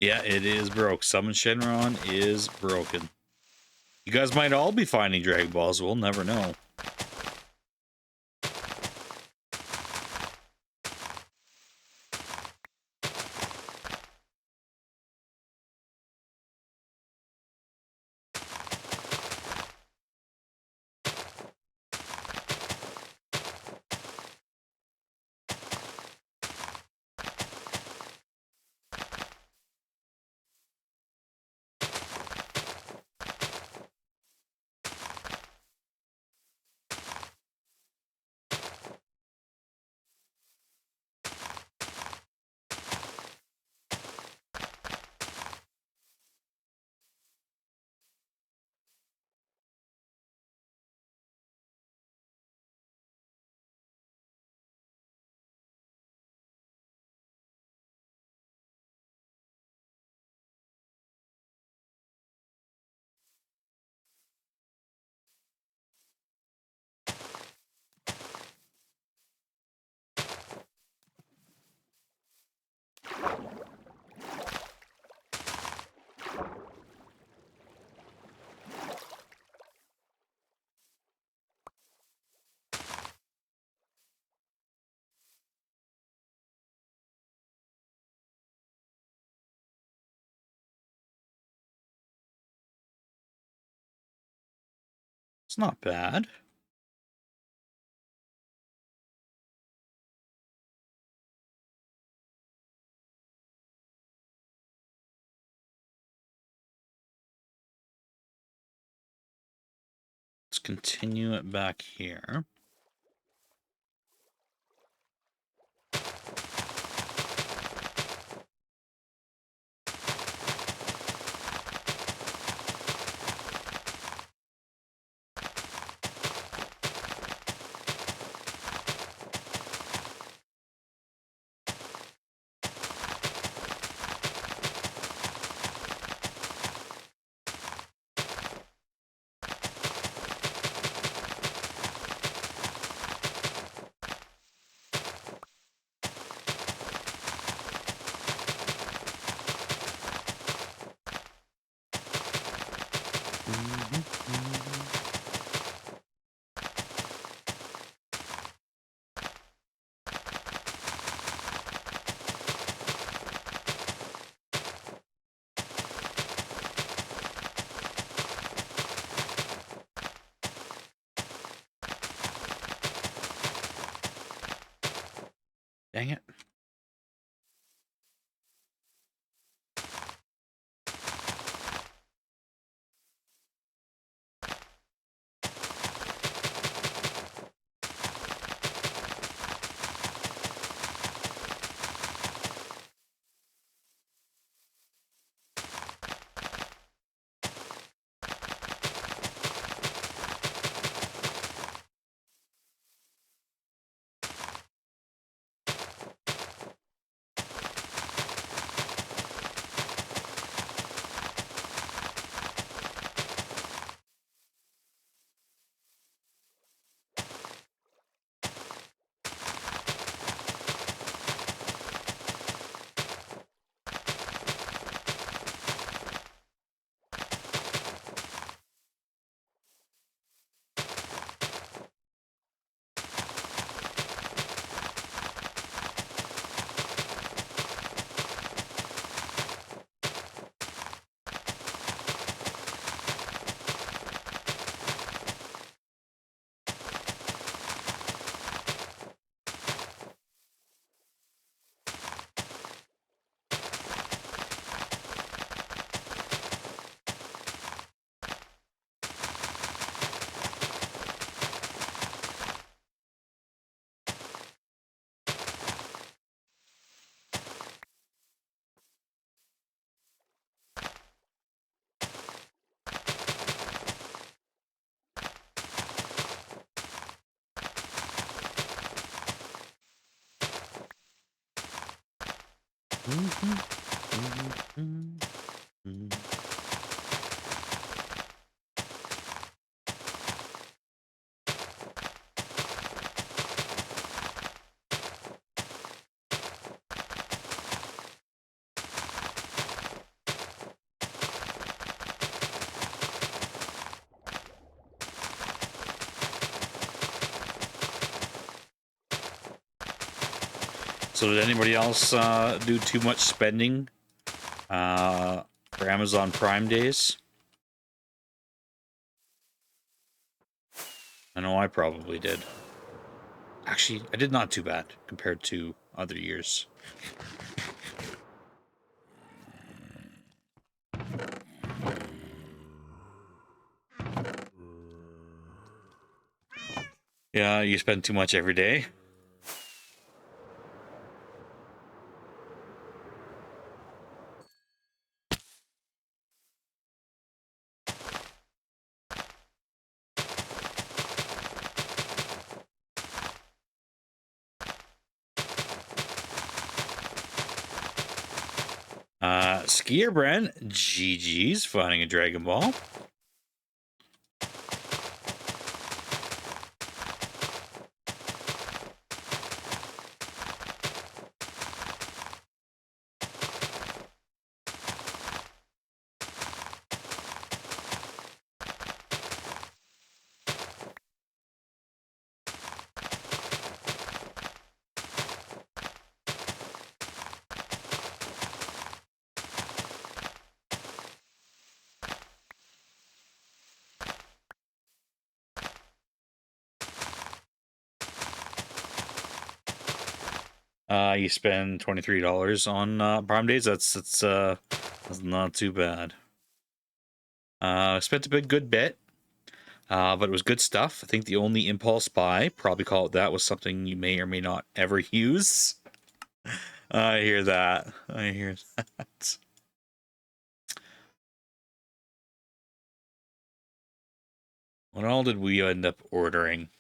Yeah, it is broke. Summon Shenron is broken. You guys might all be finding Dragon Balls. We'll never know. It's not bad. Let's continue it back here. Dang it. So did anybody else do too much spending for Amazon Prime days? I know I probably did. Actually, I did not too bad compared to other years. Yeah, you spend too much every day. Skier Brand, GG's finding a Dragon Ball. You spend $23 on Prime days. That's not too bad. Spent a good bit, but it was good stuff. I think the only impulse buy, probably call it that, was something you may or may not ever use. I hear that. I hear that. What all did we end up ordering?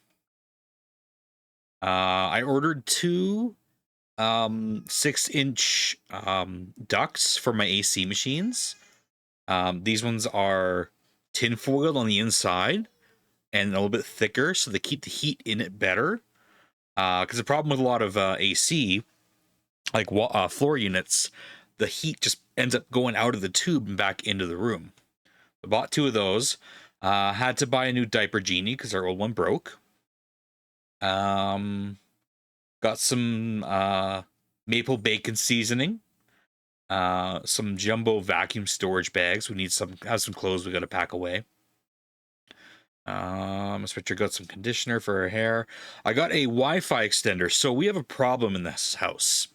I ordered two 6-inch ducts for my AC machines. These ones are tinfoiled on the inside and a little bit thicker, so they keep the heat in it better. Because the problem with a lot of AC, like floor units, the heat just ends up going out of the tube and back into the room. I bought two of those. Had to buy a new diaper genie because our old one broke. Got some maple bacon seasoning. Some jumbo vacuum storage bags. We need have some clothes we got to pack away. Switcher got some conditioner for her hair. I got a Wi-Fi extender. So we have a problem in this house,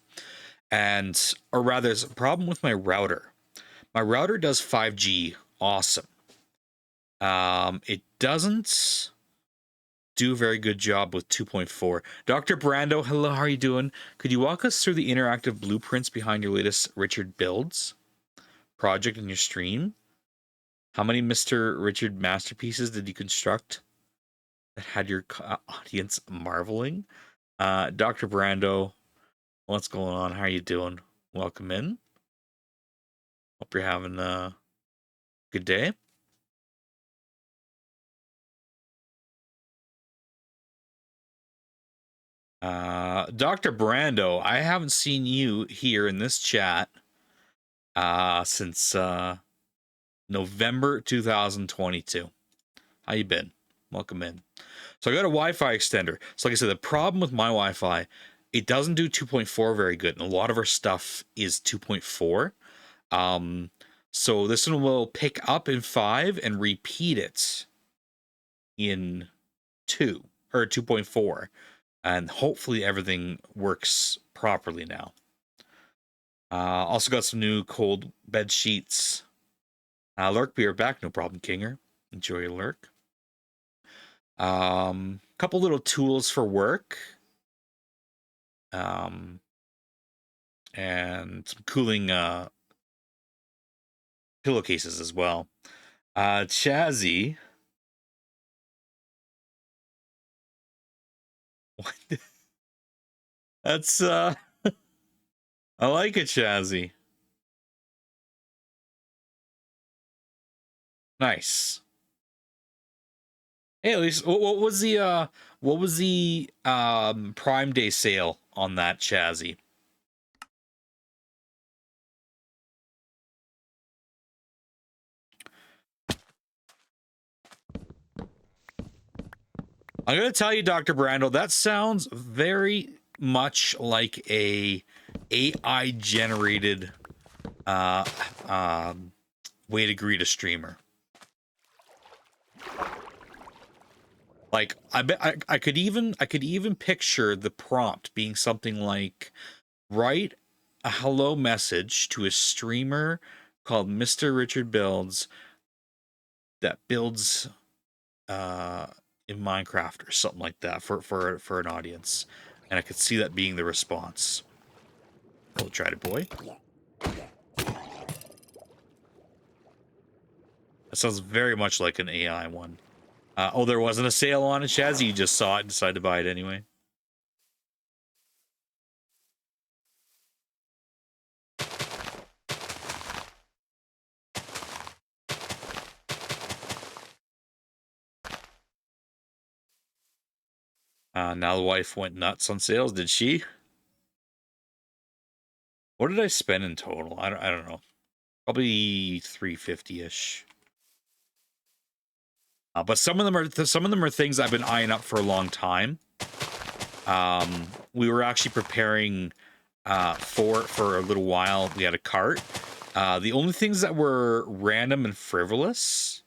or rather, there's a problem with my router. My router does 5G, awesome. It doesn't do a very good job with 2.4. Dr. Brando, hello, how are you doing? Could you walk us through the interactive blueprints behind your latest Richard builds project in your stream? How many Mr. Richard masterpieces did you construct that had your audience marveling? Dr. Brando, what's going on? How are you doing? Welcome in. Hope you're having a good day. Dr. Brando, I haven't seen you here in this chat since November 2022. How you been? Welcome in. So I got a Wi-Fi extender. So like I said, the problem with my Wi-Fi, it doesn't do 2.4 very good, and a lot of our stuff is 2.4. So this one will pick up in 5 and repeat it in 2 or 2.4, and hopefully everything works properly now. Also got some new cold bed sheets. Lurk, we are back. No problem, Kinger. Enjoy your lurk. Couple little tools for work. And some cooling pillowcases as well. Chazzy. What? That's I like it, Chazzy. Nice. Hey, at least what was the Prime Day sale on that Chazzy? I'm gonna tell you, Dr. Brando, that sounds very, much like a AI generated way to greet a streamer. Like I bet I could even picture the prompt being something like, write a hello message to a streamer called Mr. Richard Builds that builds in Minecraft or something like that for an audience. And I could see that being the response. We'll try it, boy. That sounds very much like an AI one. Oh, there wasn't a sale on it, Shazzy. You just saw it and decided to buy it anyway. Now the wife went nuts on sales, did she? What did I spend in total? I don't know. Probably 350-ish. But some of them are things I've been eyeing up for a long time. We were actually preparing for a little while. We had a cart. The only things that were random and frivolous,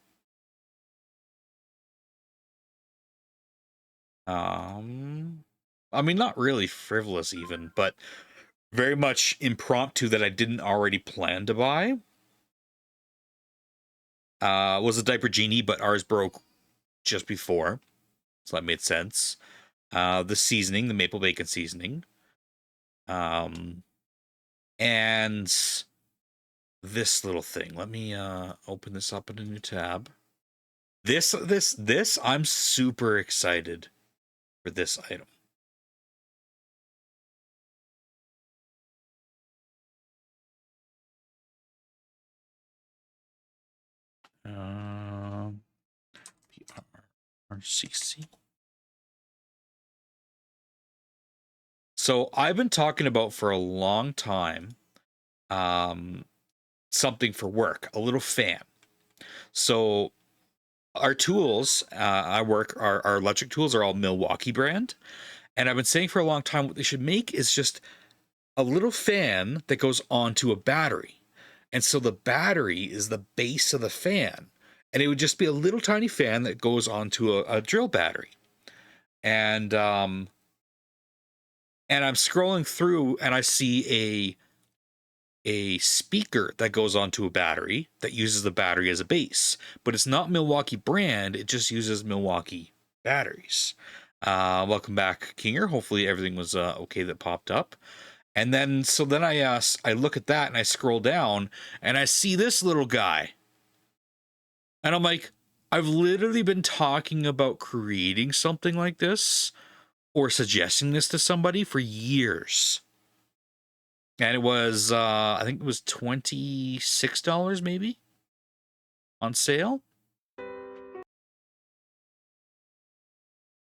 I mean, not really frivolous even, but very much impromptu that I didn't already plan to buy, was a diaper genie, but ours broke just before, so that made sense. The seasoning, the maple bacon seasoning, and this little thing. Let me open this up in a new tab. This I'm super excited for this item. PRCC. So I've been talking about for a long time something for work, a little fan. So our tools, our electric tools are all Milwaukee brand. And I've been saying for a long time what they should make is just a little fan that goes onto a battery. And so the battery is the base of the fan. And it would just be a little tiny fan that goes onto a drill battery. And I'm scrolling through and I see a speaker that goes onto a battery that uses the battery as a base, but it's not Milwaukee brand. It just uses Milwaukee batteries. Welcome back, Kinger. Hopefully everything was okay that popped up. And then I look at that and I scroll down and I see this little guy. And I'm like, I've literally been talking about creating something like this or suggesting this to somebody for years. And it was, I think it was $26 maybe on sale.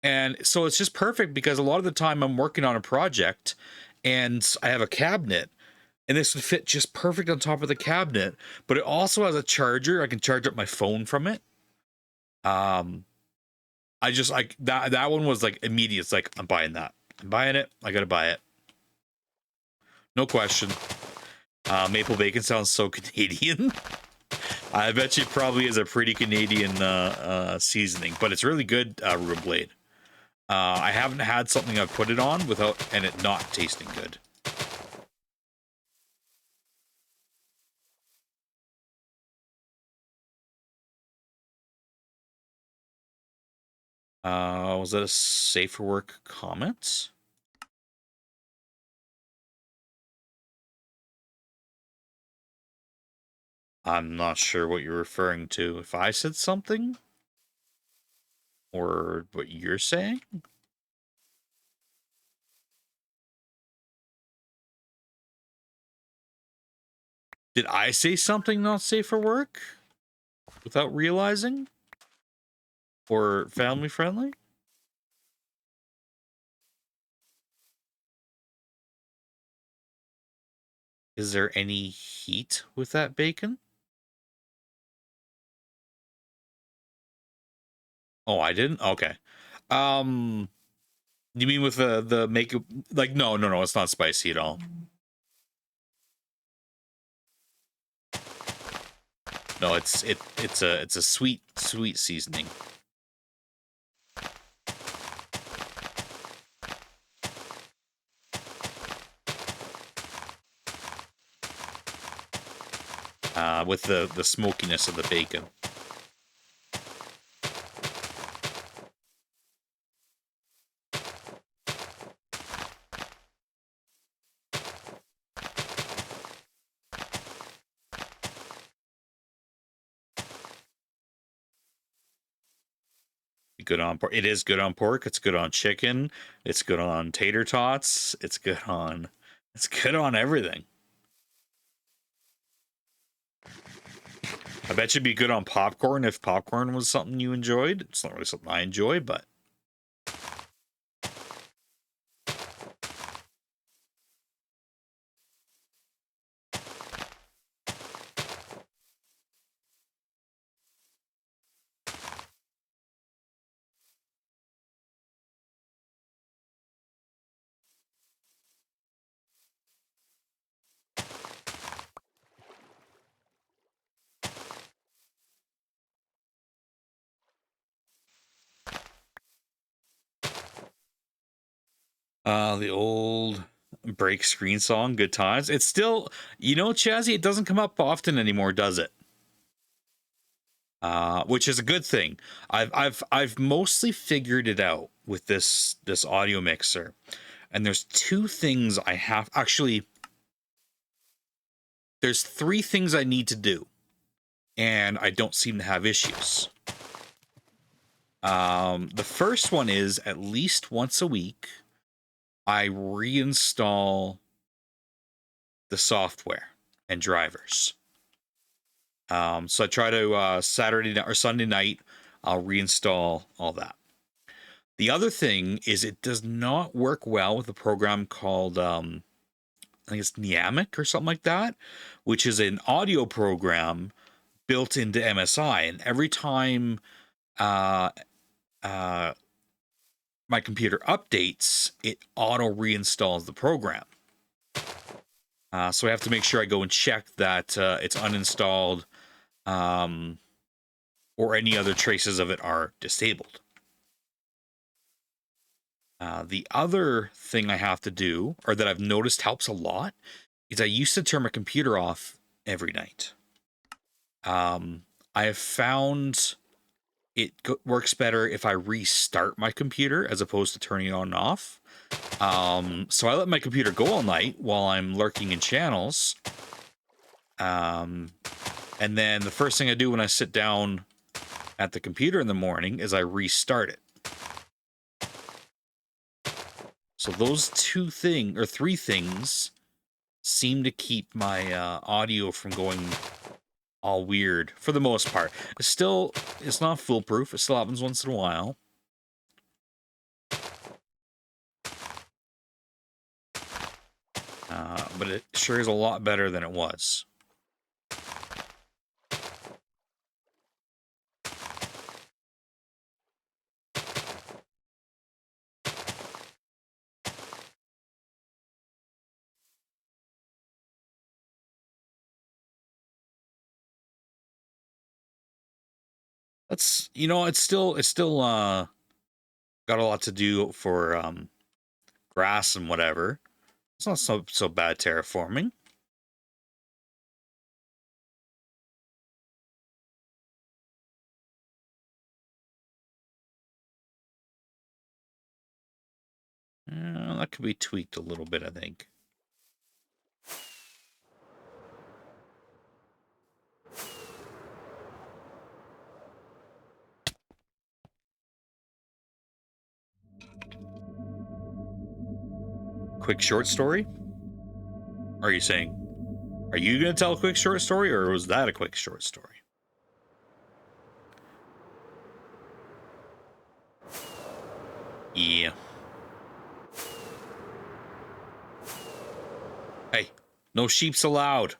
And so it's just perfect because a lot of the time I'm working on a project and I have a cabinet and this would fit just perfect on top of the cabinet, but it also has a charger. I can charge up my phone from it. I just like that one was like immediate. It's like, I'm buying that. I'm buying it. I got to buy it. No question. Maple bacon sounds so Canadian. I bet you probably is a pretty Canadian seasoning, but it's really good room blade. I haven't had something I've put it on without and it not tasting good. Was that a safe for work comment? I'm not sure what you're referring to. If I said something? Or what you're saying? Did I say something not safe for work? Without realizing? Or family friendly? Is there any heat with that bacon? Oh, I didn't? Okay. You mean with the make like no, it's not spicy at all. No, it's a sweet seasoning. With the smokiness of the bacon. Good on pork. It is good on pork. It's good on chicken. It's good on tater tots. It's good on everything. I bet you'd be good on popcorn if popcorn was something you enjoyed. It's not really something I enjoy, but the old break screen song, Good Times. It's still, Chazzy, it doesn't come up often anymore, does it? Which is a good thing. I've mostly figured it out with this audio mixer, and there's two things I have actually. There's three things I need to do, and I don't seem to have issues. The first one is at least once a week, I reinstall the software and drivers. So I try to Saturday or Sunday night, I'll reinstall all that. The other thing is it does not work well with a program called I think it's Niamic or something like that, which is an audio program built into MSI, and every time my computer updates, it auto reinstalls the program. So I have to make sure I go and check that it's uninstalled, or any other traces of it are disabled. The other thing I have to do, or that I've noticed helps a lot, is I used to turn my computer off every night. I have found it works better if I restart my computer as opposed to turning it on and off. So I let my computer go all night while I'm lurking in channels. And then the first thing I do when I sit down at the computer in the morning is I restart it. So those three things seem to keep my audio from going all weird for the most part. It's not foolproof. It still happens once in a while. But it sure is a lot better than it was. It's still got a lot to do for grass and whatever. It's not so bad terraforming. That could be tweaked a little bit, I think. Quick short story? Are you saying, are you going to tell a quick short story, or was that a quick short story? Yeah. Hey, no sheeps allowed.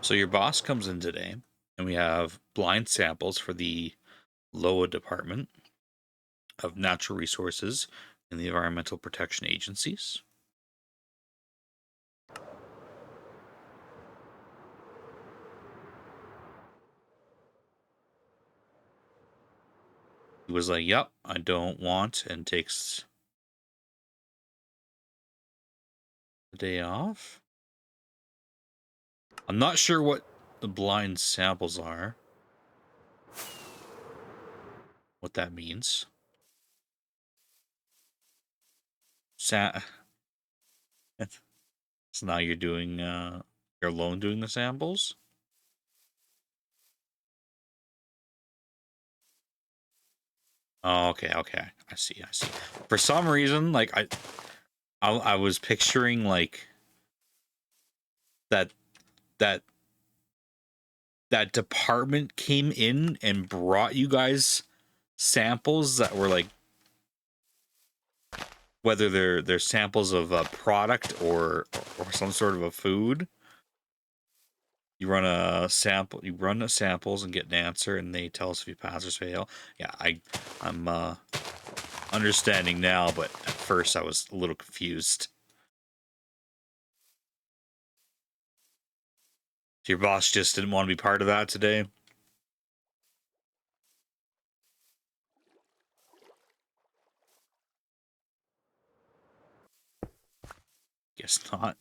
So your boss comes in today, and we have blind samples for the LOA department of natural resources in the environmental protection agencies. He was like, "Yep, I don't want," and takes the day off. I'm not sure what the blind samples are. What that means. So now you're doing you're alone doing the samples? Oh, okay, okay. I see, I see. For some reason, like I was picturing like that that that department came in and brought you guys samples that were like, whether they're samples of a product or some sort of a food. You run a sample, you run the samples and get an answer, and they tell us if you pass or fail. Yeah, I'm understanding now, but at first I was a little confused. So your boss just didn't want to be part of that today? Guess not.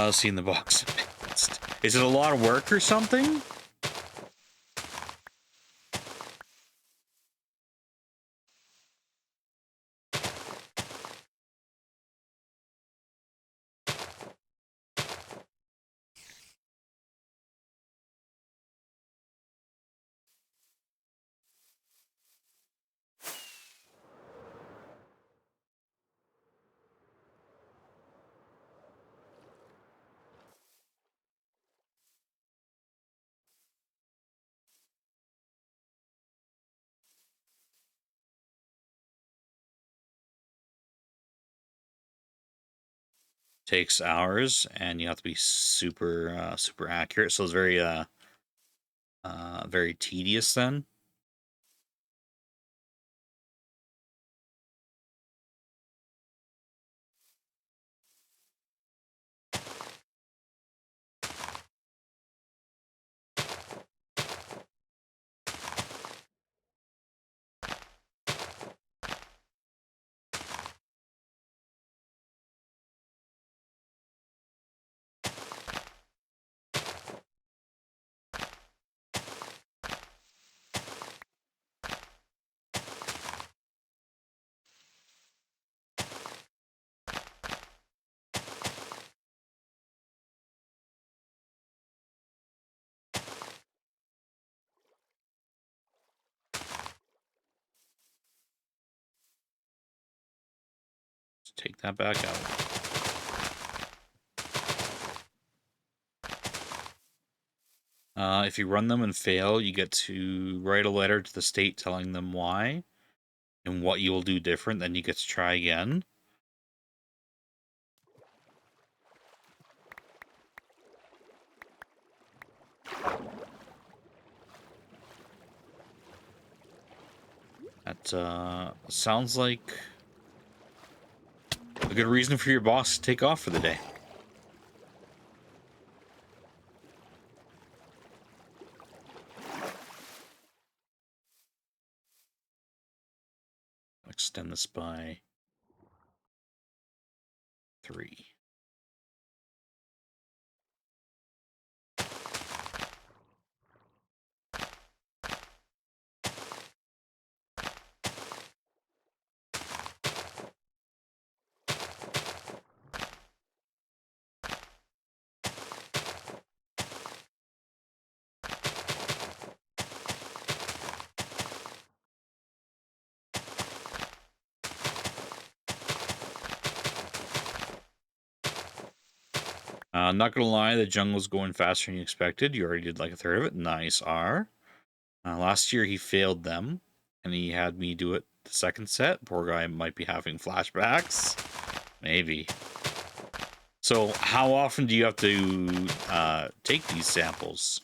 Seeing the box. Is it a lot of work or something? Takes hours, and you have to be super super accurate. So it's very tedious then. Let's take that back out. If you run them and fail, you get to write a letter to the state telling them why and what you will do different. Then you get to try again. That sounds like a good reason for your boss to take off for the day. Extend this by 3. Not gonna lie, the jungle's going faster than you expected. You already did like a third of it. Nice, R. Last year he failed them, and he had me do it the second set. Poor guy might be having flashbacks. Maybe. So how often do you have to take these samples?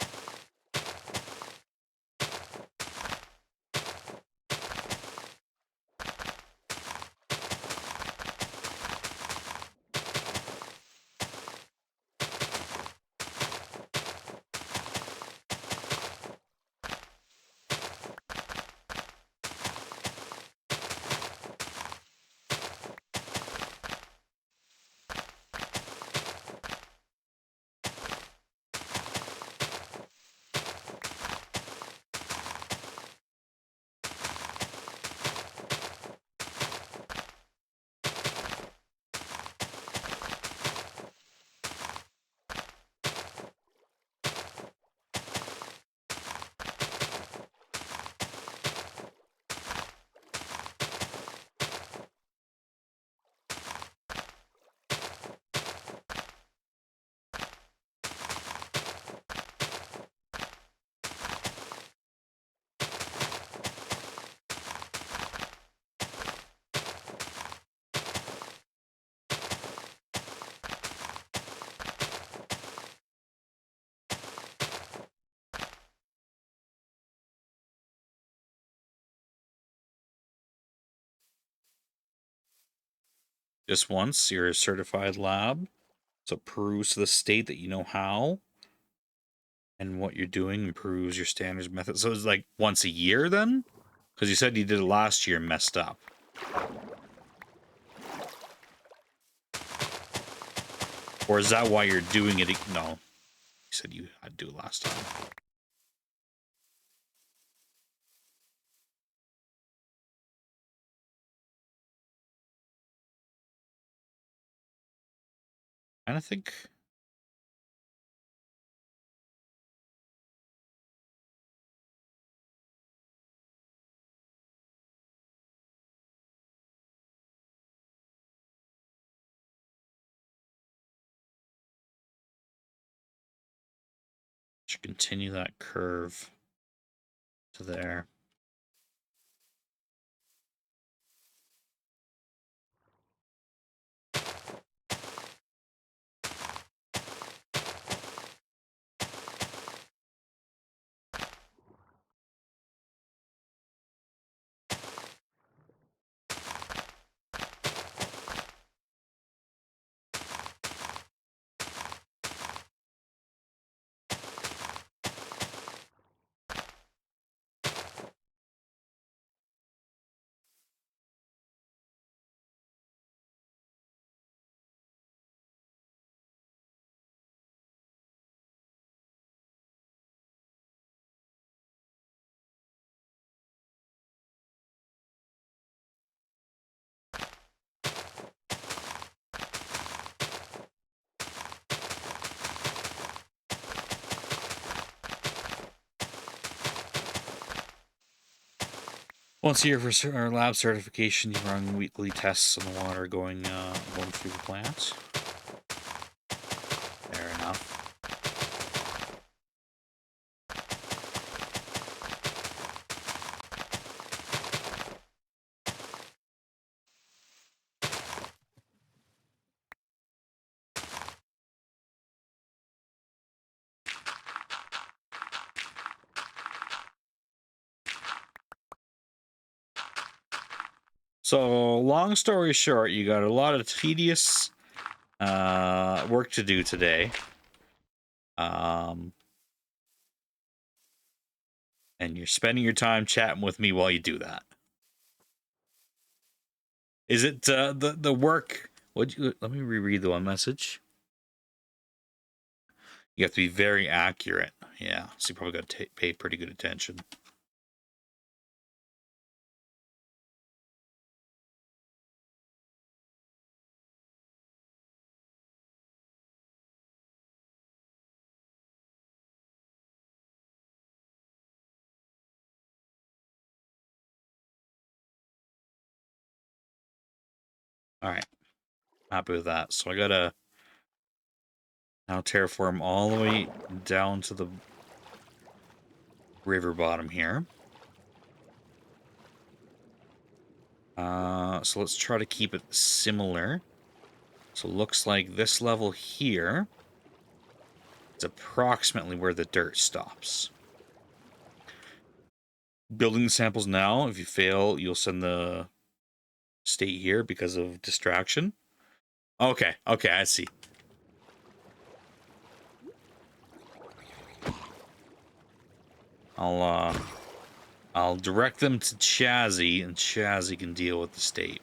Just once, you're a certified lab. So it proves to the state that you know how and what you're doing improves your standards method. So it's like once a year then? Because you said you did it last year and messed up. Or is that why you're doing it? No. You said you had to do it last time. And I think should continue that curve to there. Once a year for our lab certification, you run weekly tests on the water going through the plant. Fair enough. So, long story short, you got a lot of tedious work to do today. And you're spending your time chatting with me while you do that. Is it the work? What? Let me reread the one message. You have to be very accurate. Yeah, so you probably got to pay pretty good attention. All right, happy with that. So I gotta Now terraform all the way down to the river bottom here. So let's try to keep it similar. So it looks like this level here is approximately where the dirt stops. Building the samples now. If you fail, you'll send the state here because of distraction. Okay, okay, I see. I'll direct them to Chazzy, and Chazzy can deal with the state.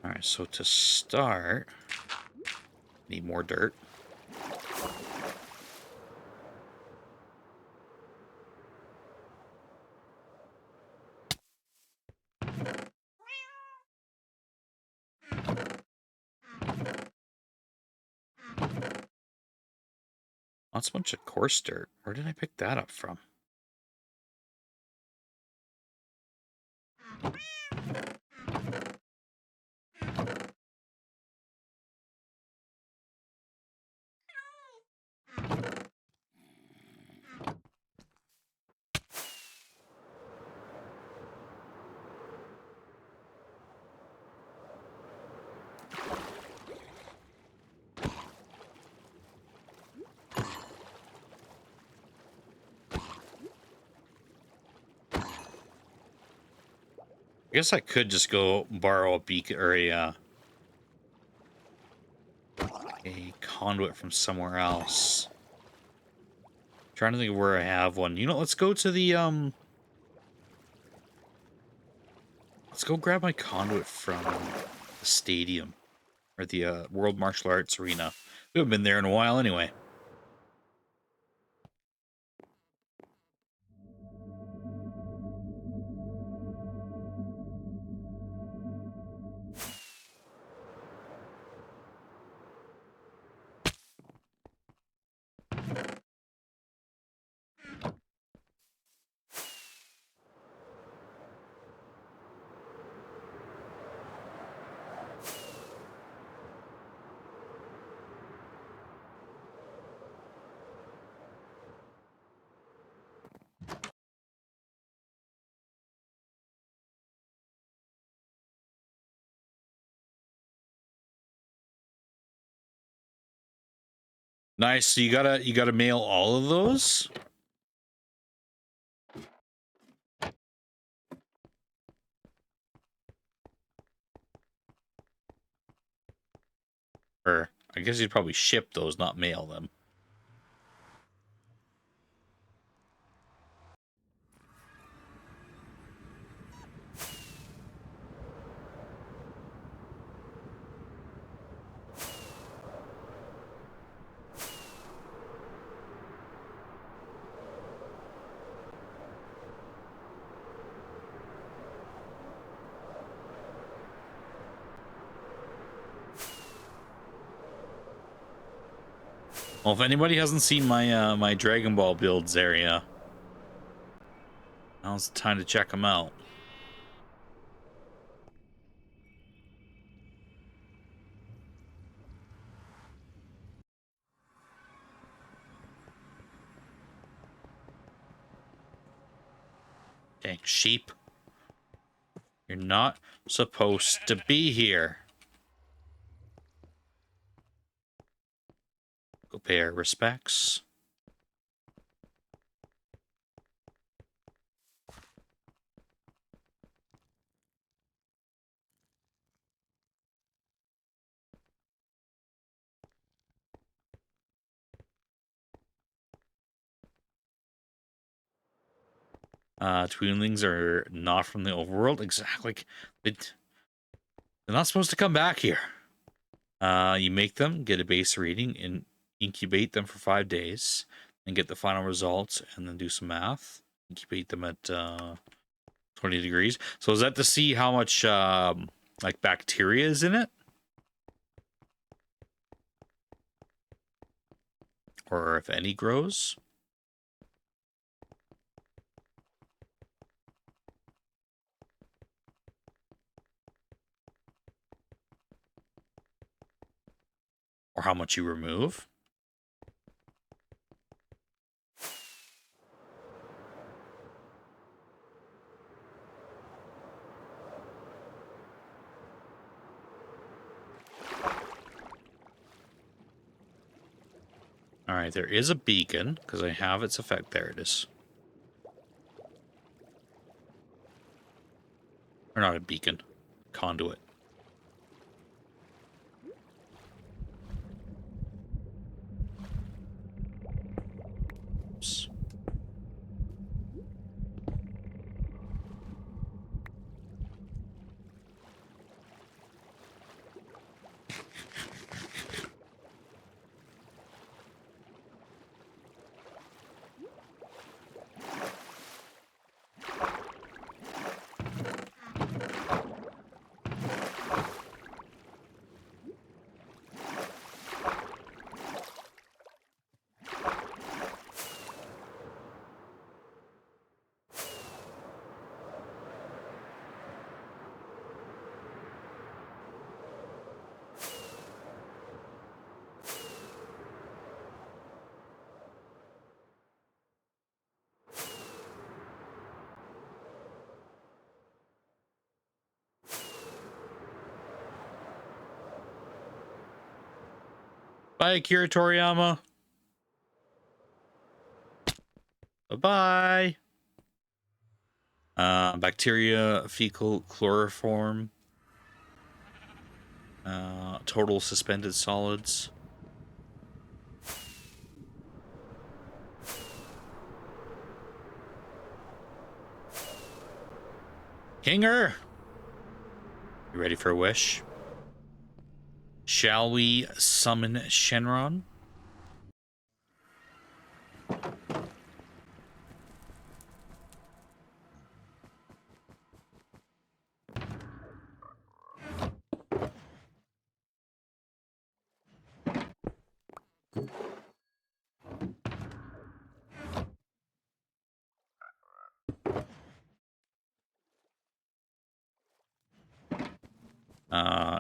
Alright, so to start, need more dirt. That's a bunch of coarse dirt. Where did I pick that up from? I guess I could just go borrow a beacon or a conduit from somewhere else. Trying to think of where I have one. You know, let's go to the let's go grab my conduit from the stadium or the World Martial Arts Arena. We haven't been there in a while anyway. Nice. So you gotta mail all of those? Or I guess you'd probably ship those, not mail them. Well, if anybody hasn't seen my my Dragon Ball builds area, now's the time to check them out. Dang sheep. You're not supposed to be here. Go pay our respects. Tweenlings are not from the overworld. Exactly. They're not supposed to come back here. You make them, get a base reading, and incubate them for 5 days, and get the final results, and then do some math. Incubate them at 20 degrees. So is that to see how much like bacteria is in it? or if any grows. Or how much you remove. All right, there is a beacon because I have its effect. There it is. Or not a beacon, conduit. Oops. Bye, Akira Toriyama. Bye-bye. Bacteria, fecal chloroform. Total suspended solids. Kinger! You ready for a wish? Shall we summon Shenron?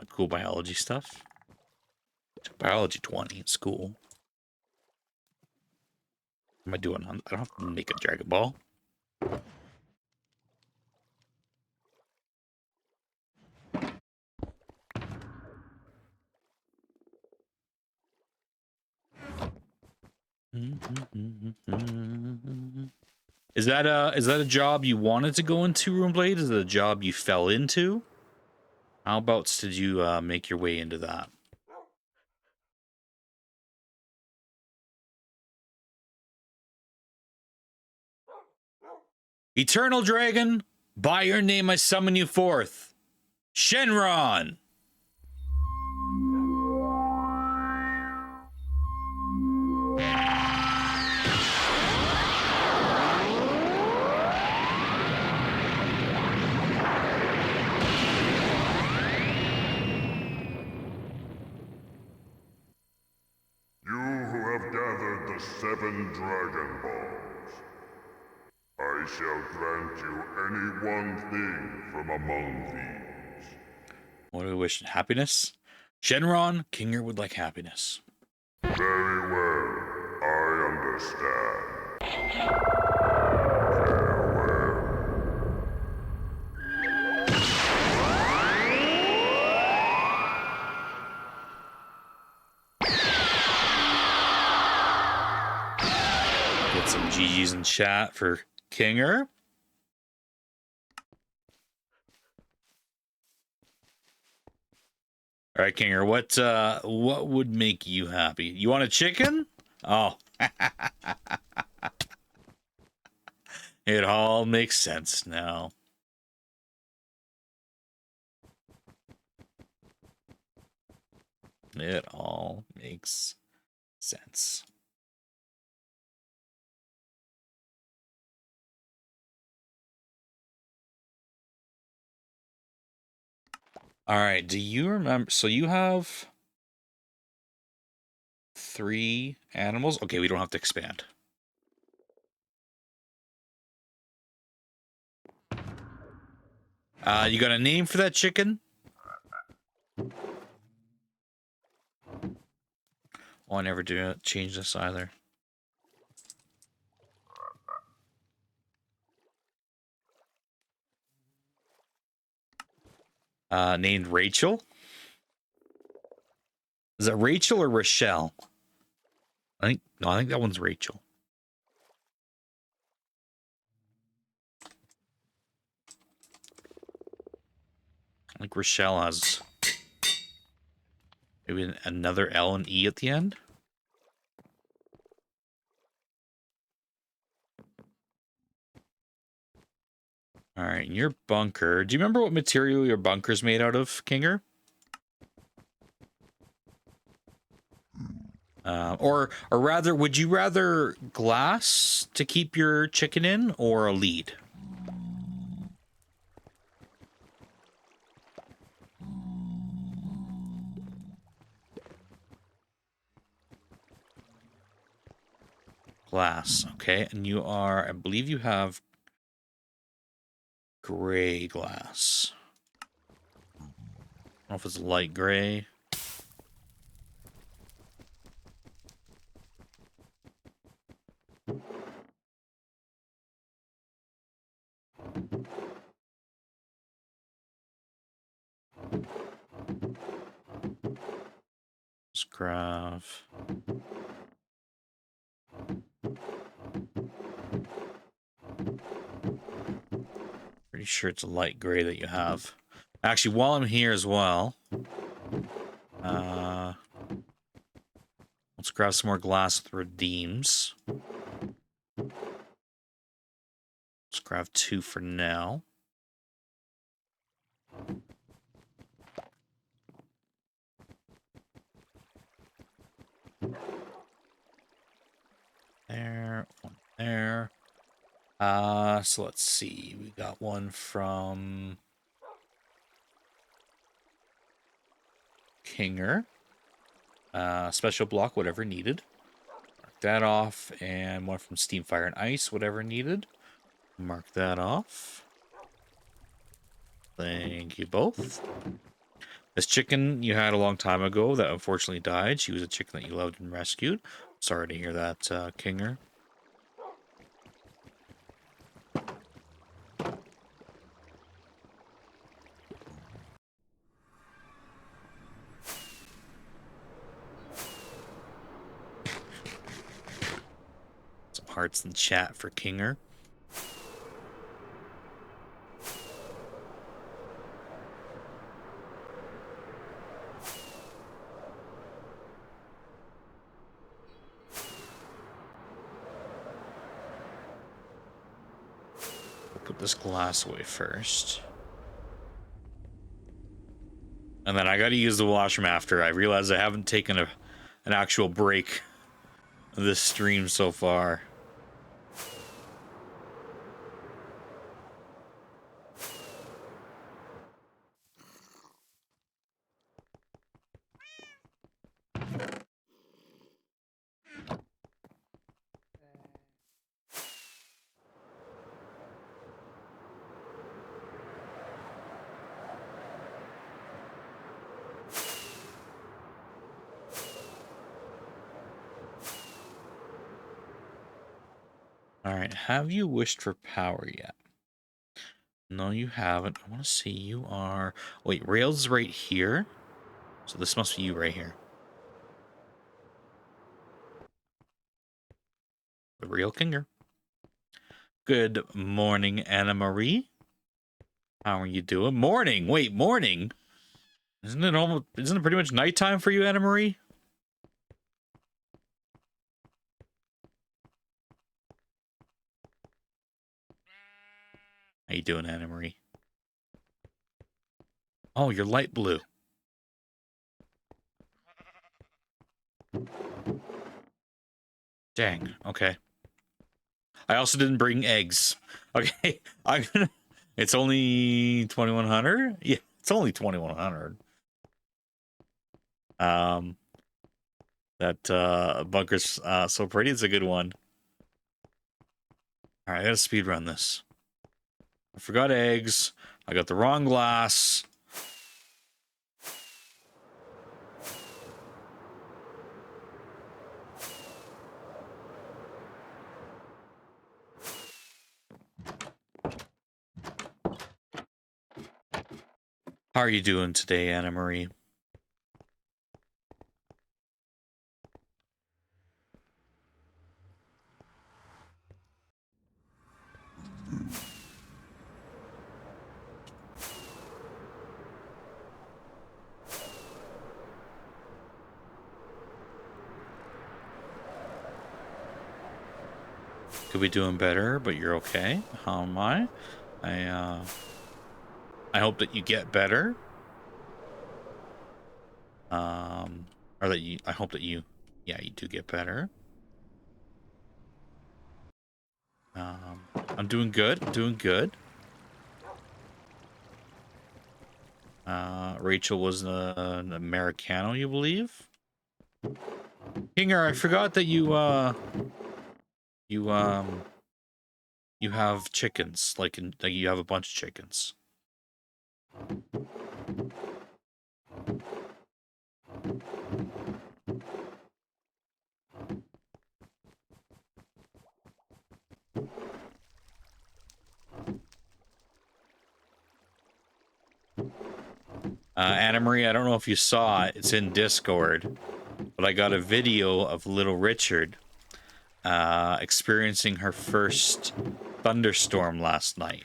Cool biology stuff. Biology 20 in school. What am I doing? I don't have to make a Dragon Ball. Is that a job you wanted to go into, Roomblade? Is it a job you fell into? How about did you make your way into that? Eternal Dragon, by your name I summon you forth. Shenron! You who have gathered the 7 Dragon Balls, I shall grant you any one thing from among these. What do we wish? Happiness? Shenron, Kinger would like happiness. Very well, I understand. Farewell. Get some GGs in chat for Kinger. All right, Kinger, what would make you happy? You want a chicken? Oh. It all makes sense now. It all makes sense. All right, do you remember? So you have 3 animals. Okay, we don't have to expand. You got a name for that chicken? Oh, I never do change this either. Named Rachel? Is it Rachel or Rochelle? I think that one's Rachel. I think Rochelle has maybe another L and E at the end. All right, and your bunker. Do you remember what material your bunker's made out of, Kinger? Or rather, would you rather glass to keep your chicken in, or a lead? Glass, okay. And you are, I believe you have gray glass. I don't know if it's light gray. Scrav. Pretty sure it's a light gray that you have. Actually, while I'm here as well, let's grab some more glass with redeems. Let's grab 2 for now. There, one there. So let's see. We got one from Kinger. Special block, whatever needed. Mark that off. And one from Steam, Fire, and Ice, whatever needed. Mark that off. Thank you both. This chicken you had a long time ago that unfortunately died. She was a chicken that you loved and rescued. Sorry to hear that, Kinger. Some hearts in chat for Kinger. Put this glass away first. And then I gotta use the washroom after. I realize I haven't taken an actual break of this stream so far. Alright, have you wished for power yet? No, you haven't. I want to see you are... Wait, Rails is right here. So this must be you right here. The real Kinger. Good morning, Anna Marie. How are you doing? Morning! Wait, morning? Isn't it pretty much nighttime for you, Anna Marie? How you doing, Anna Marie? Oh, you're light blue. Dang, okay. I also didn't bring eggs. Okay, I'm gonna... It's only 2100? Yeah, it's only 2100. That bunker's so pretty. It's a good one. All right, I gotta speed run this. I forgot eggs. I got the wrong glass. How are you doing today, Anna Marie? Could be doing better, but you're okay. How am I? I hope that you get better. Or that you. I hope that you. Yeah, you do get better. I'm doing good. I'm doing good. Rachel was an Americano, you believe? Kinger, I forgot that you you have chickens, like you have a bunch of chickens. Anna Marie, I don't know if you saw it. It's in Discord, but I got a video of little Richard experiencing her first thunderstorm last night.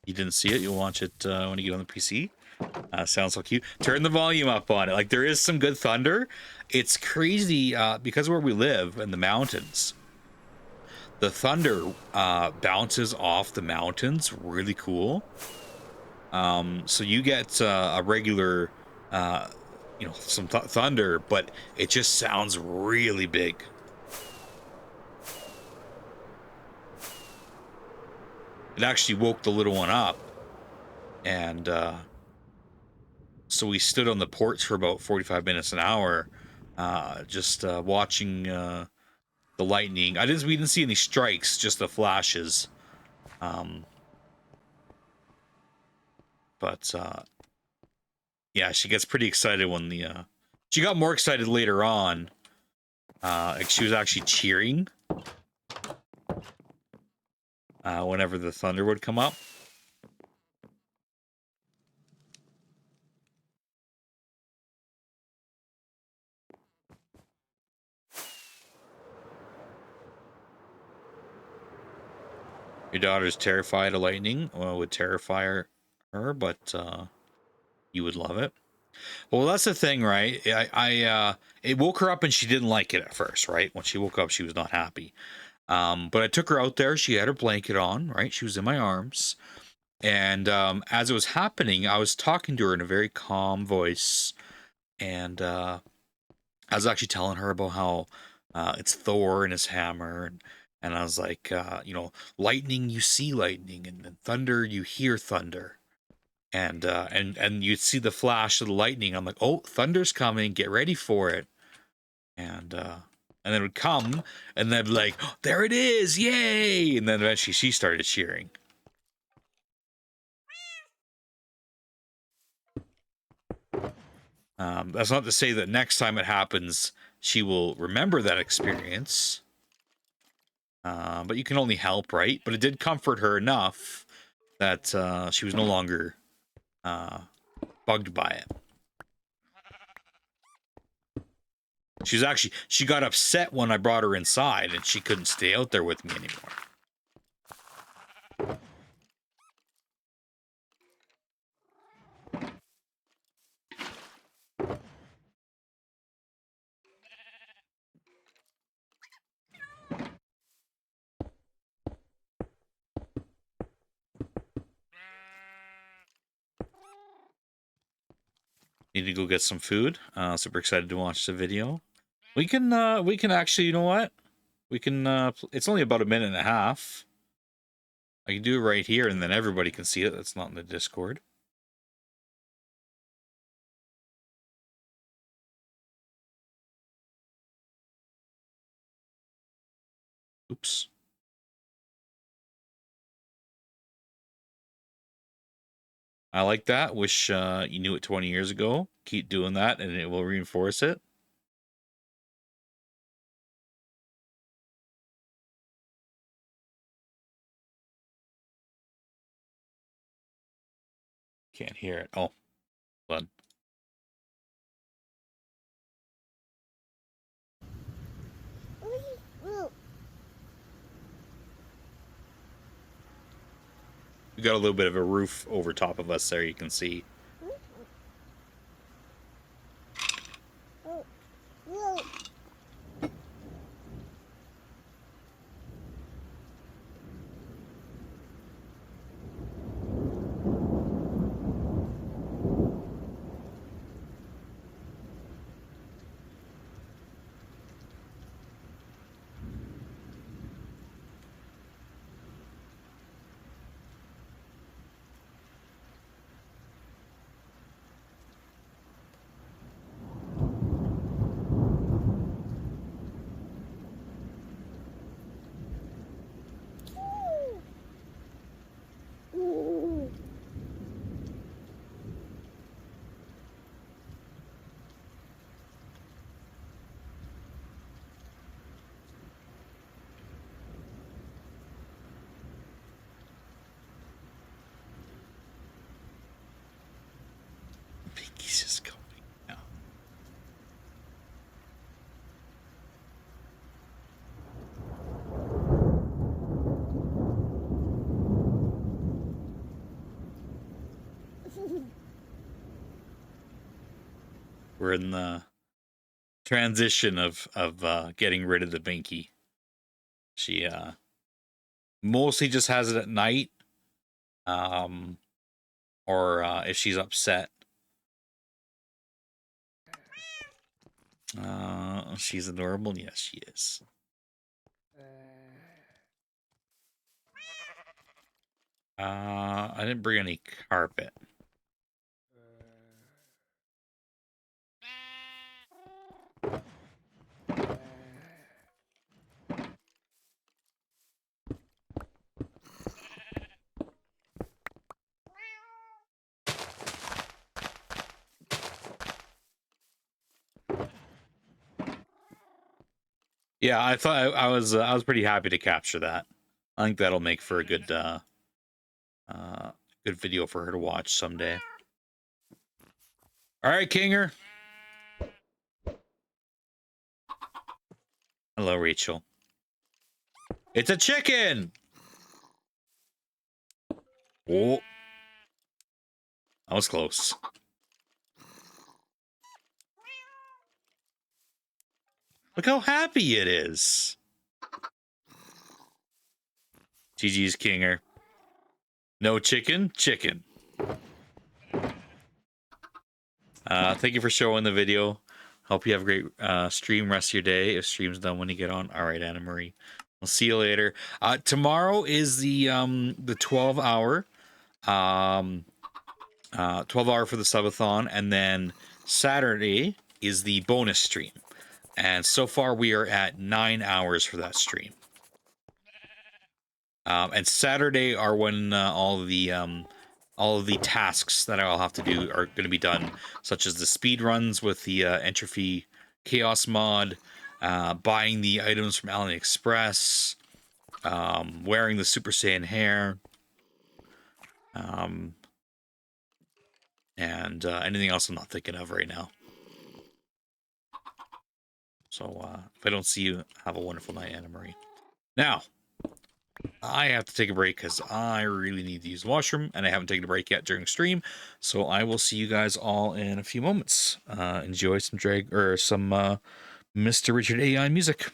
You didn't see it? You'll watch it when you get on the PC. Sounds so cute. Turn the volume up on it. Like, there is some good thunder. It's crazy because where we live in the mountains, the thunder bounces off the mountains. Really cool. So you get a regular, some thunder, but it just sounds really big. It actually woke the little one up, and so we stood on the porch for about 45 minutes an hour, just watching the lightning. We didn't see any strikes, just the flashes. But yeah, she gets pretty excited when she got more excited later on. Like she was actually cheering whenever the thunder would come up. Your daughter's terrified of lightning. Well, it would terrify her, but you would love it. Well, that's the thing, right? It woke her up and she didn't like it at first, right? When she woke up, she was not happy. But I took her out there. She had her blanket on, right? She was in my arms. And as it was happening, I was talking to her in a very calm voice. And I was actually telling her about how it's Thor and his hammer. And I was like, lightning, you see lightning. And thunder, you hear thunder. And you'd see the flash of the lightning. I'm like, oh, thunder's coming. Get ready for it. And then it would come. And then like, oh, there it is. Yay. And then eventually she started cheering. That's not to say that next time it happens, she will remember that experience. But you can only help, right? But it did comfort her enough that she was no longer bugged by it. She got upset when I brought her inside and she couldn't stay out there with me anymore. Need to go get some food. Super excited to watch the video. We can actually, you know what? We can it's only about a minute and a half. I can do it right here and then everybody can see it. That's not in the Discord. Oops. I like that. Wish you knew it 20 years ago. Keep doing that and it will reinforce it. Can't hear it. Oh, blood. We got a little bit of a roof over top of us there, you can see. Pinky's just going now. We're in the transition of getting rid of the binky. She mostly just has it at night. Or if she's upset. She's adorable. Yes, she is. I didn't bring any carpet. Yeah, I thought I was pretty happy to capture that. I think that'll make for a good good video for her to watch someday. All right, Kinger. Hello, Rachel. It's a chicken. Oh, that was close. Look how happy it is. GG's Kinger. No chicken, chicken. Thank you for showing the video. Hope you have a great stream rest of your day. If stream's done when you get on. All right, Anna Marie. We'll see you later. Tomorrow is the 12-hour 12-hour for the subathon, and then Saturday is the bonus stream. And so far we are at 9 hours for that stream. And Saturday are when all of the tasks that I'll have to do are going to be done, such as the speed runs with the Entropy Chaos mod, buying the items from AliExpress, wearing the Super Saiyan hair, and anything else I'm not thinking of right now. So if I don't see you, have a wonderful night, Anna Marie. Now, I have to take a break because I really need to use the washroom, and I haven't taken a break yet during stream. So I will see you guys all in a few moments. Enjoy some Mr. Richard AI music.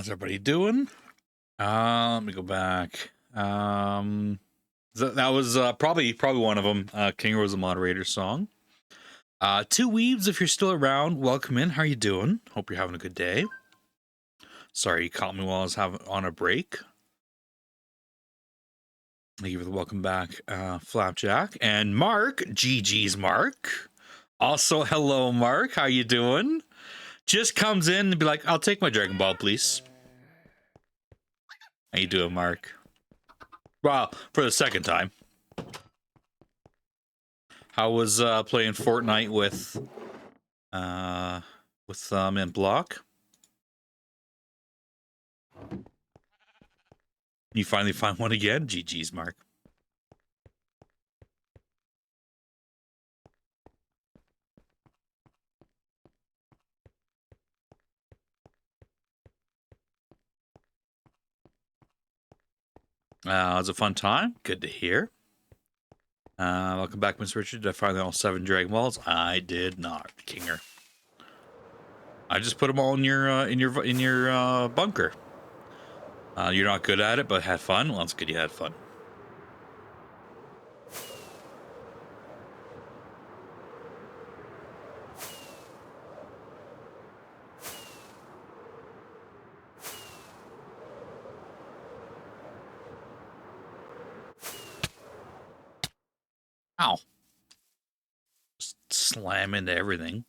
How's everybody doing? Let me go back. That was probably one of them. King was a moderator song. Two Weebs, if you're still around, welcome in. How are you doing? Hope you're having a good day. Sorry you caught me while I was on a break. Thank you for the welcome back, Flapjack. And Mark, GG's Mark. Also, hello, Mark. How you doing? Just comes in and be like, I'll take my Dragon Ball, please. How you doing, Mark? Well, for the second time. How was playing Fortnite with Mint Block? You finally find one again? GG's, Mark. It was a fun time. Good to hear. Welcome back, Miss Richard. Did I find all 7 Dragon Balls? I did not, Kinger. I just put them all in your bunker. You're not good at it, but had fun. Well, it's good you had fun. Ow. Just slam into everything.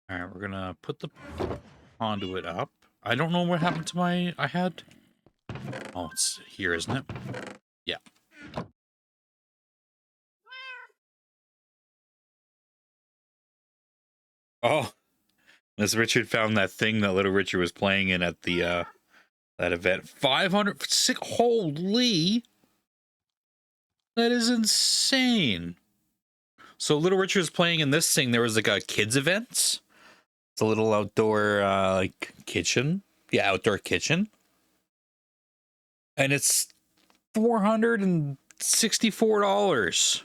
All right, we're gonna put the conduit up. I don't know what happened to my... Oh, it's here, isn't it? Yeah. Oh, Miss Richard found that thing that little Richard was playing in at the that event. 506. Holy, that is insane. So little Richard was playing in this thing. There was like a kids event. It's a little outdoor like kitchen. Yeah, outdoor kitchen. And it's $464.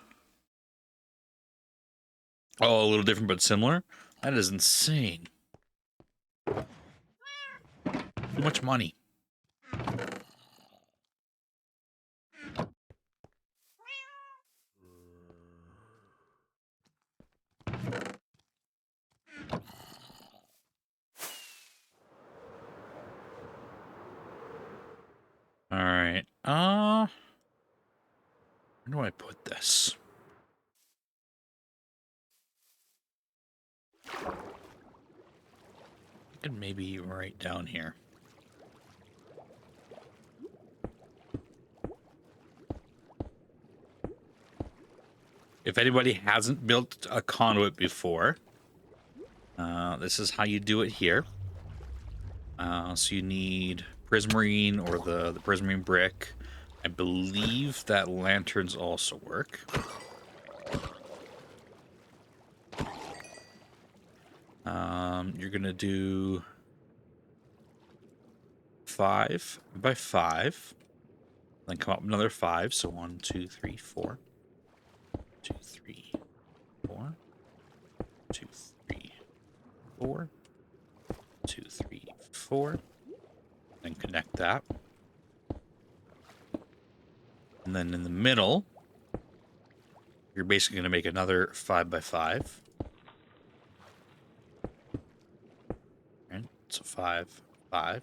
Oh, a little different but similar. That is insane. Too much money. All right. Where do I put this? I could maybe right down here. If anybody hasn't built a conduit before, this is how you do it here. So you need prismarine or the prismarine brick. I believe that lanterns also work. You're gonna do 5 by 5, then come up another 5. So 1, 2, 3, 4. 2, 3, 4. 2, 3, 4. 2, 3, 4. Then connect that. And then in the middle, you're basically going to make another 5 by 5. Right? So 5, 5.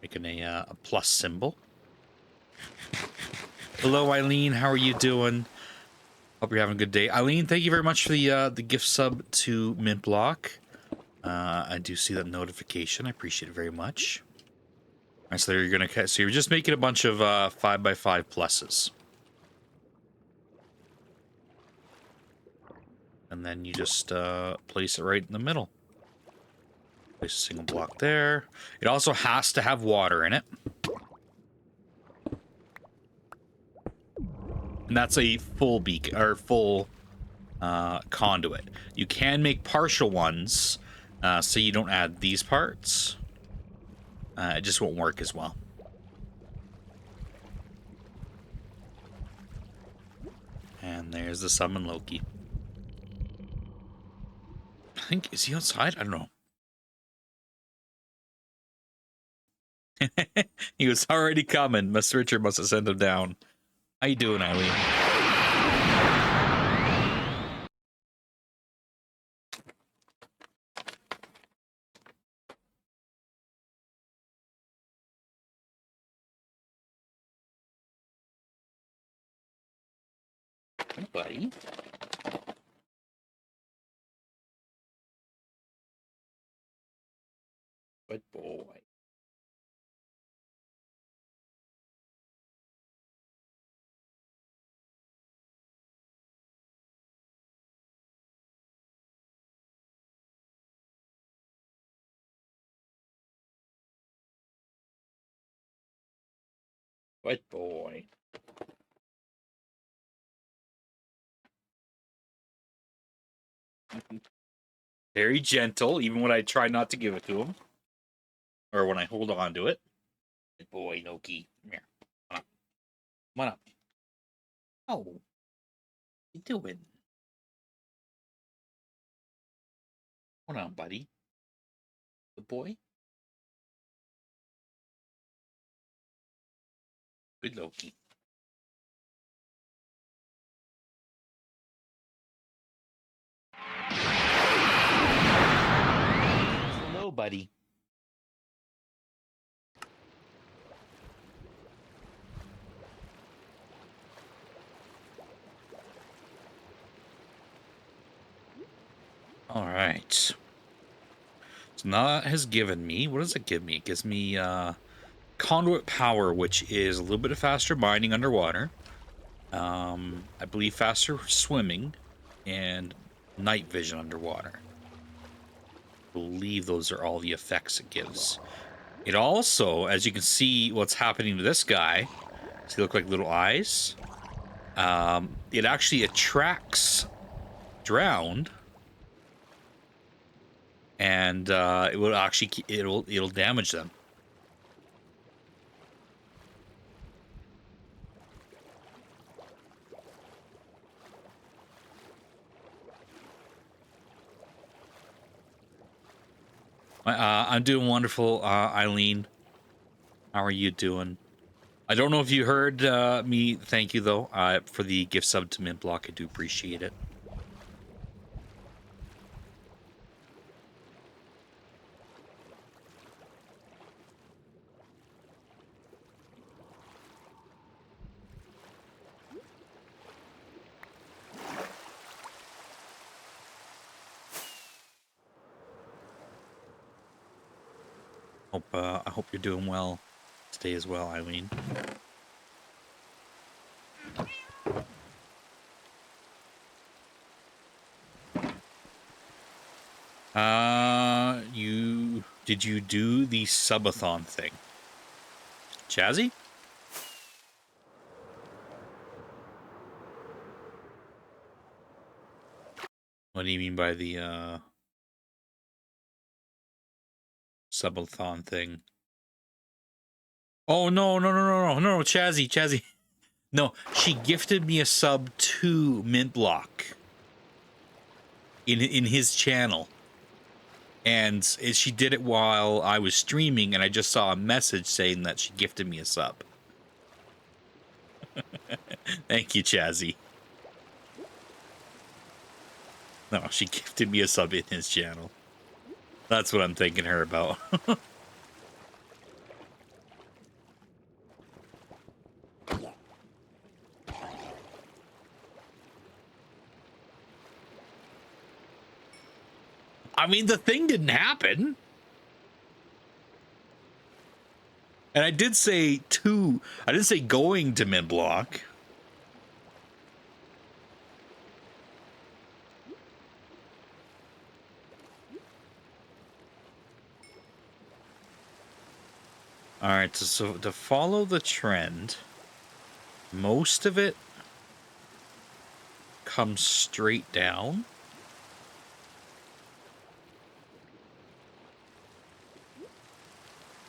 Making a plus symbol. Hello, Eileen. How are you doing? Hope you're having a good day. Eileen, thank you very much for the gift sub to Mint Block. I do see that notification. I appreciate it very much. All right, so you're just making a bunch of 5 by 5 pluses. And then you just place it right in the middle. Place a single block there. It also has to have water in it. And that's a full beacon, or full conduit. You can make partial ones, so you don't add these parts. It just won't work as well. And there's the summon Loki. I think, is he outside? I don't know. He was already coming. Miss Richard must have sent him down. How you doing, Eileen? Hey, buddy. Good boy. Good boy. Very gentle, even when I try not to give it to him. Or when I hold on to it. Good boy, Loki. Come here. Come on up. Come on up. Oh. What you doing? Hold on, buddy. Good boy. Good Loki. Hello, buddy. All right. So now that has given me, what does it give me? It gives me conduit power, which is a little bit of faster mining underwater. I believe faster swimming and night vision underwater. I believe those are all the effects it gives. It also, as you can see what's happening to this guy, does he look like little eyes? It actually attracts drowned, and it will actually it'll damage them. I'm doing wonderful, Eileen. How are you doing? I don't know if you heard me. Thank you, though, for the gift sub to Mint Block. I do appreciate it. I hope you're doing well. Stay as well, Eileen. Did you do the subathon thing? Chazzy? What do you mean by the subathon thing? Oh no, Chazzy. No, she gifted me a sub to Mint Block in his channel. And she did it while I was streaming, and I just saw a message saying that she gifted me a sub. Thank you, Chazzy. No, she gifted me a sub in his channel. That's what I'm thinking her about. I mean, the thing didn't happen. And I did say I didn't say going to Mint Block. All right, so to follow the trend, most of it come straight down.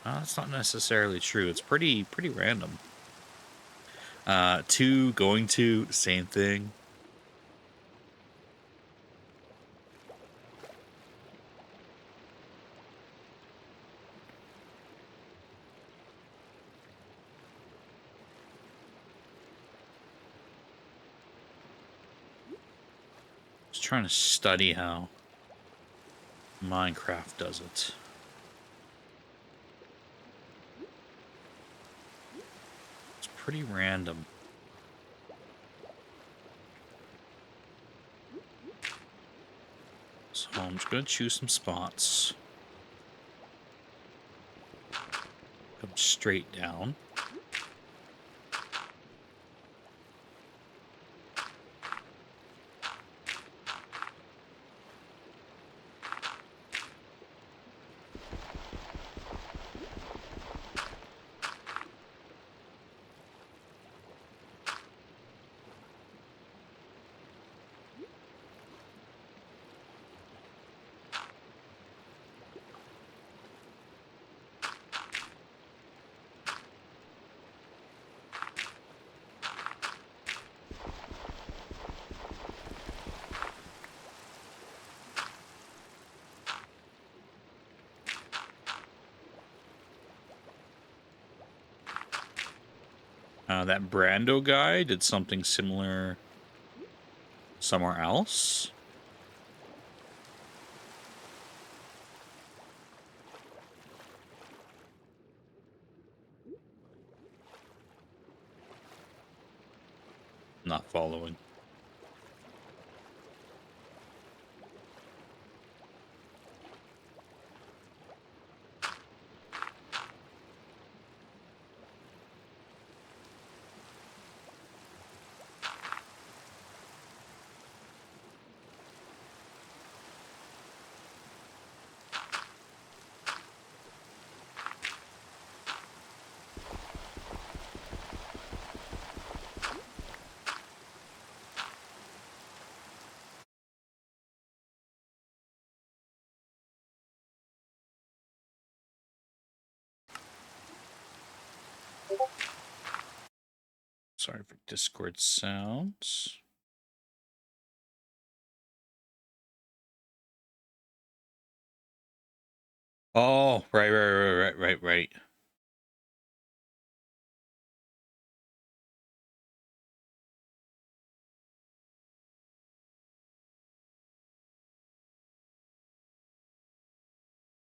That's not necessarily true. It's pretty random. 2 going to, same thing. Just trying to study how Minecraft does it. It's pretty random. So I'm just going to choose some spots. Come straight down. That Brando guy did something similar somewhere else. Not following. Sorry for Discord sounds. Oh, right.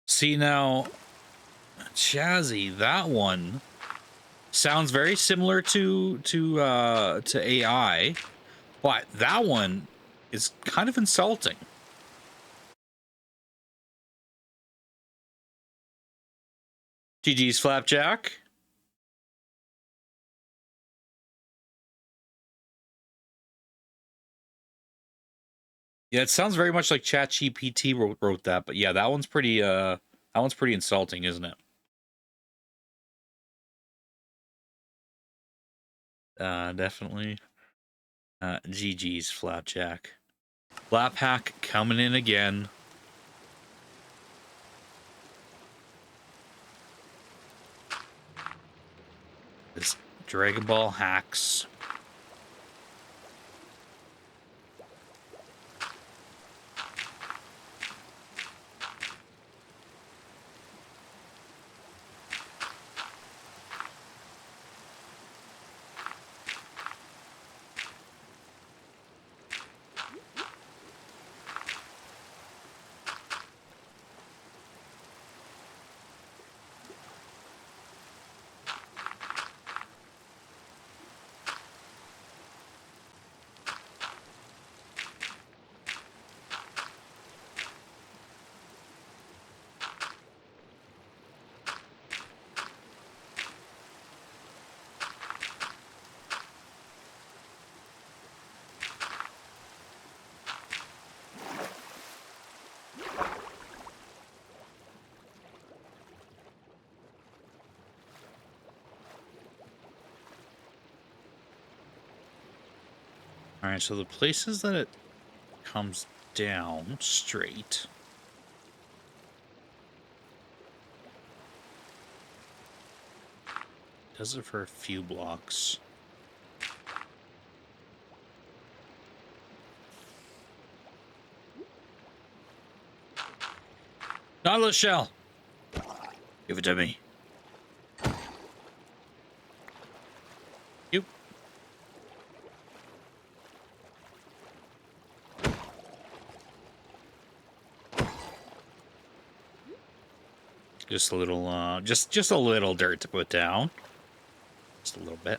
See now, Chazzy, that one sounds very similar to AI, but that one is kind of insulting. GG's Flapjack. Yeah, it sounds very much like ChatGPT wrote that, but yeah, that one's pretty insulting, isn't it? Definitely. GG's Flapjack. Flaphack coming in again. This Dragon Ball hacks. All right, so the places that it comes down straight. Does it for a few blocks. Nautilus shell! Give it to me. You. Just a little, just a little dirt to put down. Just a little bit.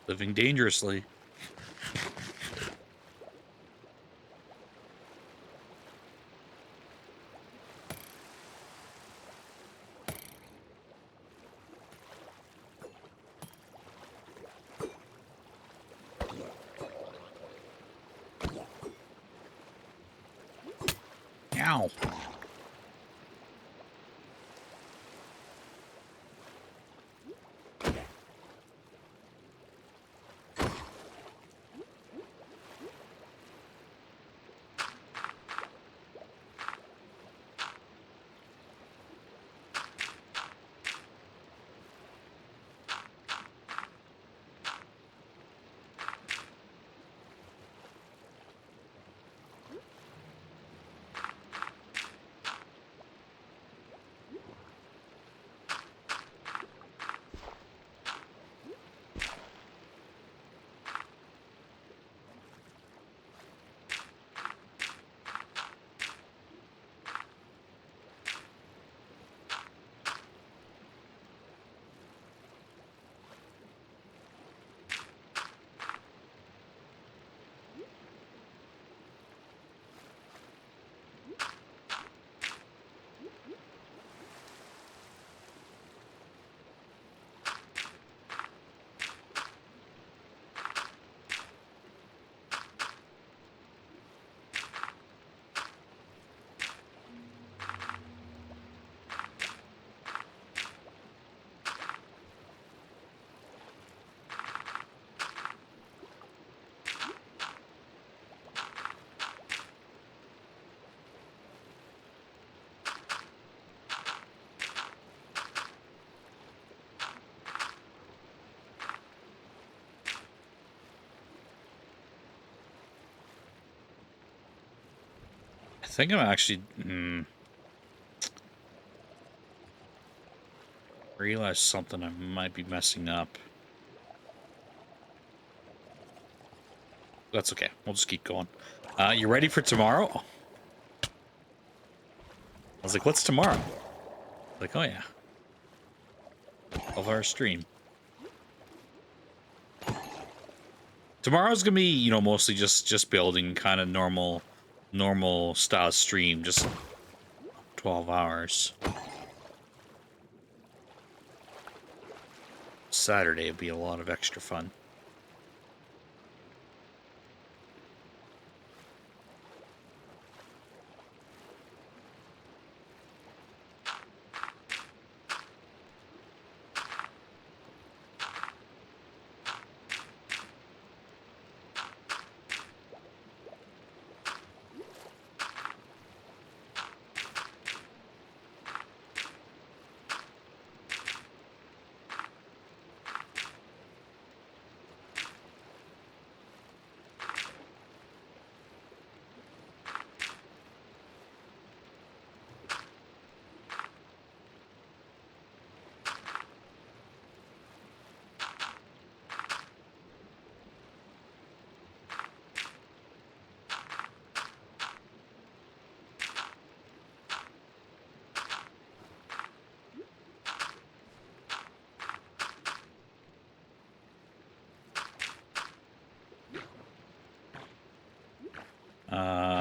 Living dangerously. Ow. think I'm actually realized something I might be messing up. That's okay. We'll just keep going. You ready for tomorrow? I was like, what's tomorrow? Like, oh yeah. 12-hour stream. Tomorrow's gonna be, you know, mostly just building, kind of normal style stream, just 12 hours. Saturday would be a lot of extra fun.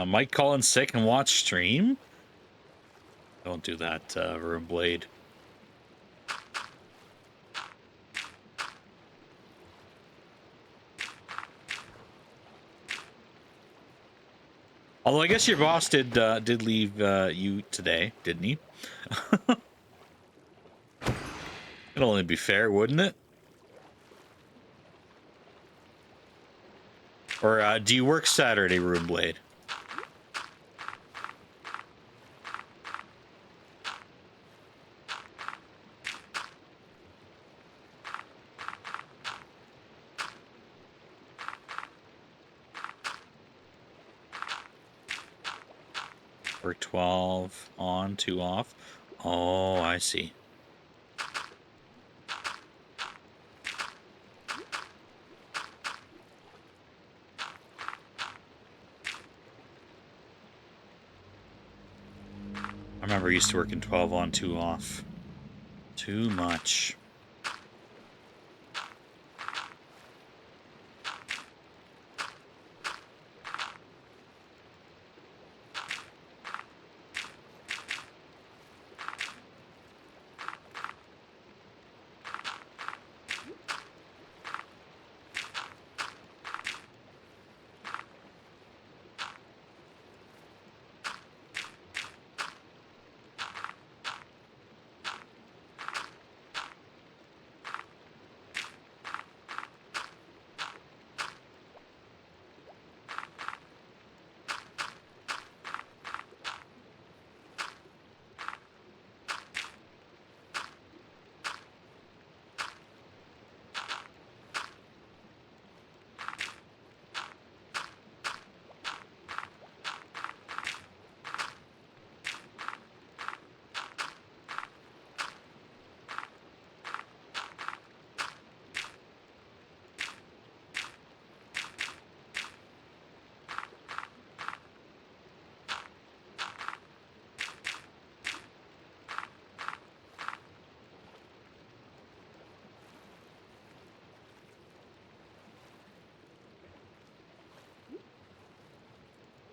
Might call in sick and watch stream? Don't do that, Room Blade. Although I guess your boss did leave you today, didn't he? It'd only be fair, wouldn't it? Or do you work Saturday, Room Blade? Work 12 on, 2 off. Oh, I see. I remember I used to work in 12 on, 2 off. Too much.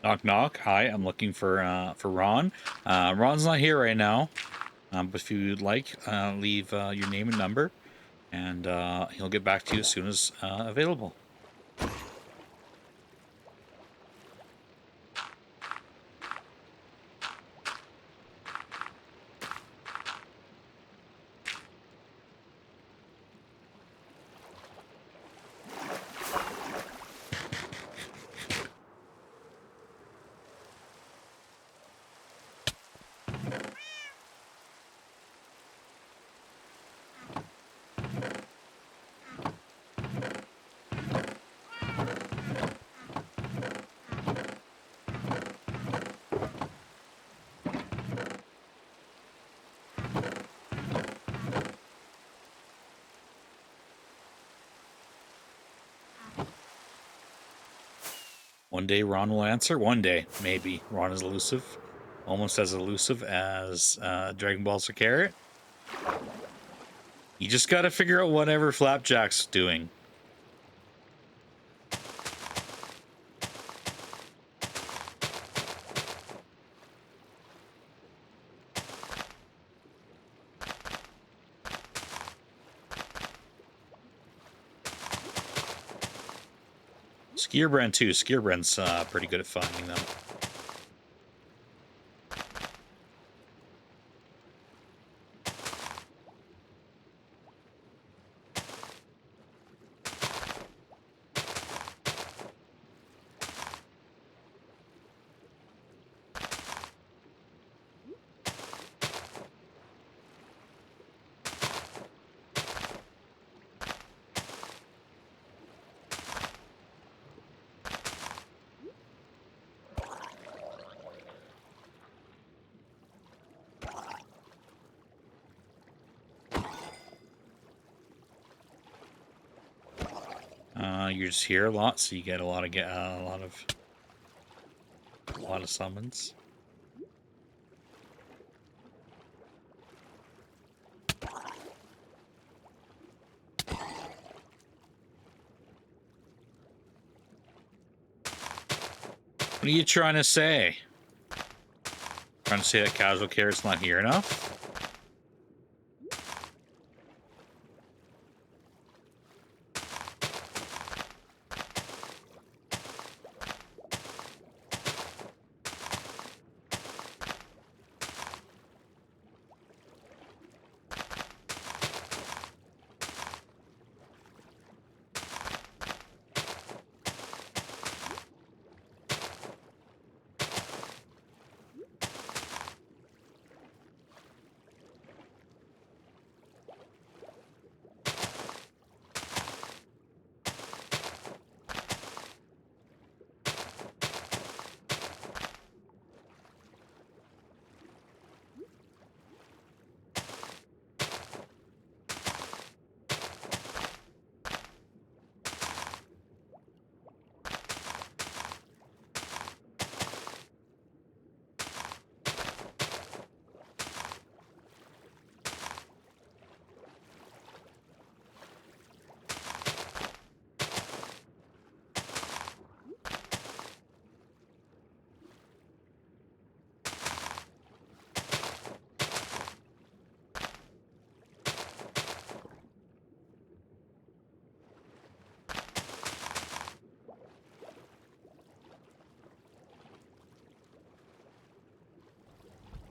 Knock knock. Hi, I'm looking for Ron. Ron's not here right now. But if you'd like, leave your name and number, and he'll get back to you as soon as available. One day Ron will answer. One day, maybe. Ron is elusive. Almost as elusive as Dragon Balls or Carrot. You just gotta figure out whatever Flapjack's doing. Skierbrand too. Skierbrand's pretty good at finding them. You're just here a lot, so you get a lot of summons. What are you trying to say? Trying to say that casual carrot's not here enough?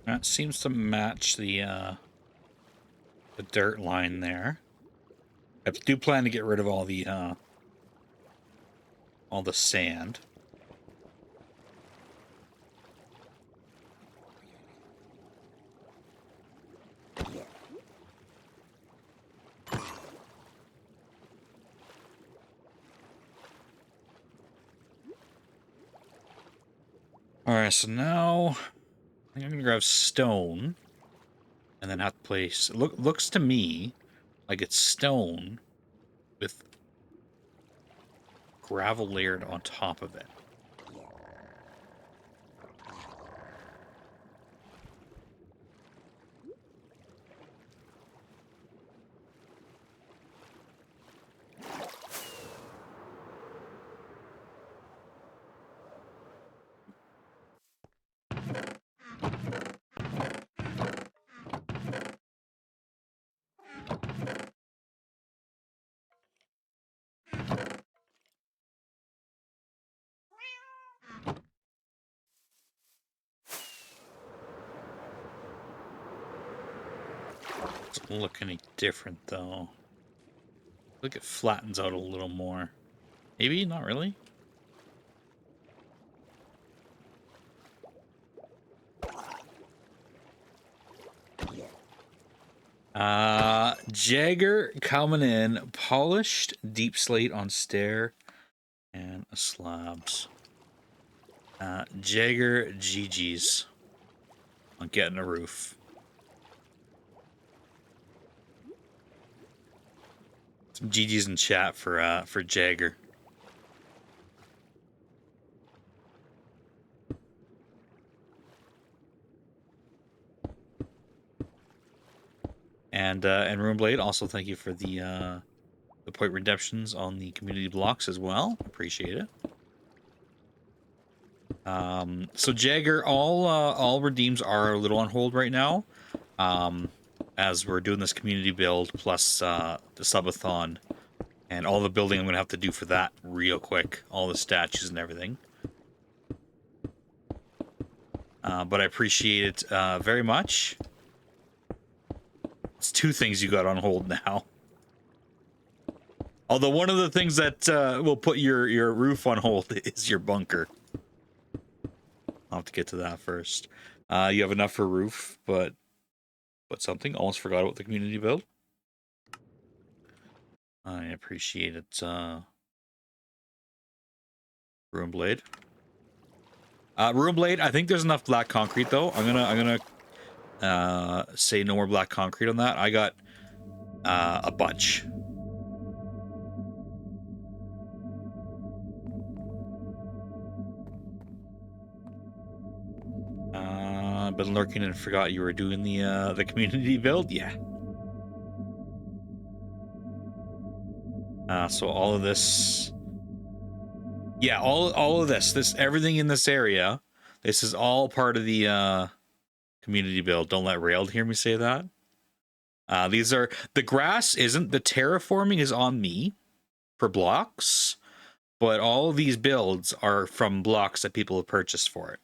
That seems to match the dirt line there. I do plan to get rid of all the sand. Alright, so now I think I'm gonna grab stone and then have to place. Looks to me like it's stone with gravel layered on top of it. Doesn't look any different though. Look, it flattens out a little more. Maybe not really. Jagger coming in, polished deep slate on stair and a slabs. Jagger GG's on getting a roof. Some GG's in chat for Jagger. And Runeblade, also thank you for the point redemptions on the community blocks as well. Appreciate it. So Jagger, all redeems are a little on hold right now, as we're doing this community build plus the subathon and all the building I'm gonna have to do for that real quick, all the statues and everything. But I appreciate it very much. It's two things you got on hold now. Although one of the things that will put your roof on hold is your bunker. I'll have to get to that first. You have enough for roof, but something. Almost forgot about the community build. I appreciate it, Runeblade. Runeblade, I think there's enough black concrete though. I'm gonna say no more black concrete on that. I got a bunch. Been lurking and forgot you were doing the community build. Yeah. So all of this, yeah, all of this, everything in this area, this is all part of the community build. Don't let Railed hear me say that. These are the grass isn't the terraforming is on me for blocks, but all of these builds are from blocks that people have purchased for it.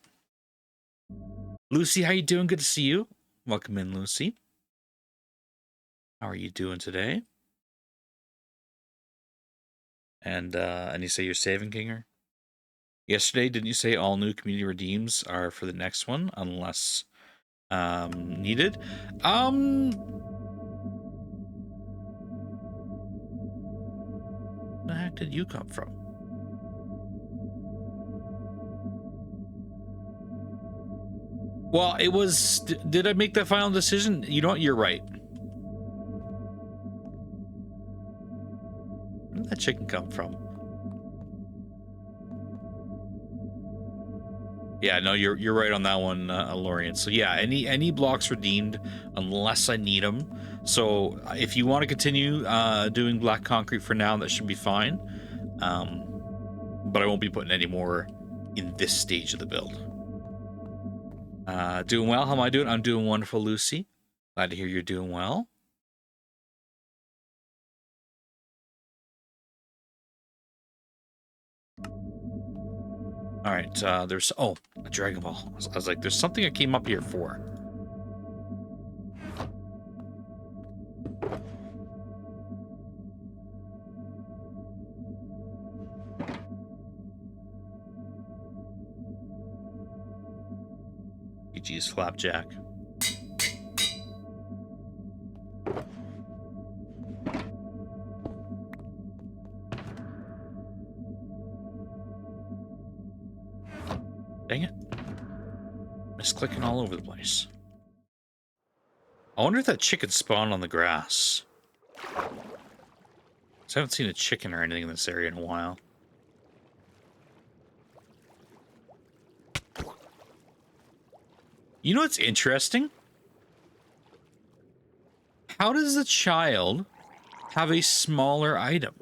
Lucy, how you doing? Good to see you. Welcome in, Lucy. How are you doing today? And you say you're saving Kinger? Yesterday, didn't you say all new community redeems are for the next one unless needed? Where the heck did you come from? Well, it was. Did I make that final decision? You know what? You're right. Where did that chicken come from? Yeah, no, you're right on that one, Lorian. So yeah, any blocks redeemed unless I need them. So if you want to continue doing black concrete for now, that should be fine. But I won't be putting any more in this stage of the build. Doing well. How am I doing? I'm doing wonderful, Lucy. Glad to hear you're doing well. All right. There's a Dragon Ball. I was like, there's something I came up here for. GG's Flapjack. Dang it. Misclicking all over the place. I wonder if that chicken spawned on the grass. I haven't seen a chicken or anything in this area in a while. You know what's interesting? How does the child have a smaller item?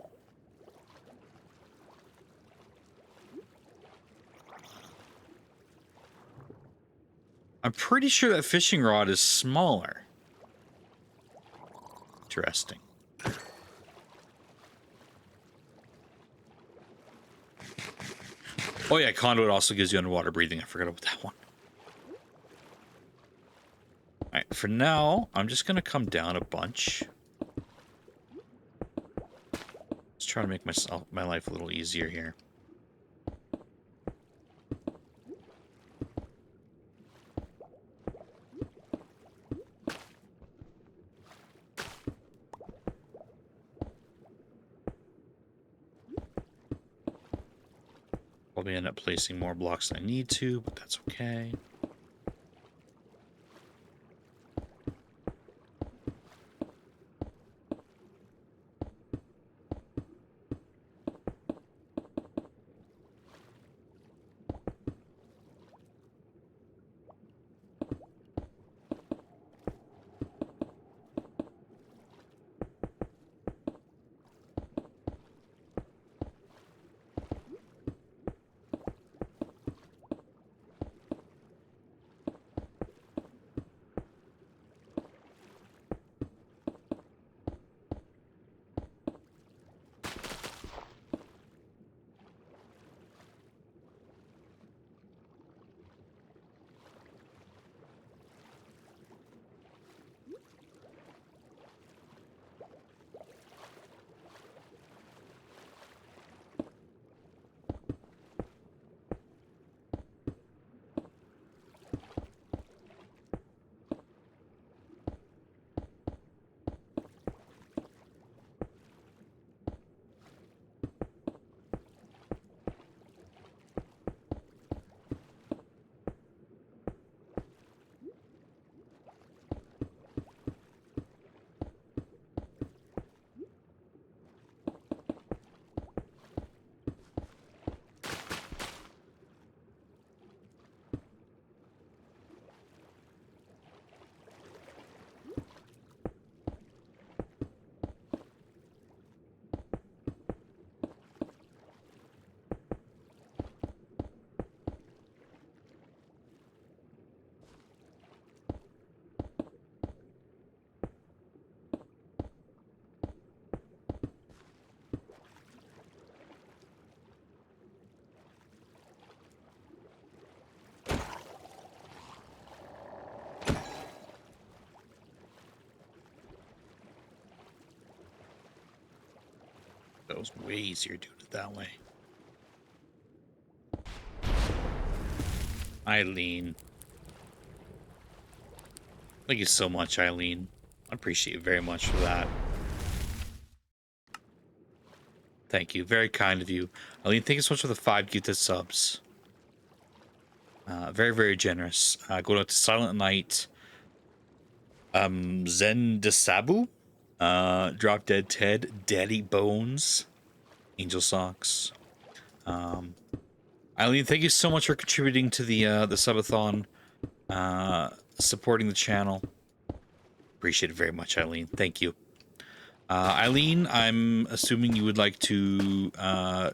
I'm pretty sure that fishing rod is smaller. Interesting. Oh yeah, conduit also gives you underwater breathing. I forgot about that one. Alright, for now, I'm just gonna come down a bunch. Just trying to make my life a little easier here. Probably end up placing more blocks than I need to, but that's okay. was way easier doing it that way. Eileen. Thank you so much, Eileen. I appreciate you very much for that. Thank you. Very kind of you. Eileen, thank you so much for the 5 gifted subs. Very, very generous. Going out to Silent Night. Zen Desabu. Drop Dead Ted. Daddy Bones. Angel Socks. Eileen, thank you so much for contributing to the subathon. Supporting the channel. Appreciate it very much, Eileen. Thank you. Eileen, I'm assuming you would like to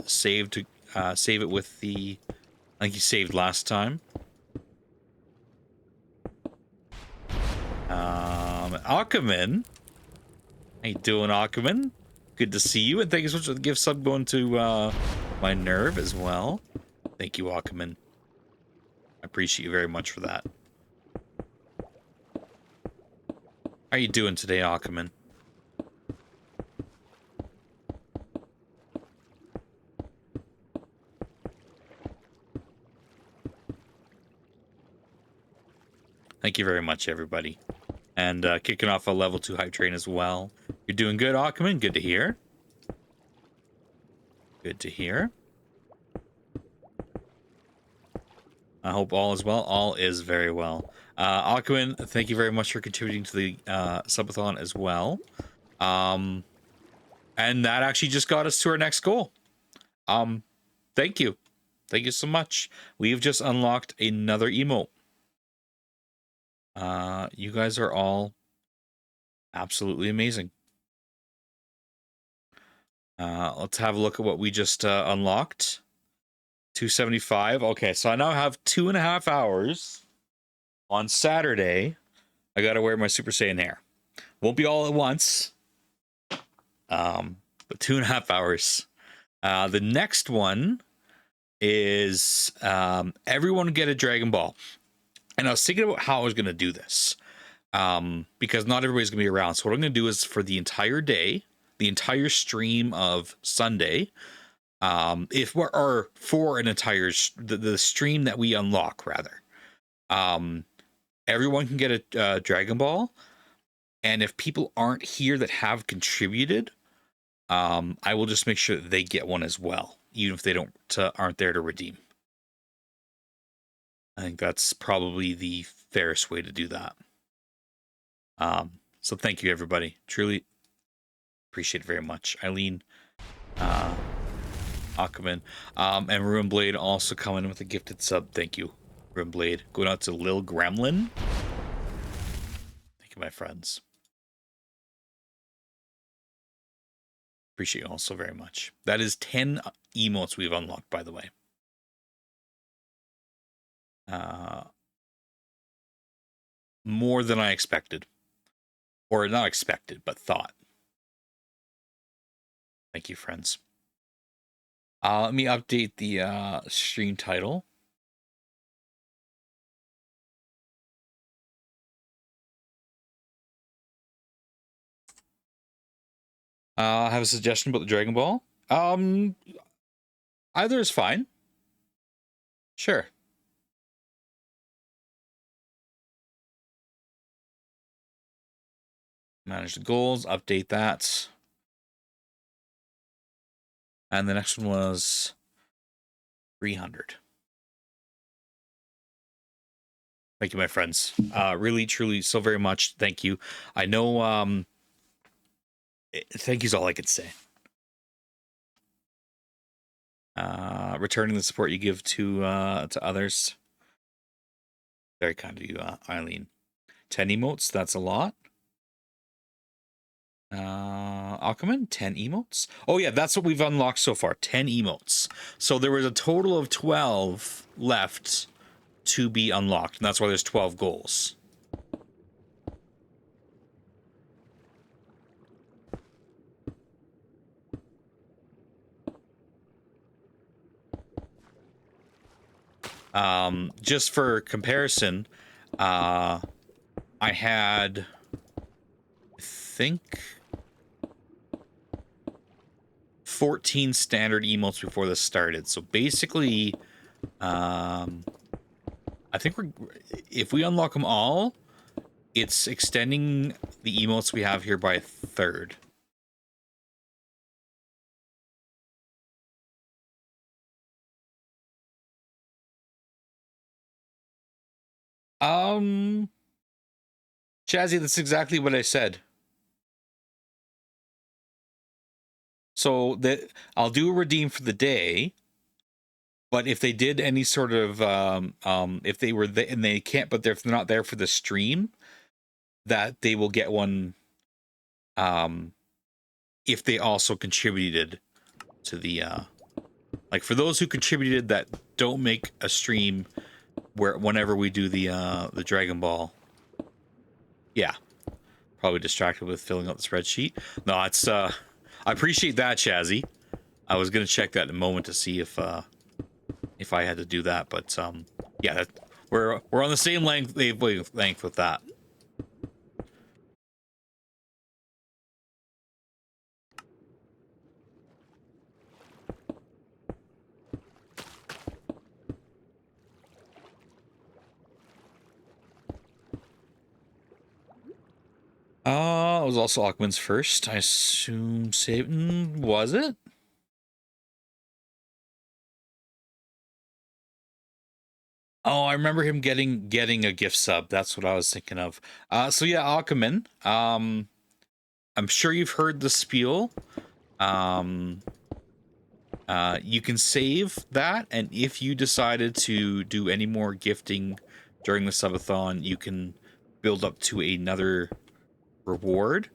save it with the, I think you saved last time. Akaman, how you doing, Akaman? Good to see you, and thank you so much for the gift sub going to my nerve as well. Thank you, Akaman. I appreciate you very much for that. How you doing today, Akaman? Thank you very much, everybody. And kicking off a level 2 hype train as well. You're doing good, Akaman. Good to hear. Good to hear. I hope all is well. All is very well. Akaman, thank you very much for contributing to the subathon as well. And that actually just got us to our next goal. Thank you. Thank you so much. We've just unlocked another emote. You guys are all absolutely amazing. Let's have a look at what we just unlocked. 275. Okay, so I now have 2.5 hours on Saturday. I gotta wear my Super Saiyan hair. Won't be all at once. But 2.5 hours. The next one is everyone get a Dragon Ball. And I was thinking about how I was gonna do this. Because not everybody's gonna be around. So what I'm gonna do is for the entire day, the entire stream of Sunday, if we're or for an entire the stream that we unlock rather, everyone can get a Dragon Ball, and if people aren't here that have contributed, I will just make sure that they get one as well, even if they aren't there to redeem. I think that's probably the fairest way to do that. So thank you, everybody. Truly appreciate it very much. Eileen, Akaman, and Ruin Blade also coming in with a gifted sub. Thank you, Ruin Blade. Going out to Lil Gremlin. Thank you, my friends. Appreciate you all so very much. That is 10 emotes we've unlocked, by the way. More than I expected. Or not expected, but thought. Thank you, friends. Let me update the stream title. I have a suggestion about the Dragon Ball. Either is fine. Sure. Manage the goals, update that. And the next one was 300. Thank you, my friends. Really, truly, so very much. Thank you. I know, thank you is all I could say. Returning the support you give to others. Very kind of you, Eileen. 10 emotes, that's a lot. Akaman, 10 emotes. Oh yeah, that's what we've unlocked so far. 10 emotes. So there was a total of 12 left to be unlocked, and that's why there's 12 goals. Just for comparison, I had, I think, 14 standard emotes before this started. So basically, I think if we unlock them all, it's extending the emotes we have here by a third. Jazzy, that's exactly what I said. So that I'll do a redeem for the day, but if they did any sort of if they were and they can't, but if they're not there for the stream, that they will get one if they also contributed to the like for those who contributed that don't make a stream whenever we do the Dragon Ball. Yeah. Probably distracted with filling out the spreadsheet. No, it's I appreciate that, Chazzy. I was gonna check that in a moment to see if I had to do that, but yeah, we're on the same length with that. It was also Ackman's first. I assume Satan was it? Oh, I remember him getting a gift sub. That's what I was thinking of. So yeah, Ackerman. I'm sure you've heard the spiel. You can save that, and if you decided to do any more gifting during the subathon, you can build up to another reward.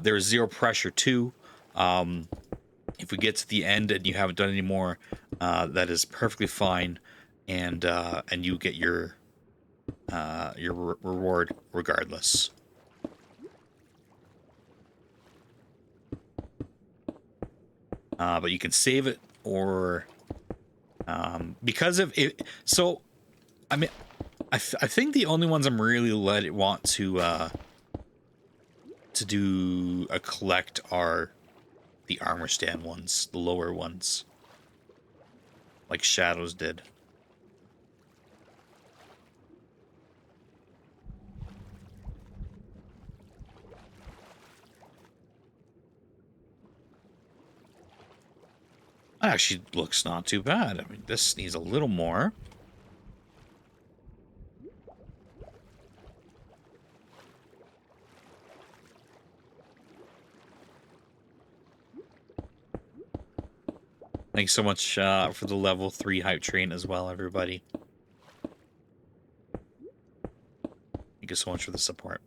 There's zero pressure too. If we get to the end and you haven't done any more, that is perfectly fine, and you get your reward regardless. But you can save it, or because of it. So, I mean, I think the only ones I'm really want to do a collect are the armor stand ones, the lower ones, like Shadows did. That actually looks not too bad. I mean, this needs a little more. Thanks so much for the level 3 hype train as well, everybody. Thank you so much for the support.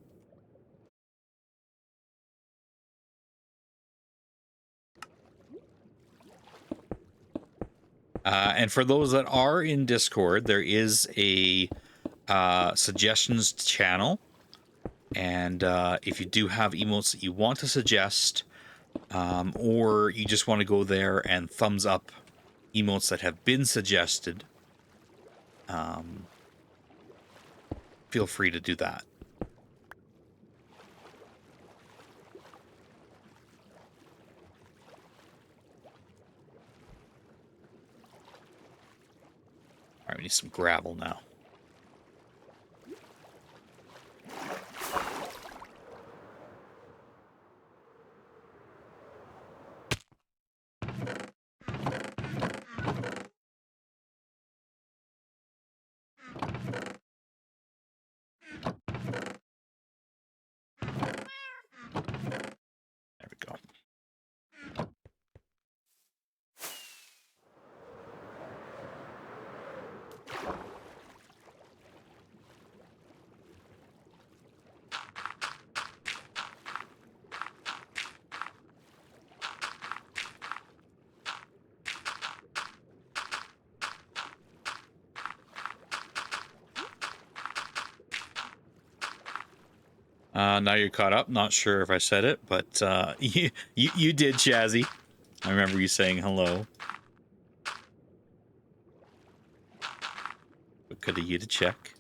And for those that are in Discord, there is a suggestions channel. And if you do have emotes that you want to suggest, or you just want to go there and thumbs up emotes that have been suggested, feel free to do that. All right, we need some gravel now. There we go. Now you're caught up. Not sure if I said it, but you did, Chazzy. I remember you saying hello. But good of you to check.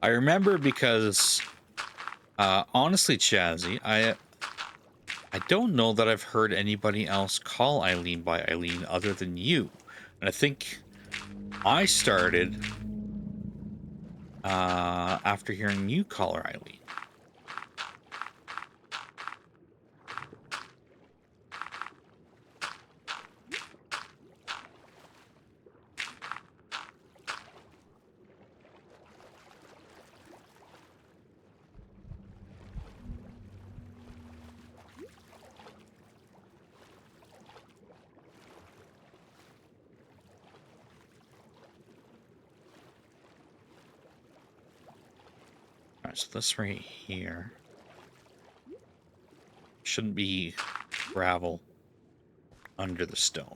I remember because, honestly, Chazzy, I don't know that I've heard anybody else call Eileen by Eileen other than you. And I think I started after hearing you call her Eileen. All right, so this right here shouldn't be gravel under the stone.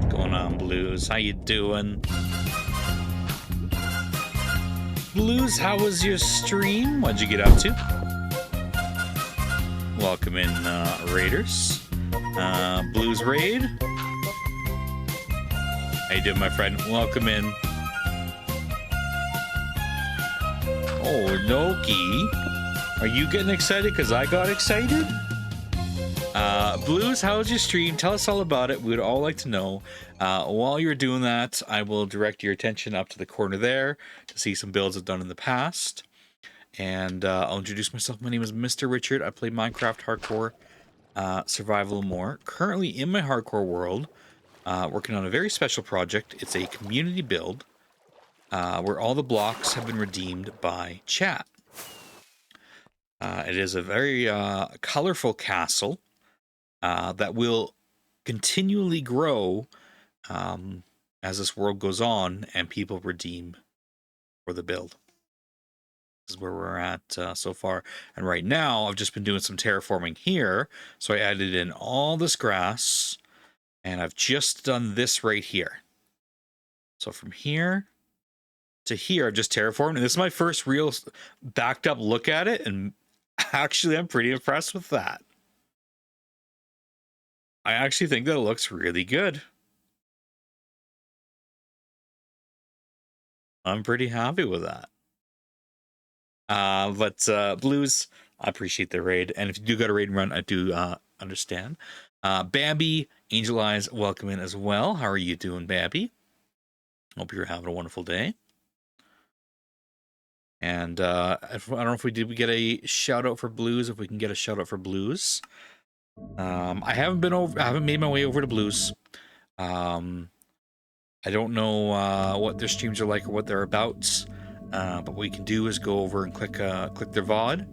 Going on, Blues? How you doing? Blues, how was your stream? What'd you get up to? Welcome in, Raiders. Blues Raid. How you doing, my friend? Welcome in. Oh, Noki. Are you getting excited because I got excited? Blues, how was your stream? Tell us all about it. We would all like to know. While you're doing that, I will direct your attention up to the corner there to see some builds I've done in the past. And I'll introduce myself. My name is Mr. Richard. I play Minecraft Hardcore, Survival and more. Currently in my hardcore world, working on a very special project. It's a community build where all the blocks have been redeemed by chat. It is a very colorful castle that will continually grow as this world goes on and people redeem for the build. This is where we're at so far. And right now, I've just been doing some terraforming here. So I added in all this grass, and I've just done this right here. So from here to here, I've just terraformed. And this is my first real backed up look at it. And actually, I'm pretty impressed with that. I actually think that it looks really good. I'm pretty happy with that. But Blues, I appreciate the raid. And if you do got a raid and run, I do understand. Bambi, Angel Eyes, welcome in as well. How are you doing, Bambi? Hope you're having a wonderful day. And I don't know if we get a shout out for Blues. If we can get a shout out for Blues. I haven't made my way over to Blues. I don't know what their streams are like or what they're about. But what we can do is go over and click their VOD,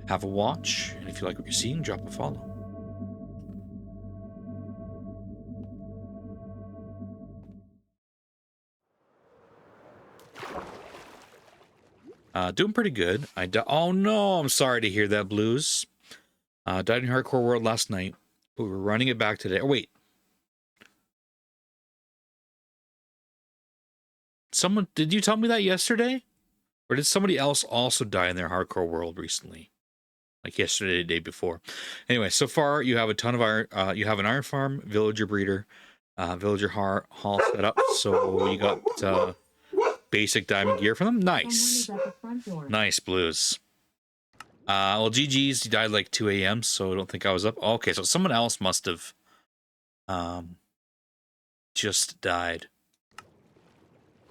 have a watch, and if you like what you're seeing, drop a follow. Doing pretty good. Oh no, I'm sorry to hear that, Blues. Died in Hardcore World last night, but we're running it back today. Oh, wait. Did you tell me that yesterday? Or did somebody else also die in their Hardcore World recently? Like yesterday, the day before. Anyway, so far you have a ton of iron. You have an iron farm, villager breeder, villager hall set up. So you got basic diamond gear for them. Nice. Nice, Blues. Well, GG's, he died like 2 a.m., so I don't think I was up. Okay, so someone else must have just died.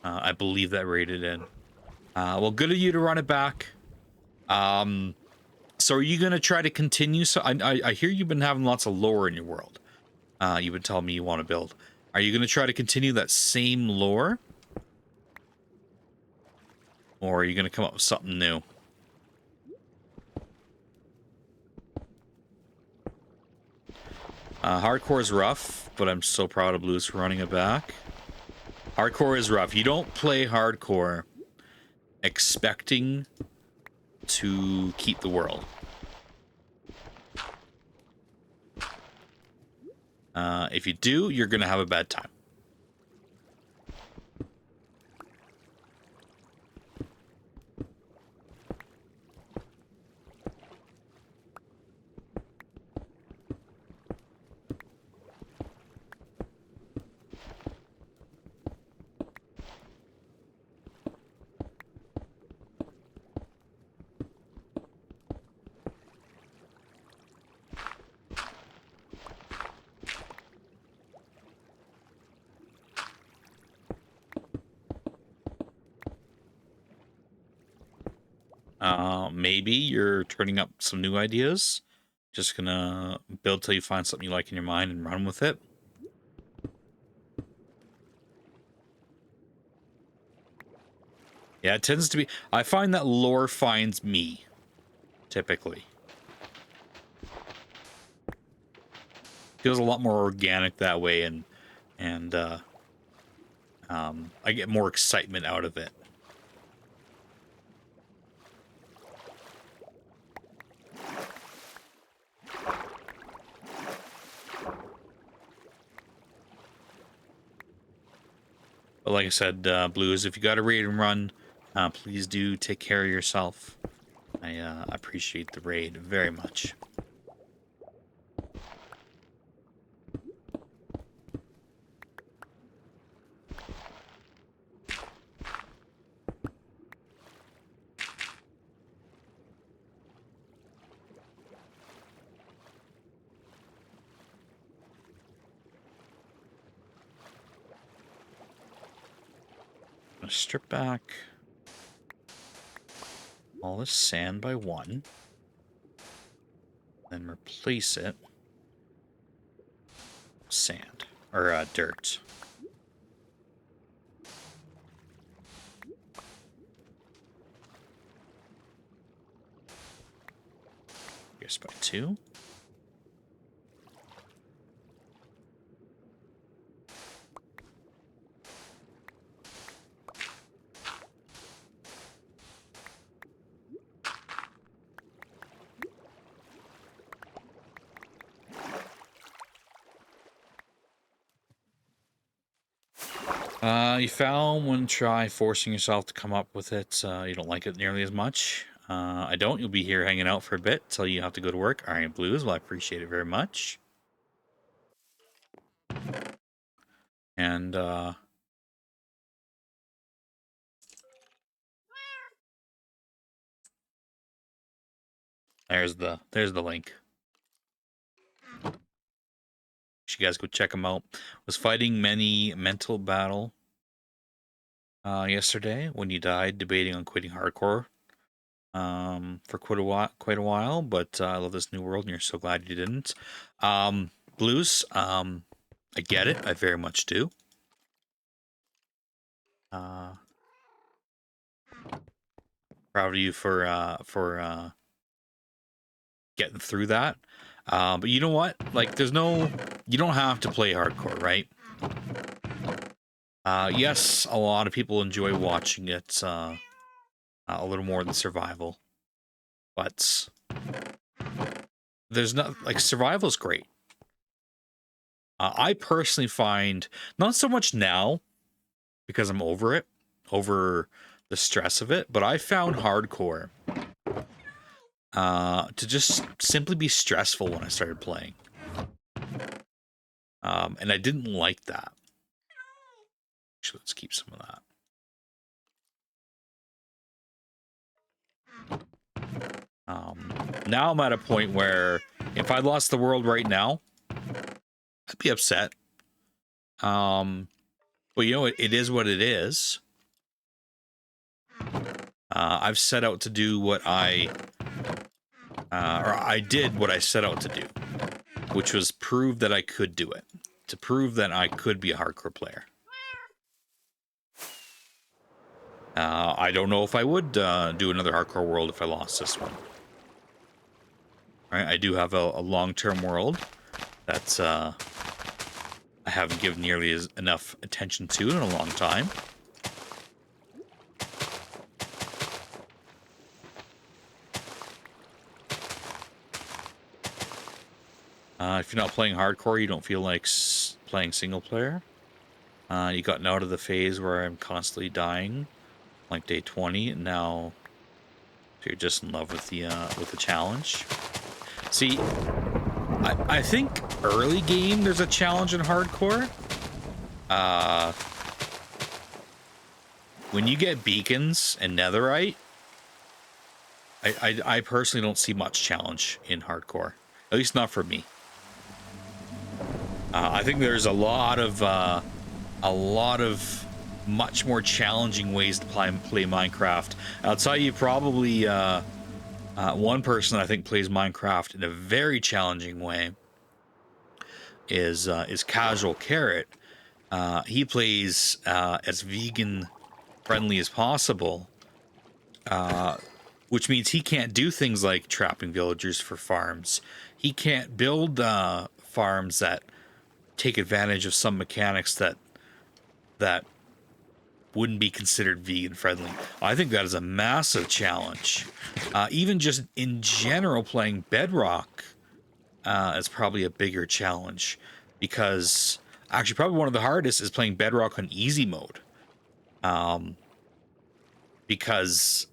I believe that raided in. Well, good of you to run it back. So are you gonna try to continue? So I hear you've been having lots of lore in your world. You've been telling me you want to build. Are you gonna try to continue that same lore, or are you gonna come up with something new? Hardcore is rough, but I'm so proud of Blues for running it back. Hardcore is rough. You don't play hardcore expecting to keep the world. If you do, you're gonna have a bad time. Maybe you're turning up some new ideas. Just gonna build till you find something you like in your mind and run with it. Yeah, it tends to be. I find that lore finds me, typically. Feels a lot more organic that way, and I get more excitement out of it. But like I said, Blues, if you got a raid and run, please do take care of yourself. I appreciate the raid very much. Strip back all this sand by one, then replace it with sand or dirt. Guess by two. You found when try forcing yourself to come up with it, you don't like it nearly as much. I don't. You'll be here hanging out for a bit till you have to go to work. All right, Blues. Well, I appreciate it very much. And there's the link. You guys go check them out. Was fighting many mental battle yesterday when you died debating on quitting hardcore for quite a while, but I love this new world and you're so glad you didn't. Blues, I get it. I very much do. Proud of you for getting through that. But you know what? Like, you don't have to play hardcore, right? Yes, a lot of people enjoy watching it a little more than survival, but there's not like survival's great. I personally find not so much now because I'm over the stress of it, but I found hardcore to just simply be stressful when I started playing. And I didn't like that. Actually, let's keep some of that. Now I'm at a point where if I lost the world right now, I'd be upset. But you know, it is what it is. I've set out to do what I did what I set out to do, which was prove that I could do it, to prove that I could be a hardcore player. I don't know if I would do another hardcore world if I lost this one. Right, I do have a long-term world that's I haven't given nearly enough attention to in a long time. If you're not playing hardcore, you don't feel like playing single player. You gotten out of the phase where I'm constantly dying, like day 20, and now you're just in love with the challenge. See, I think early game there's a challenge in hardcore. When you get beacons and netherite, I personally don't see much challenge in hardcore, at least not for me. I think there's a lot of much more challenging ways to play Minecraft. I'll tell you, probably one person I think plays Minecraft in a very challenging way is Casual Carrot. He plays as vegan friendly as possible, which means he can't do things like trapping villagers for farms. He can't build farms that take advantage of some mechanics that wouldn't be considered vegan friendly. I think that is a massive challenge. Even just in general, playing Bedrock is probably a bigger challenge, because actually probably one of the hardest is playing Bedrock on easy mode, because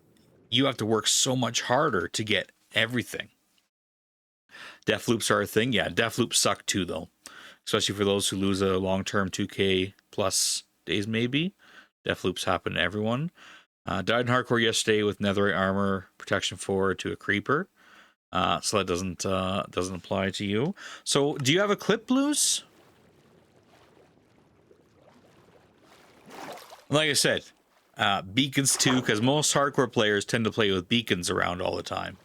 you have to work so much harder to get everything. Death loops are a thing. Yeah, death loops suck too, though, especially for those who lose a long-term 2k plus days maybe. Death loops happen to everyone. Died in hardcore yesterday with netherite armor protection 4 to a creeper. So that doesn't apply to you. So do you have a clip, Blues? Like I said, beacons too, because most hardcore players tend to play with beacons around all the time.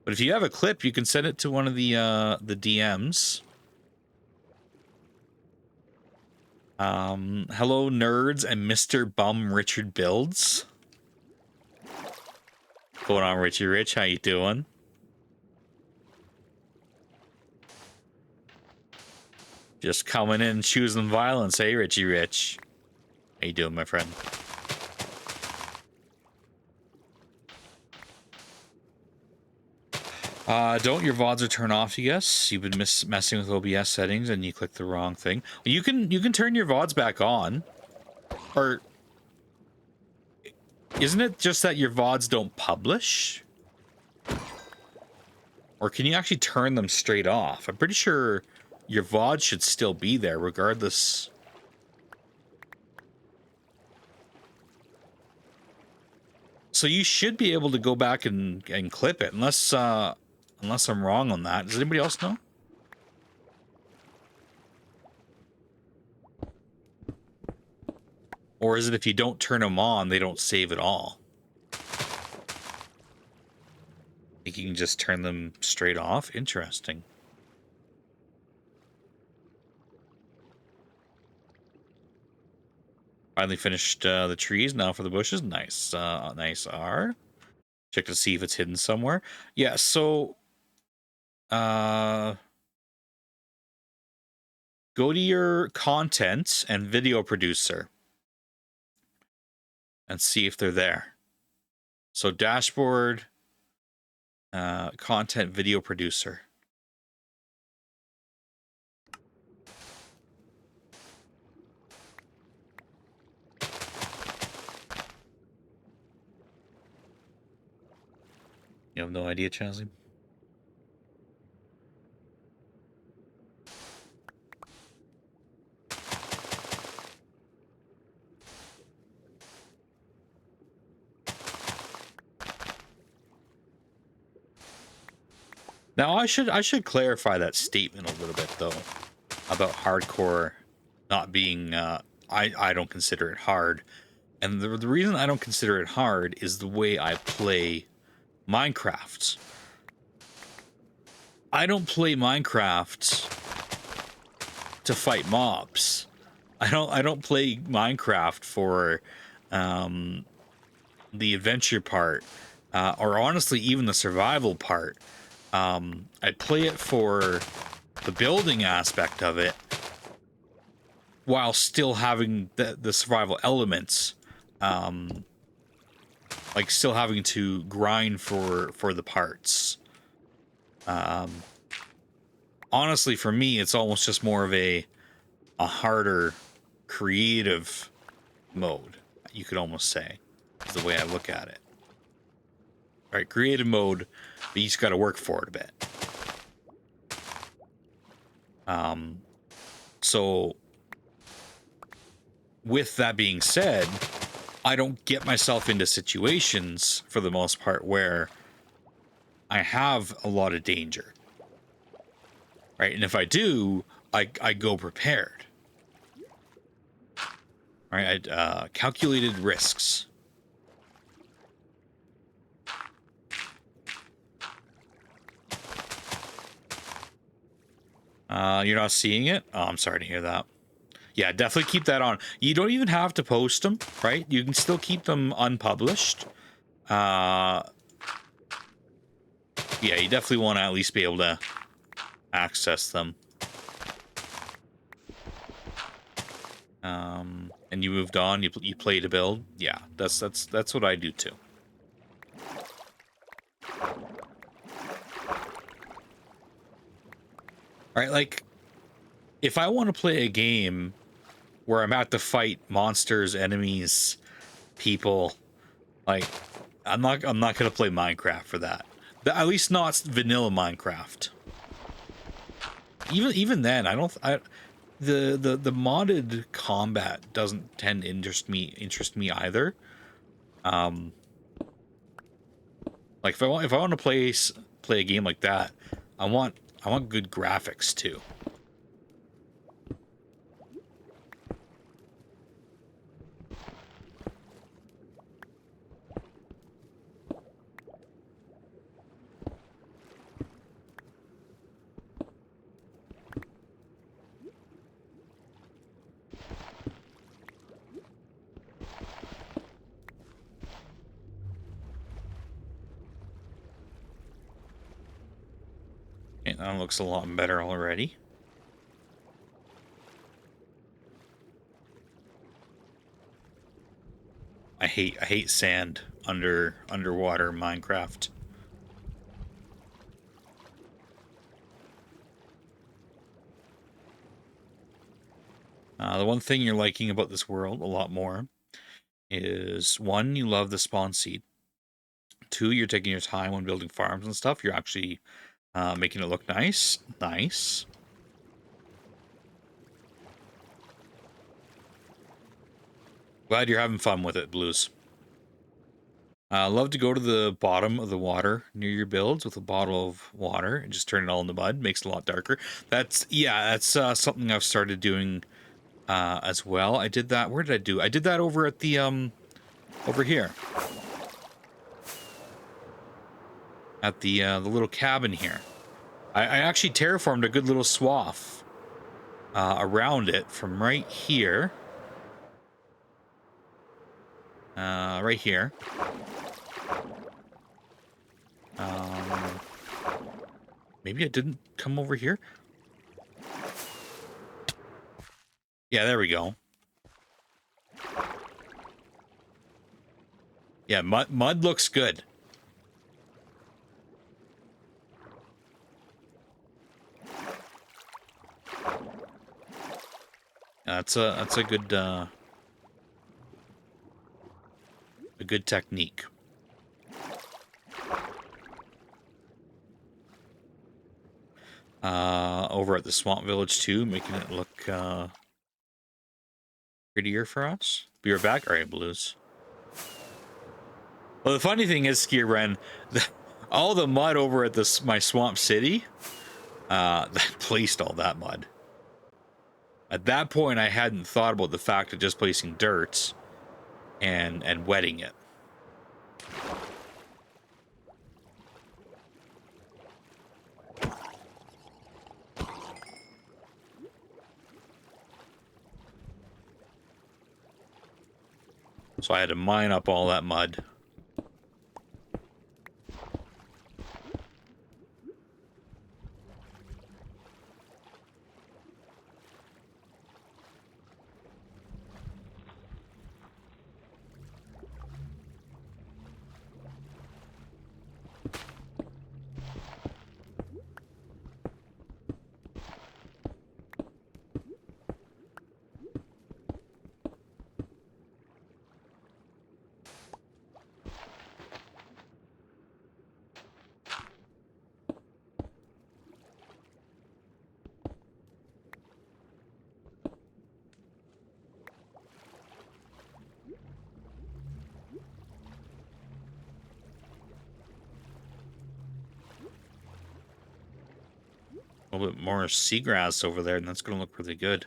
But if you have a clip, you can send it to one of the DMs. Hello, nerds and Mr. Bum Richard Builds. What's going on, Richie Rich? How you doing? Just coming in, choosing violence, hey, Richie Rich. How you doing, my friend? Don't your VODs are turned off, you guess? You've been messing with OBS settings and you clicked the wrong thing. You can turn your VODs back on. Or isn't it just that your VODs don't publish? Or can you actually turn them straight off? I'm pretty sure your VOD should still be there regardless. So you should be able to go back and clip it, unless I'm wrong on that. Does anybody else know? Or is it if you don't turn them on, they don't save at all? I think you can just turn them straight off. Interesting. Finally finished the trees. Now for the bushes. Nice. Nice R. Check to see if it's hidden somewhere. Yeah, so go to your content and video producer and see if they're there. So dashboard, content, video producer. You have no idea, Chazzy? Now I should clarify that statement a little bit though about hardcore not being I don't consider it hard. And the reason I don't consider it hard is the way I play Minecraft. I don't play Minecraft to fight mobs. I don't play Minecraft for the adventure part, or honestly even the survival part. I play it for the building aspect of it, while still having the survival elements, like still having to grind for the parts. Honestly, for me, it's almost just more of a harder creative mode, you could almost say, is the way I look at it. Right, creative mode, but you just got to work for it a bit. So with that being said, I don't get myself into situations for the most part where I have a lot of danger. Right, and if I do, I go prepared. Right, calculated risks. You're not seeing it? Oh, I'm sorry to hear that. Yeah, definitely keep that on. You don't even have to post them, right? You can still keep them unpublished. Yeah, you definitely want to at least be able to access them. And you moved on. You played a build. Yeah, that's what I do too. Right, like if I want to play a game where I'm at to fight monsters, enemies, people, like I'm not gonna play Minecraft for that. At least not vanilla Minecraft. Even then, the modded combat doesn't tend to interest me either. Like if I want to play a game like that, I want good graphics too. And that looks a lot better already. I hate sand underwater Minecraft. The one thing you're liking about this world a lot more is, one, you love the spawn seed. Two, you're taking your time when building farms and stuff. You're actually making it look nice. Nice. Glad you're having fun with it, Blues. Love to go to the bottom of the water near your builds with a bottle of water and just turn it all into mud. Makes it a lot darker. That's something I've started doing as well. I did that. Where did I do? I did that over at the over here at the little cabin here. I actually terraformed a good little swath around it from right here. Right here. Maybe I didn't come over here. Yeah, there we go. Yeah, mud looks good. That's a good technique. Over at the swamp village too, making it look prettier for us. Be right back. All right, Blues. Well, the funny thing is, Skier Ren, all the mud over at my swamp city, that placed all that mud. At that point, I hadn't thought about the fact of just placing dirt and wetting it. So I had to mine up all that mud. A little bit more seagrass over there, and that's going to look really good.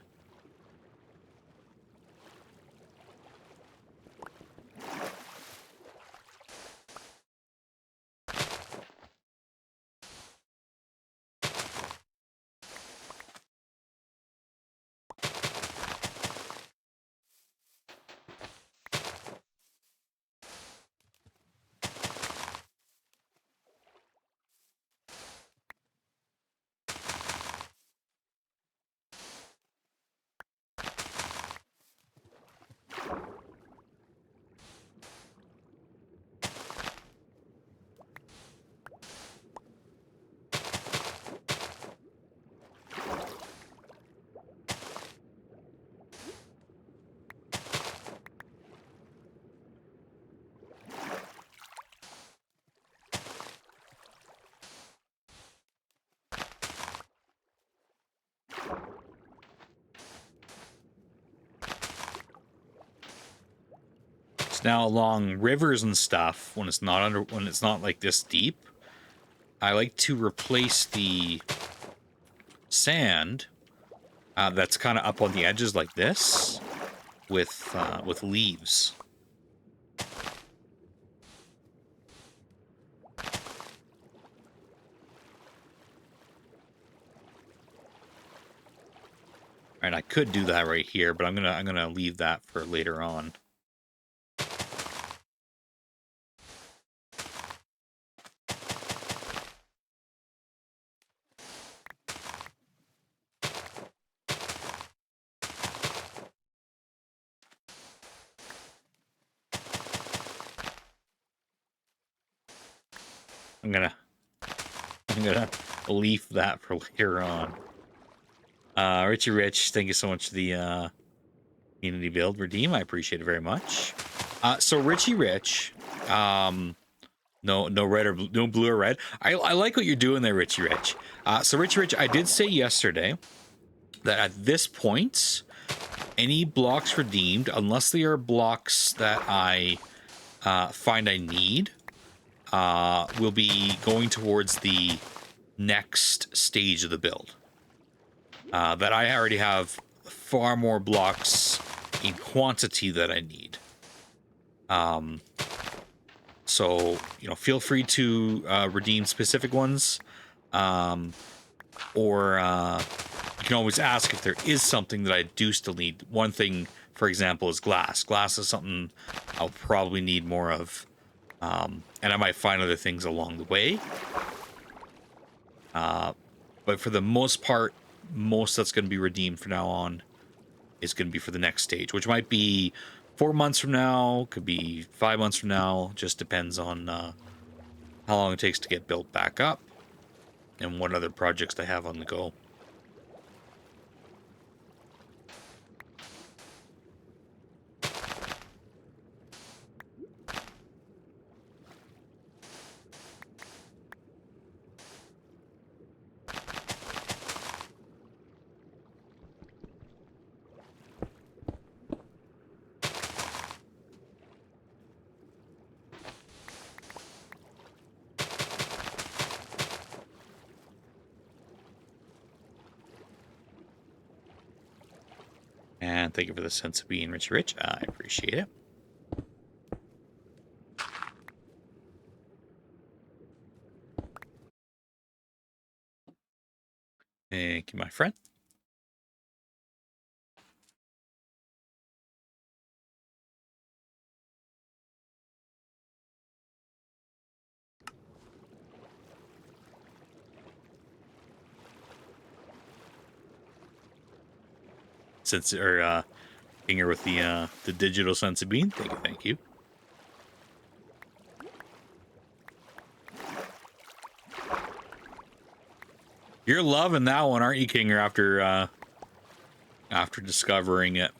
Now along rivers and stuff, when it's not like this deep, I like to replace the sand that's kind of up on the edges like this with leaves. And I could do that right here, but I'm gonna leave that for later on. I'm gonna leave that for later on. Richie Rich, thank you so much for the community build redeem. I appreciate it very much. So Richie Rich, no red or blue, no blue or red. I like what you're doing there, Richie Rich. So Richie Rich, I did say yesterday that at this point, any blocks redeemed, unless they are blocks that I find I need, will be going towards the next stage of the build. That I already have far more blocks in quantity that I need. So, you know, feel free to redeem specific ones. Or you can always ask if there is something that I do still need. One thing, for example, is glass. Glass is something I'll probably need more of. And I might find other things along the way. But for the most part, most that's going to be redeemed from now on is going to be for the next stage, which might be 4 months from now, could be 5 months from now. Just depends on how long it takes to get built back up and what other projects I have on the go. And thank you for the sense of being Rich. I appreciate it. Thank you, my friend. Since or being here with the digital sense of being. Thank you. You're loving that one, aren't you, Kinger? After discovering it.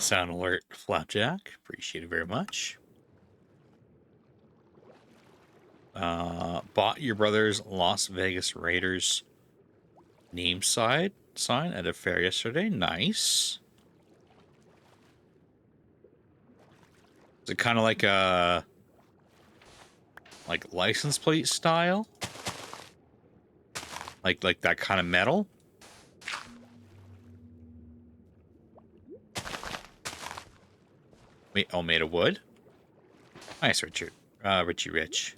Sound alert, Flapjack. Appreciate it very much. Bought your brother's Las Vegas Raiders name sign at a fair yesterday. Nice. Is it kind of like a license plate style? Like that kind of metal? Made of wood? Nice, Richard. Richie Rich.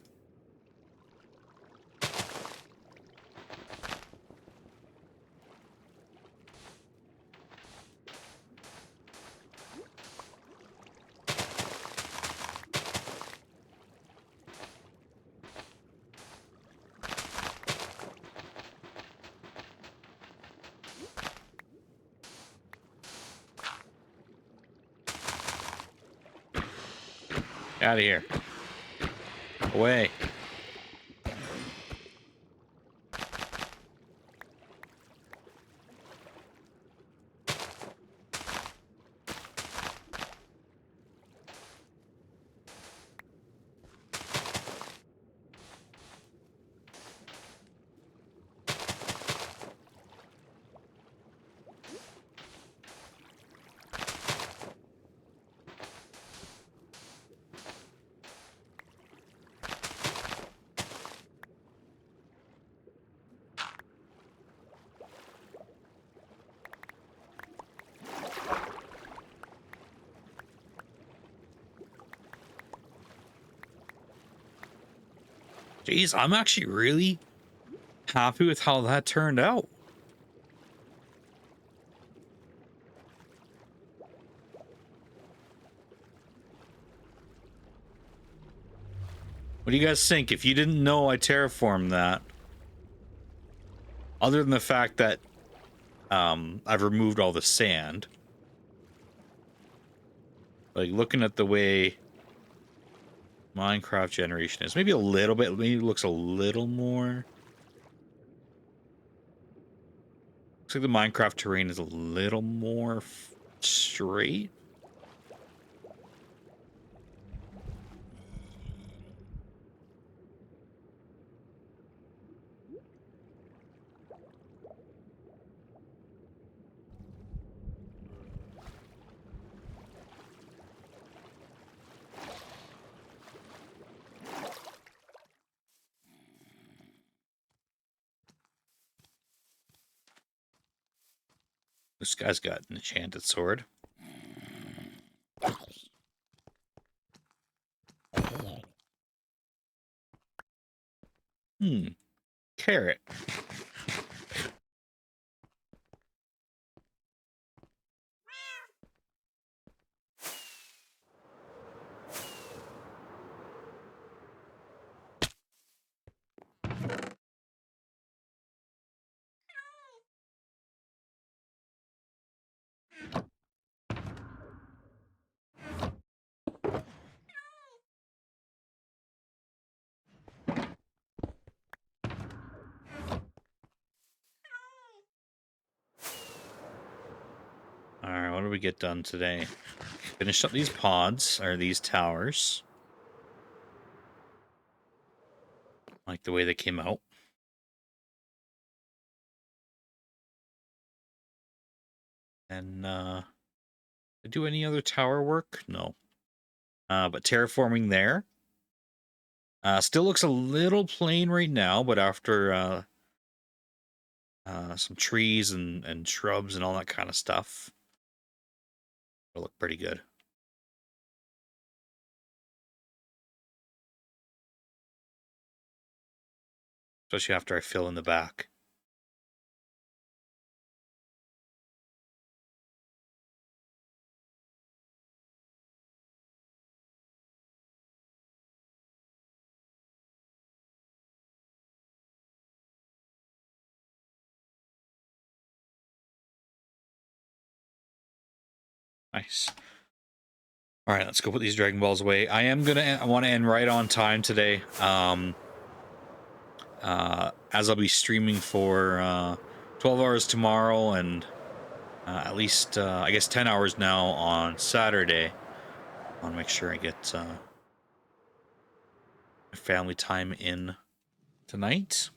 Out of here. Away. Jeez, I'm actually really happy with how that turned out. What do you guys think? If you didn't know I terraformed that, other than the fact that I've removed all the sand, like looking at the way Minecraft generation is, maybe a little bit, maybe it looks a little more. Looks like the Minecraft terrain is a little more straight. This guy's got an enchanted sword. Carrot. do we get done today? Finished up these pods, or these towers. Like the way they came out. And, do any other tower work? No. But terraforming there. Still looks a little plain right now, but after, some trees and shrubs and all that kind of stuff, it'll look pretty good. Especially after I fill in the back. Nice. All right, let's go put these Dragon Balls away. I want to end right on time today. As I'll be streaming for 12 hours tomorrow and at least, I guess, 10 hours now on Saturday. I want to make sure I get my family time in tonight.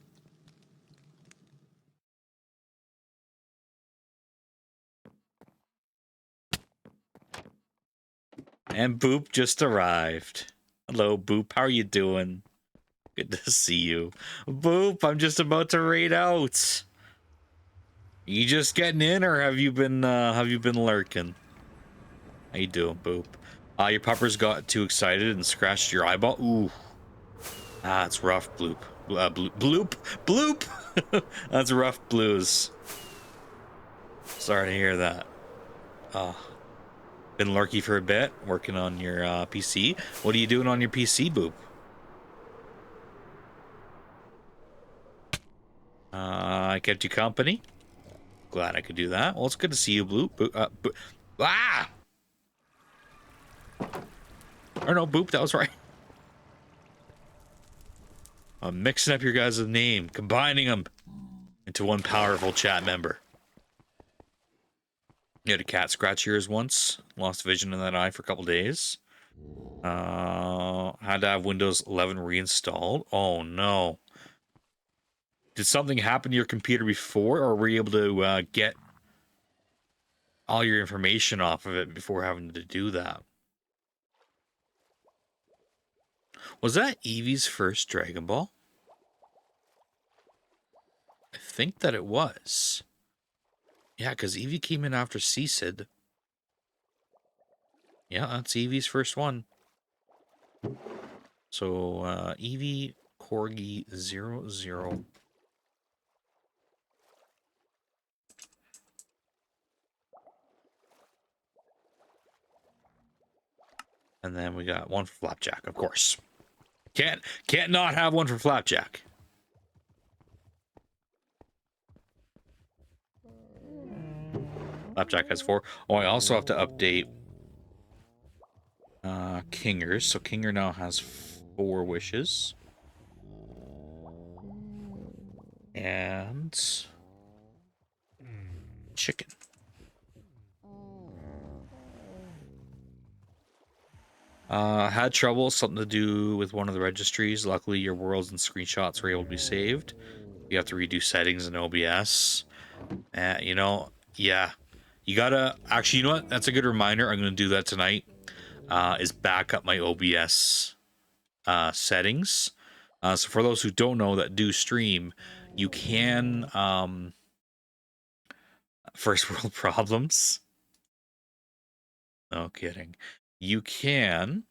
And Boop just arrived. Hello, Boop. How are you doing? Good to see you. Boop, I'm just about to raid out. You just getting in, or have you been lurking? How you doing, Boop? Your puppers got too excited and scratched your eyeball. Ooh. That's rough, Bloop. Bloop. That's rough blues. Sorry to hear that. Been lurky for a bit, working on your PC. What are you doing on your PC, Boop? I kept you company. Glad I could do that. Well, it's good to see you, Bloop. Or no, Boop, that was right. I'm mixing up your guys' name, combining them into one powerful chat member. You had a cat scratch yours once. Lost vision in that eye for a couple days. Had to have Windows 11 reinstalled. Oh, no. Did something happen to your computer before, or were you able to get all your information off of it before having to do that? Was that Eevee's first Dragon Ball? I think that it was. Yeah, because Eevee came in after Cecid. Yeah, that's Eevee's first one. So, Eevee Corgi 00. And then we got one for Flapjack, of course. Can't not have one for Flapjack. Flapjack has 4. Oh, I also have to update Kingers. So Kinger now has 4 wishes. And chicken. Had trouble, something to do with one of the registries. Luckily, your worlds and screenshots were able to be saved. You have to redo settings in OBS. You know, yeah. You gotta, actually, you know what? That's a good reminder. I'm gonna do that tonight. Is back up my OBS settings. So for those who don't know that do stream, you can, first world problems. No kidding. You can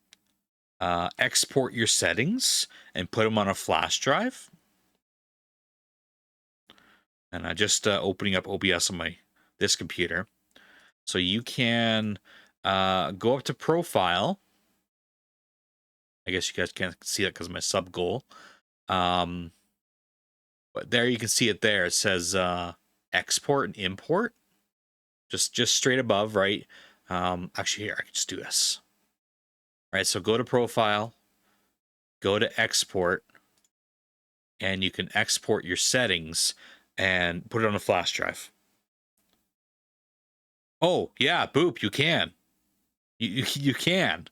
export your settings and put them on a flash drive. And I just opening up OBS on this computer. So you can go up to profile. I guess you guys can't see it because of my sub goal. But there you can see it there. It says export and import. Just straight above, right? Actually, here, I can just do this. All right, so go to profile, go to export, and you can export your settings and put it on a flash drive. Oh, yeah, Boop, you can. You can.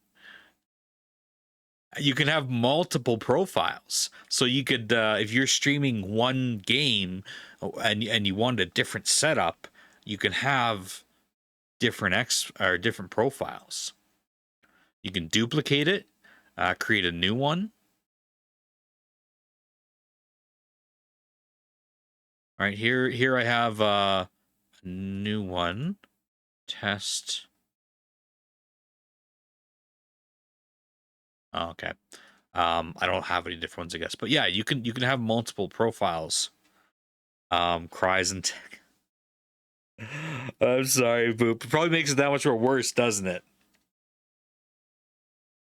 You can have multiple profiles. So you could, if you're streaming one game and you want a different setup, you can have different profiles. You can duplicate it, create a new one. All right, here I have a new one. Test. Oh, okay. I don't have any different ones, I guess. But yeah, you can have multiple profiles. Cries and tech. I'm sorry, Boop. It probably makes it that much more worse, doesn't it?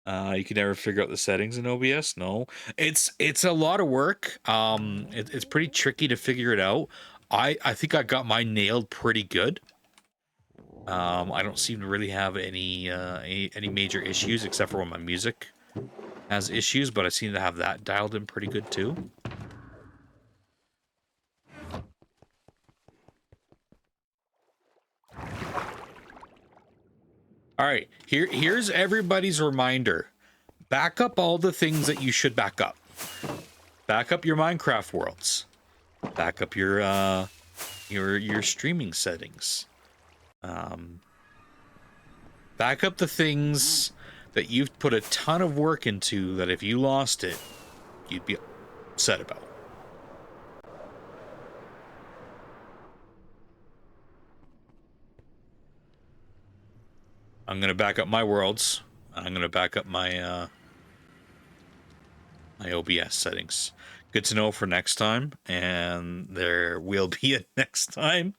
You can never figure out the settings in OBS. No, it's a lot of work. It's pretty tricky to figure it out. I think I got mine nailed pretty good. I don't seem to really have any major issues except for when my music has issues, but I seem to have that dialed in pretty good too. All right, here's everybody's reminder. Back up all the things that you should back up. Back up your Minecraft worlds. Back up your streaming settings. Back up the things that you've put a ton of work into that if you lost it, you'd be upset about. I'm gonna back up my worlds. I'm gonna back up my my OBS settings. Good to know for next time, and there will be a next time.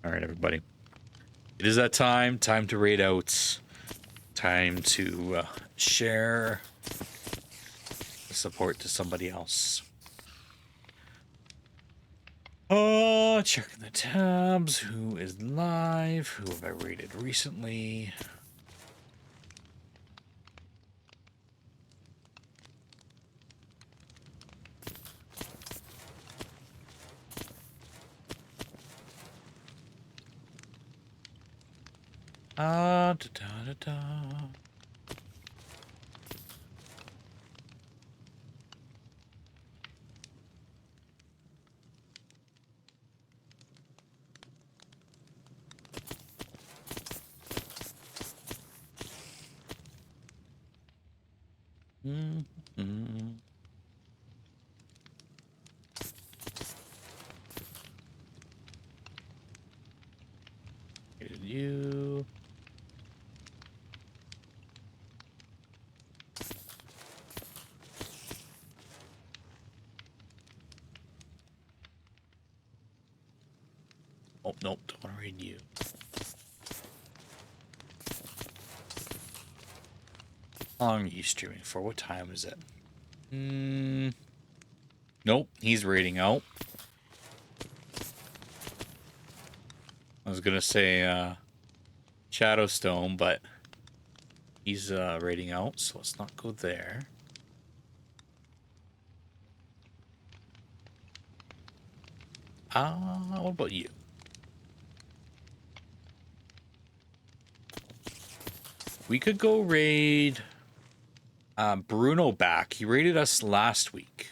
All right, everybody. It is that time. Time to raid out. Time to share the support to somebody else. Checking the tabs. Who is live? Who have I rated recently? Da da da da. Mm-hmm. You. Oh, nope, don't want to read you. How long are you streaming for? What time is it? Nope, he's raiding out. I was gonna say Shadowstone, but he's raiding out, so let's not go there. What about you? We could go raid Bruno back. He raided us last week.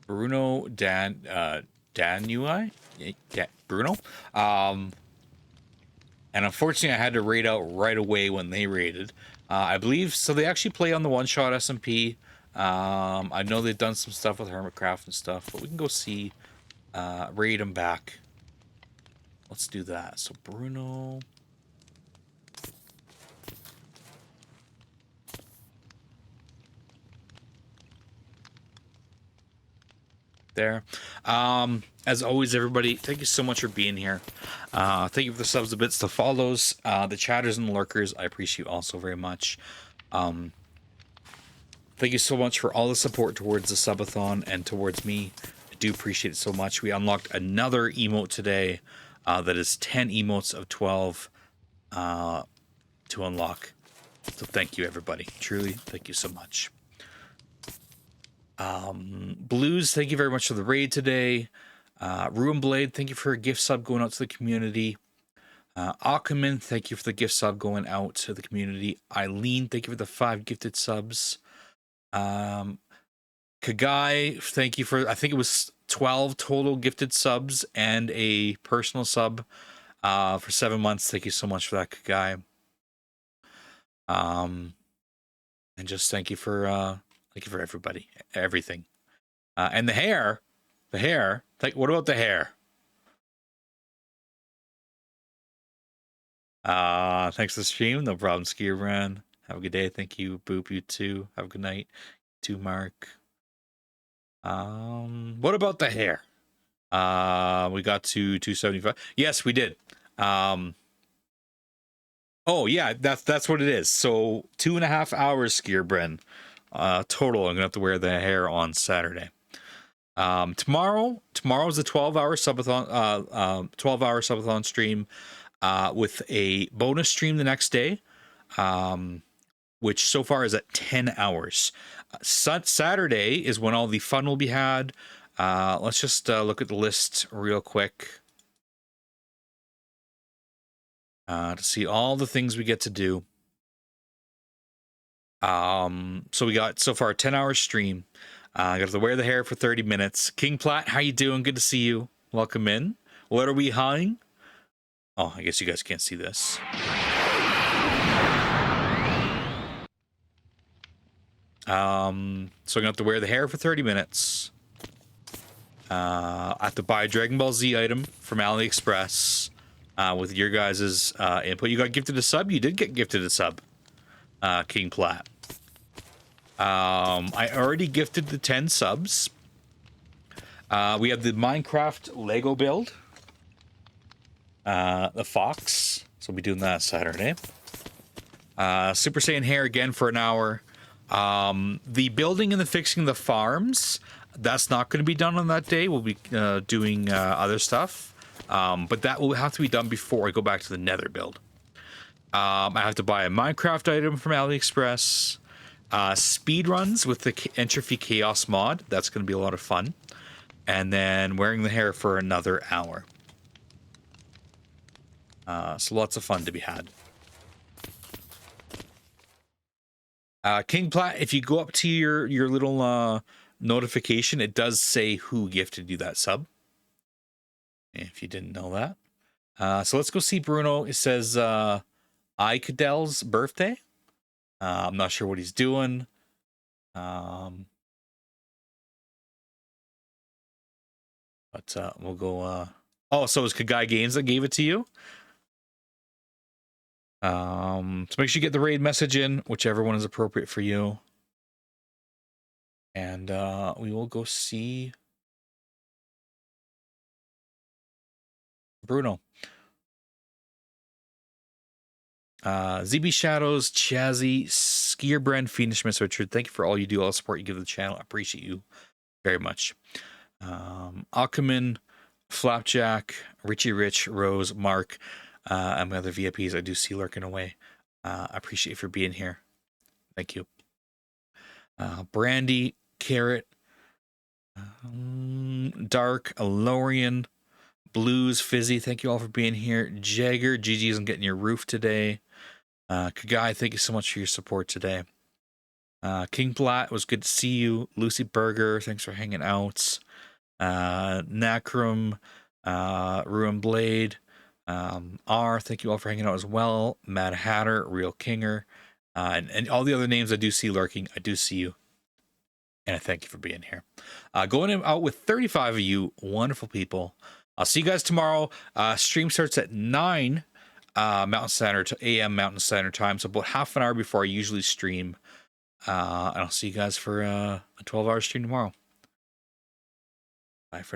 Bruno Danui? Bruno? And unfortunately I had to raid out right away when they raided. I believe so they actually play on the one-shot SMP. I know they've done some stuff with Hermitcraft and stuff, but we can go see raid them back. Let's do that. So Bruno. There. As always, everybody, thank you so much for being here. Thank you for the subs, the bits, the follows, the chatters and the lurkers. I appreciate you also very much. Thank you so much for all the support towards the subathon and towards me. I do appreciate it so much. We unlocked another emote today that is 10 emotes of 12 to unlock. So thank you, everybody. Truly, thank you so much. Blues, thank you very much for the raid today. Ruin Blade, thank you for a gift sub going out to the community. Akaman, thank you for the gift sub going out to the community. Eileen, thank you for the 5 gifted subs. Kagai, thank you for, I think it was 12 total gifted subs and a personal sub for 7 months. Thank you so much for that, Kagai. And just thank you for everybody, everything. And the hair, what about the hair? Thanks for the stream. No problem, Skier Brand. Have a good day. Thank you, Boop. You too. Have a good night. You too, Mark. What about the hair? We got to 275. Yes, we did. Oh yeah, that's what it is. So 2.5 hours, Skier Bren. Total. I'm gonna have to wear the hair on Saturday. Tomorrow's a 12-hour subathon. 12-hour subathon stream. With a bonus stream the next day, which so far is at 10 hours. Saturday is when all the fun will be had. Let's just look at the list real quick to see all the things we get to do. So we got so far a 10-hour stream. I got to wear the hair for 30 minutes. King Platt, how you doing? Good to see you. Welcome in. What are we hiding? Oh, I guess you guys can't see this. So I'm gonna have to wear the hair for 30 minutes. I have to buy a Dragon Ball Z item from AliExpress with your guys' input. You got gifted a sub? You did get gifted a sub, King Platt. I already gifted the 10 subs. We have the Minecraft Lego build. The Fox. So we'll be doing that Saturday. Super Saiyan hair again for an hour. The building and the fixing the farms, that's not going to be done on that day. We'll be doing other stuff. But that will have to be done before I go back to the Nether build. I have to buy a Minecraft item from AliExpress. Speed runs with the Entropy Chaos mod. That's going to be a lot of fun. And then wearing the hair for another hour. So lots of fun to be had. King Platt, if you go up to your little notification, it does say who gifted you that sub. If you didn't know that. So let's go see Bruno. It says Ikadel's birthday. I'm not sure what he's doing. But we'll go... Oh, so it was Kagai Games that gave it to you? So make sure you get the raid message in, whichever one is appropriate for you. And we will go see Bruno. ZB Shadows, Chazzy, Skierbrand, Phoenix, Miss Richard, thank you for all you do, all the support you give the channel. I appreciate you very much. Akaman, Flapjack, Richie Rich, Rose, Mark, and my other VIPs I do see lurking away. I appreciate you for being here. Thank you. Brandy, Carrot, Dark, Alorian, Blues, Fizzy, thank you all for being here. Jagger, GG's on getting your roof today. Kagai, thank you so much for your support today. King Platt, it was good to see you. Lucy Burger, thanks for hanging out. Nakrum, Ruin Blade, R, thank you all for hanging out as well. Mad Hatter, Real Kinger, and all the other names I do see lurking. I do see you. And I thank you for being here. Going out with 35 of you wonderful people. I'll see you guys tomorrow. Stream starts at 9 Mountain Standard AM Mountain Standard Time, so about half an hour before I usually stream. And I'll see you guys for a 12-hour stream tomorrow. Bye for